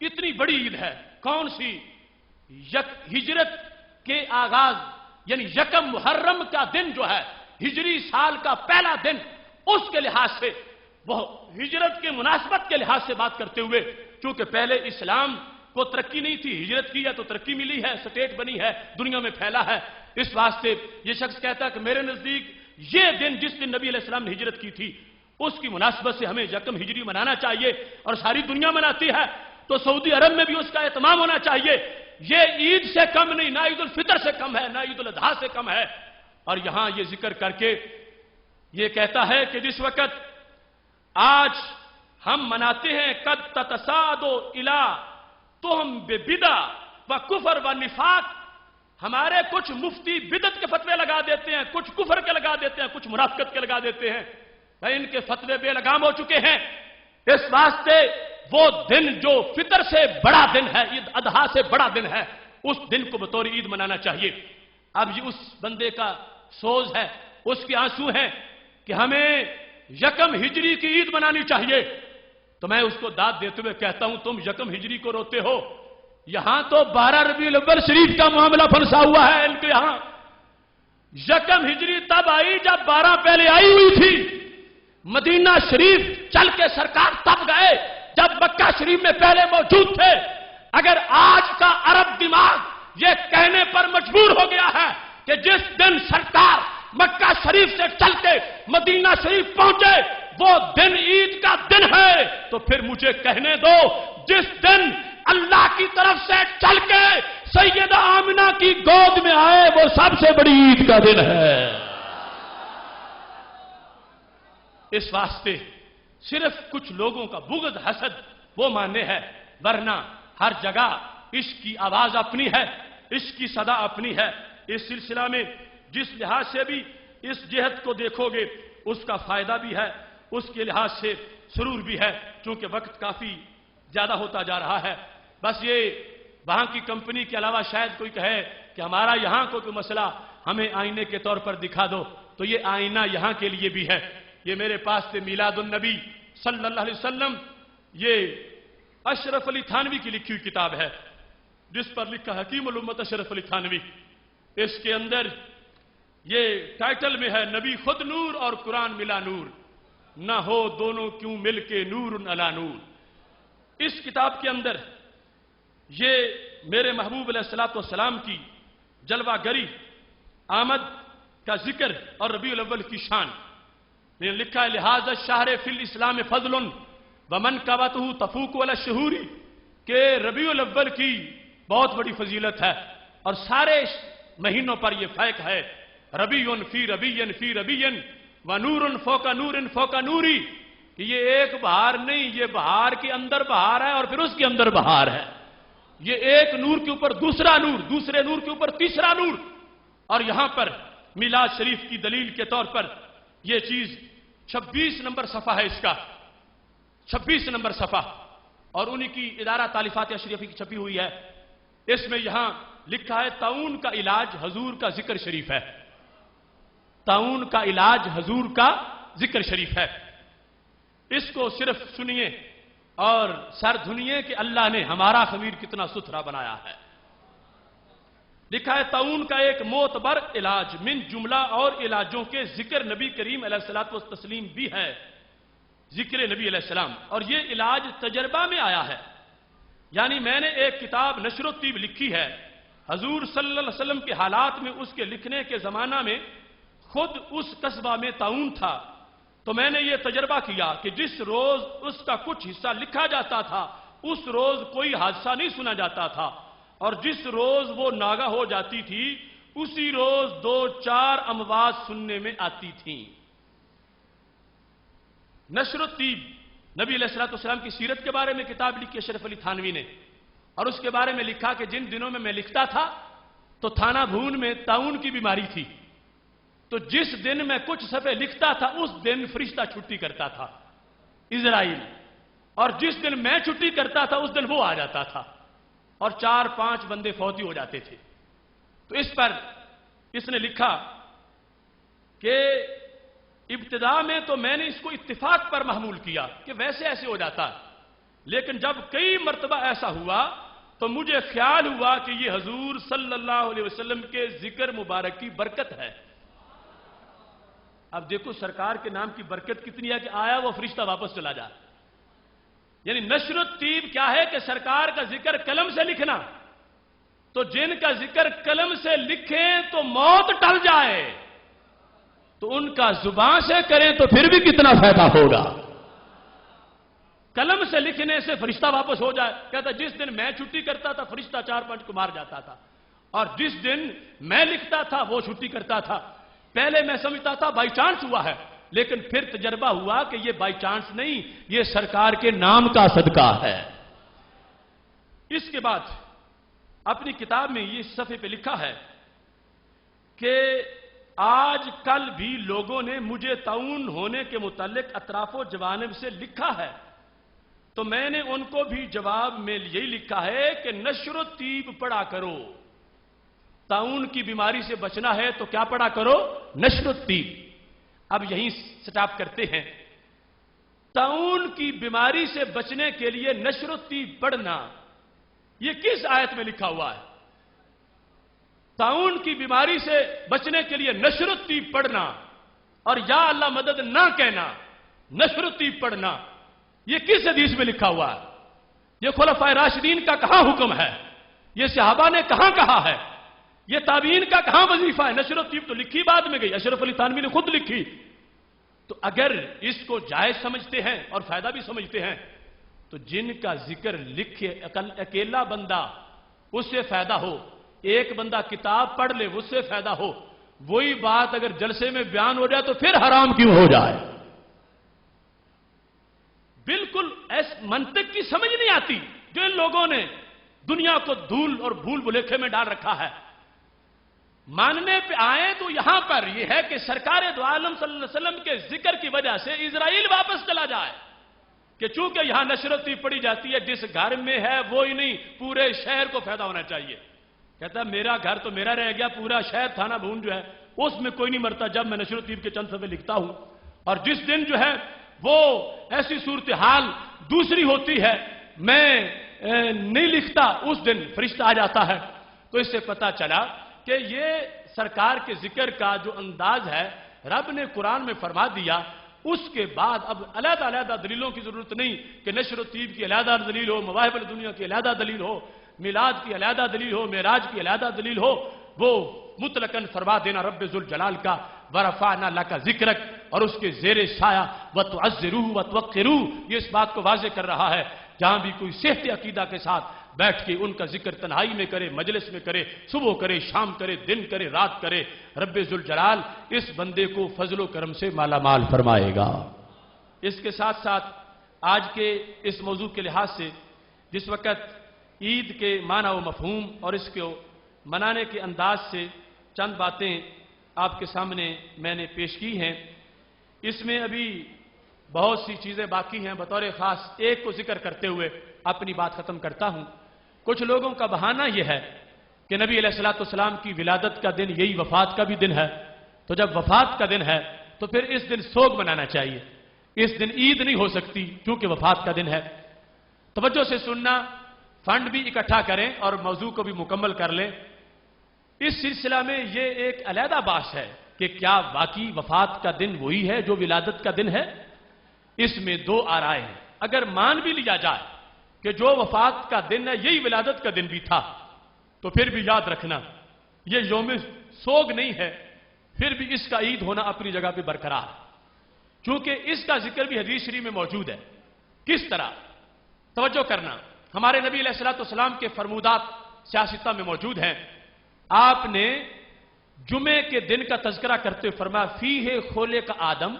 اتنی بڑی عید ہے۔ کون سی؟ ہجرت کے آغاز یعنی یکم محرم کا دن جو ہے، ہجری سال کا پہلا دن، اس کے لحاظ سے وہ ہجرت کے مناسبت کے لحاظ سے بات کرتے ہوئے، چونکہ پہلے اسلام کو ترقی نہیں تھی، ہجرت کی ہے تو ترقی ملی ہے، سٹیٹ بنی ہے، دنیا میں پھیلا ہے، اس واسطے یہ شخص کہتا ہے کہ میرے نزدیک یہ دن جس دن نبی علیہ السلام نے ہجرت کی تھی اس کی مناسبت سے ہمیں یکم ہجری منانا چاہیے، اور ساری دنیا مناتی ہے تو سعودی عرب میں بھی اس کا اہتمام ہونا چاہیے۔ یہ عید سے کم نہیں، نہ عید الفطر سے کم ہے، نہ عید الاضحیٰ سے کم ہے۔ اور یہاں یہ ذکر کر کے یہ کہتا ہے کہ جس وقت آج ہم مناتے ہیں قد تتصادو الی تہم ببدع و کفر و نفاق، ہمارے کچھ مفتی بدعت کے فتوے لگا دیتے ہیں، کچھ کفر کے لگا دیتے ہیں، کچھ منافقت کے لگا دیتے ہیں، بھائی ان کے فتوے بے لگام ہو چکے ہیں۔ اس واسطے وہ دن جو فطر سے بڑا دن ہے، عید اضحیٰ سے بڑا دن ہے، اس دن کو بطور عید منانا چاہیے۔ اب یہ اس بندے کا سوز ہے، اس کے آنسو ہیں کہ ہمیں یکم ہجری کی عید منانی چاہیے، تو میں اس کو داد دیتے ہوئے کہتا ہوں تم یکم ہجری کو روتے ہو، یہاں تو 12 ربیع الاول شریف کا معاملہ پھنسا ہوا ہے ان کے یہاں۔ یکم ہجری تب آئی جب 12 پہلے آئی ہوئی تھی، مدینہ شریف چل کے سرکار تب گئے جب مکہ شریف میں پہلے موجود تھے۔ اگر آج کا عرب دماغ یہ کہنے پر مجبور ہو گیا ہے کہ جس دن سرکار مکہ شریف سے چل کے مدینہ شریف پہنچے وہ دن عید کا دن ہے، تو پھر مجھے کہنے دو جس دن اللہ کی طرف سے چل کے سیدہ آمنہ کی گود میں آئے وہ سب سے بڑی عید کا دن ہے۔ اس واسطے صرف کچھ لوگوں کا بغض حسد وہ ماننے ہے، ورنہ ہر جگہ عشق کی آواز اپنی ہے، عشق کی صدا اپنی ہے۔ اس سلسلہ میں جس لحاظ سے بھی اس جہت کو دیکھو گے اس کا فائدہ بھی ہے، اس کے لحاظ سے سرور بھی ہے، چونکہ وقت کافی زیادہ ہوتا جا رہا ہے۔ بس یہ وہاں کی کمپنی کے علاوہ شاید کوئی کہے کہ ہمارا یہاں کوئی مسئلہ ہمیں آئینے کے طور پر دکھا دو، تو یہ آئینہ یہاں کے لیے بھی ہے۔ یہ میرے پاس سے میلاد النبی صلی اللہ علیہ وسلم، یہ اشرف علی تھانوی کی لکھی ہوئی کتاب ہے جس پر لکھا حکیم الامت اشرف علی تھانوی۔ اس کے اندر یہ ٹائٹل میں ہے نبی خود نور اور قرآن ملا نور، نہ ہو دونوں کیوں مل کے نور علی نور۔ اس کتاب کے اندر یہ میرے محبوب علیہ السلام کی جلوہ گری، آمد کا ذکر اور ربیع الاول کی شان میں لکھا ہے لحاظ الشہر فی الاسلام فضل ومن قوتہ تفوق علی الشہور، کہ ربیع الاول کی بہت بڑی فضیلت ہے اور سارے مہینوں پر یہ فائق ہے، ربیع فی ربیع فی ربیع ونور فوق نور فوق نوری، کہ یہ ایک بہار نہیں، یہ بہار کے اندر بہار ہے اور پھر اس کے اندر بہار ہے، یہ ایک نور کے اوپر دوسرا نور، دوسرے نور کے اوپر تیسرا نور۔ اور یہاں پر میلاد شریف کی دلیل کے طور پر یہ چیز 26 نمبر صفحہ ہے، اس کا 26 نمبر صفحہ، اور انہی کی ادارہ تالیفات اشرفی کی چھپی ہوئی ہے۔ اس میں یہاں لکھا ہے طاعون کا علاج حضور کا ذکر شریف ہے، طاعون کا علاج حضور کا ذکر شریف ہے۔ اس کو صرف سنیے اور سر دھنیے کہ اللہ نے ہمارا خمیر کتنا ستھرا بنایا ہے۔ لکھا ہے طاعون کا ایک معتبر علاج من جملہ اور علاجوں کے ذکر نبی کریم علیہ الصلوۃ والتسلیم بھی ہے، ذکر نبی علیہ السلام، اور یہ علاج تجربہ میں آیا ہے۔ یعنی میں نے ایک کتاب نشر الطب لکھی ہے، حضور صلی اللہ علیہ وسلم کے حالات میں اس کے لکھنے کے زمانہ میں خود اس قصبہ میں طاعون تھا، تو میں نے یہ تجربہ کیا کہ جس روز اس کا کچھ حصہ لکھا جاتا تھا اس روز کوئی حادثہ نہیں سنا جاتا تھا، اور جس روز وہ ناگہ ہو جاتی تھی اسی روز 2-4 اموات سننے میں آتی تھیں۔ نشر الطب نبی علیہ السلام کی سیرت کے بارے میں کتاب لکھی اشرف علی تھانوی نے، اور اس کے بارے میں لکھا کہ جن دنوں میں میں لکھتا تھا تو تھانہ بھون میں طاعون کی بیماری تھی، تو جس دن میں کچھ صفحے لکھتا تھا اس دن فرشتہ چھٹی کرتا تھا اسرائیل، اور جس دن میں چھٹی کرتا تھا اس دن وہ آ جاتا تھا، اور 4-5 بندے فوتی ہو جاتے تھے۔ تو اس پر اس نے لکھا کہ ابتدا میں تو میں نے اس کو اتفاق پر محمول کیا کہ ویسے ایسے ہو جاتا، لیکن جب کئی مرتبہ ایسا ہوا تو مجھے خیال ہوا کہ یہ حضور صلی اللہ علیہ وسلم کے ذکر مبارک کی برکت ہے، اب دیکھو سرکار کے نام کی برکت کتنی ہے کہ آیا وہ فرشتہ واپس چلا جا. یعنی نشر الطیب کیا ہے کہ سرکار کا ذکر قلم سے لکھنا. تو جن کا ذکر قلم سے لکھیں تو موت ٹل جائے, تو ان کا زبان سے کریں تو پھر بھی کتنا فائدہ ہوگا. قلم سے لکھنے سے فرشتہ واپس ہو جائے. کہتا جس دن میں چھٹی کرتا تھا فرشتہ 4-5 کو مار جاتا تھا, اور جس دن میں لکھتا تھا وہ چھٹی کرتا تھا. پہلے میں سمجھتا تھا بائی چانس ہوا ہے, لیکن پھر تجربہ ہوا کہ یہ بائی چانس نہیں, یہ سرکار کے نام کا صدقہ ہے. اس کے بعد اپنی کتاب میں یہ صفحے پہ لکھا ہے کہ آج کل بھی لوگوں نے مجھے طاعون ہونے کے متعلق اطراف و جوانب سے لکھا ہے, تو میں نے ان کو بھی جواب میں یہی لکھا ہے کہ نشر الطیب پڑھا کرو. طاعون کی بیماری سے بچنا ہے تو کیا پڑھا کرو؟ نشر الطیب. اب یہیں سٹاپ کرتے ہیں. طاعون کی بیماری سے بچنے کے لیے نشر الطیب پڑھنا یہ کس آیت میں لکھا ہوا ہے؟ طاعون کی بیماری سے بچنے کے لیے نشر الطیب پڑھنا اور یا اللہ مدد نہ کہنا, نشر الطیب پڑھنا, یہ کس حدیث میں لکھا ہوا ہے؟ یہ خلفائے راشدین کا کہاں حکم ہے؟ یہ صحابہ نے کہاں کہا ہے؟ یہ تابعین کا کہاں وظیفہ ہے؟ نشر الطیب تو لکھی بعد میں گئی, اشرف علی تھانوی نے خود لکھی. تو اگر اس کو جائز سمجھتے ہیں اور فائدہ بھی سمجھتے ہیں تو جن کا ذکر لکھے اکیلا بندہ اس سے فائدہ ہو, ایک بندہ کتاب پڑھ لے اس سے فائدہ ہو, وہی بات اگر جلسے میں بیان ہو جائے تو پھر حرام کیوں ہو جائے؟ بالکل ایس منطق کی سمجھ نہیں آتی جو ان لوگوں نے دنیا کو دھول اور بھول بھلیکھے میں ڈال رکھا ہے. ماننے پہ آئے تو یہاں پر یہ ہے کہ سرکار دو عالم صلی اللہ علیہ وسلم کے ذکر کی وجہ سے اسرائیل واپس چلا جائے, کہ چونکہ یہاں نشر الطیب پڑھی جاتی ہے, جس گھر میں ہے وہ ہی نہیں پورے شہر کو فائدہ ہونا چاہیے. کہتا میرا گھر تو میرا رہ گیا, پورا شہر تھانہ بھون جو ہے اس میں کوئی نہیں مرتا جب میں نشر الطیب کے چند صفحے لکھتا ہوں. اور جس دن جو ہے وہ ایسی صورتحال دوسری ہوتی ہے میں نہیں لکھتا, اس دن فرشتہ آ جاتا ہے. تو اس سے پتا چلا کہ یہ سرکار کے ذکر کا جو انداز ہے رب نے قرآن میں فرما دیا. اس کے بعد اب علیحدہ علیحدہ دلیلوں کی ضرورت نہیں کہ نشر الطیب کی علیحدہ دلیل ہو, مواہب الدنیا کی علیحدہ دلیل ہو, میلاد کی علیحدہ دلیل ہو, معراج کی علیحدہ دلیل ہو. وہ مطلقاً فرما دینا رب ذوالجلال کا ورفعنا لک ذکرک, اور اس کے زیر سایہ وتعزروہ وتوقروہ, یہ اس بات کو واضح کر رہا ہے جہاں بھی کوئی صحت عقیدہ کے ساتھ بیٹھ کے ان کا ذکر تنہائی میں کرے, مجلس میں کرے, صبح کرے, شام کرے, دن کرے, رات کرے, رب ذوالجلال اس بندے کو فضل و کرم سے مالا مال فرمائے گا. اس کے ساتھ ساتھ آج کے اس موضوع کے لحاظ سے جس وقت عید کے معنی و مفہوم اور اس کو منانے کے انداز سے چند باتیں آپ کے سامنے میں نے پیش کی ہیں, اس میں ابھی بہت سی چیزیں باقی ہیں. بطور خاص ایک کو ذکر کرتے ہوئے اپنی بات ختم کرتا ہوں. کچھ لوگوں کا بہانہ یہ ہے کہ نبی علیہ الصلوۃ والسلام کی ولادت کا دن یہی وفات کا بھی دن ہے, تو جب وفات کا دن ہے تو پھر اس دن سوگ منانا چاہیے, اس دن عید نہیں ہو سکتی کیونکہ وفات کا دن ہے. توجہ سے سننا, فنڈ بھی اکٹھا کریں اور موضوع کو بھی مکمل کر لیں. اس سلسلہ میں یہ ایک علیحدہ بحث ہے کہ کیا واقعی وفات کا دن وہی ہے جو ولادت کا دن ہے. اس میں دو آرائے ہیں. اگر مان بھی لیا جائے کہ جو وفات کا دن ہے یہی ولادت کا دن بھی تھا, تو پھر بھی یاد رکھنا یہ یوم سوگ نہیں ہے, پھر بھی اس کا عید ہونا اپنی جگہ پہ برقرار ہے, چونکہ اس کا ذکر بھی حدیث شریف میں موجود ہے. کس طرح؟ توجہ کرنا, ہمارے نبی علیہ الصلوۃ والسلام کے فرمودات سیاستہ میں موجود ہیں. آپ نے جمعے کے دن کا تذکرہ کرتے ہوئے فرمایا فیہ خلق آدم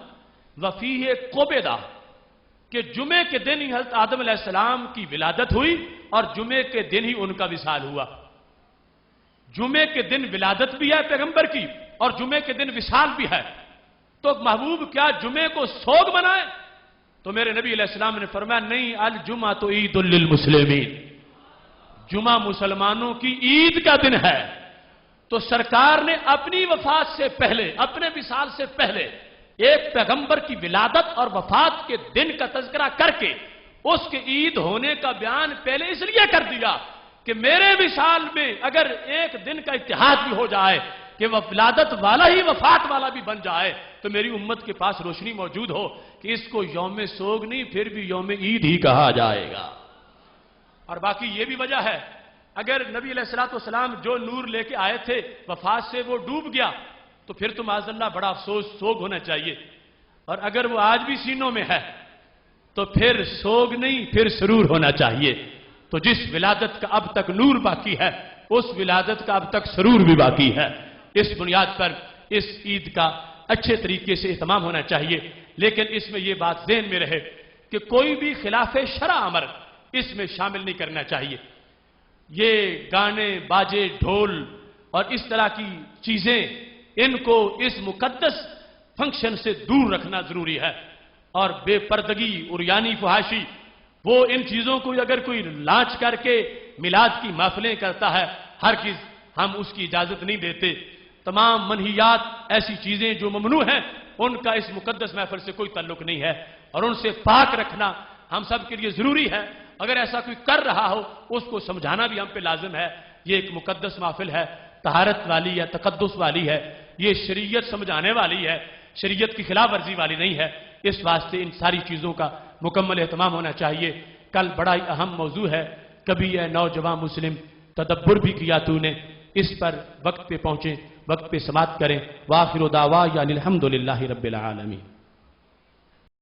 و فیہ قبض, کہ جمعے کے دن ہی حضرت آدم علیہ السلام کی ولادت ہوئی اور جمعے کے دن ہی ان کا وصال ہوا. جمعے کے دن ولادت بھی ہے پیغمبر کی اور جمعے کے دن وصال بھی ہے, تو محبوب کیا جمعے کو سوگ منائے؟ تو میرے نبی علیہ السلام نے فرمایا نہیں, الجمعہ تو عید للمسلمین, جمعہ مسلمانوں کی عید کا دن ہے. تو سرکار نے اپنی وفات سے پہلے, اپنے وصال سے پہلے ایک پیغمبر کی ولادت اور وفات کے دن کا تذکرہ کر کے اس کے عید ہونے کا بیان پہلے اس لیے کر دیا کہ میرے وصال میں اگر ایک دن کا اتحاد بھی ہو جائے کہ وہ ولادت والا ہی وفات والا بھی بن جائے تو میری امت کے پاس روشنی موجود ہو کہ اس کو یوم سوگ نہیں پھر بھی یوم عید ہی کہا جائے گا۔ اور باقی یہ بھی وجہ ہے، اگر نبی علیہ الصلوۃ والسلام جو نور لے کے آئے تھے وفات سے وہ ڈوب گیا تو پھر تو معاذ اللہ بڑا افسوس سوگ ہونا چاہیے، اور اگر وہ آج بھی سینوں میں ہے تو پھر سوگ نہیں پھر سرور ہونا چاہیے۔ تو جس ولادت کا اب تک نور باقی ہے اس ولادت کا اب تک سرور بھی باقی ہے۔ اس بنیاد پر اس عید کا اچھے طریقے سے اہتمام ہونا چاہیے، لیکن اس میں یہ بات ذہن میں رہے کہ کوئی بھی خلاف شرع امر اس میں شامل نہیں کرنا چاہیے۔ یہ گانے باجے ڈھول اور اس طرح کی چیزیں ان کو اس مقدس فنکشن سے دور رکھنا ضروری ہے، اور بے پردگی عریانی فحاشی وہ ان چیزوں کو اگر کوئی لانچ کر کے میلاد کی محفلیں کرتا ہے ہرگز ہم اس کی اجازت نہیں دیتے۔ تمام منہیات ایسی چیزیں جو ممنوع ہیں ان کا اس مقدس محفل سے کوئی تعلق نہیں ہے، اور ان سے پاک رکھنا ہم سب کے لیے ضروری ہے۔ اگر ایسا کوئی کر رہا ہو اس کو سمجھانا بھی ہم پہ لازم ہے۔ یہ ایک مقدس محفل ہے، طہارت والی ہے، تقدس والی ہے، یہ شریعت سمجھانے والی ہے، شریعت کی خلاف ورزی والی نہیں ہے۔ اس واسطے ان ساری چیزوں کا مکمل اہتمام ہونا چاہیے۔ کل بڑا ہی اہم موضوع ہے، کبھی اے نوجوان مسلم تدبر بھی کیا تو نے، اس پر وقت پہ پہنچیں، وقت پہ سماعت کریں۔ وآخر دعوانا الحمدللہ رب العالمین۔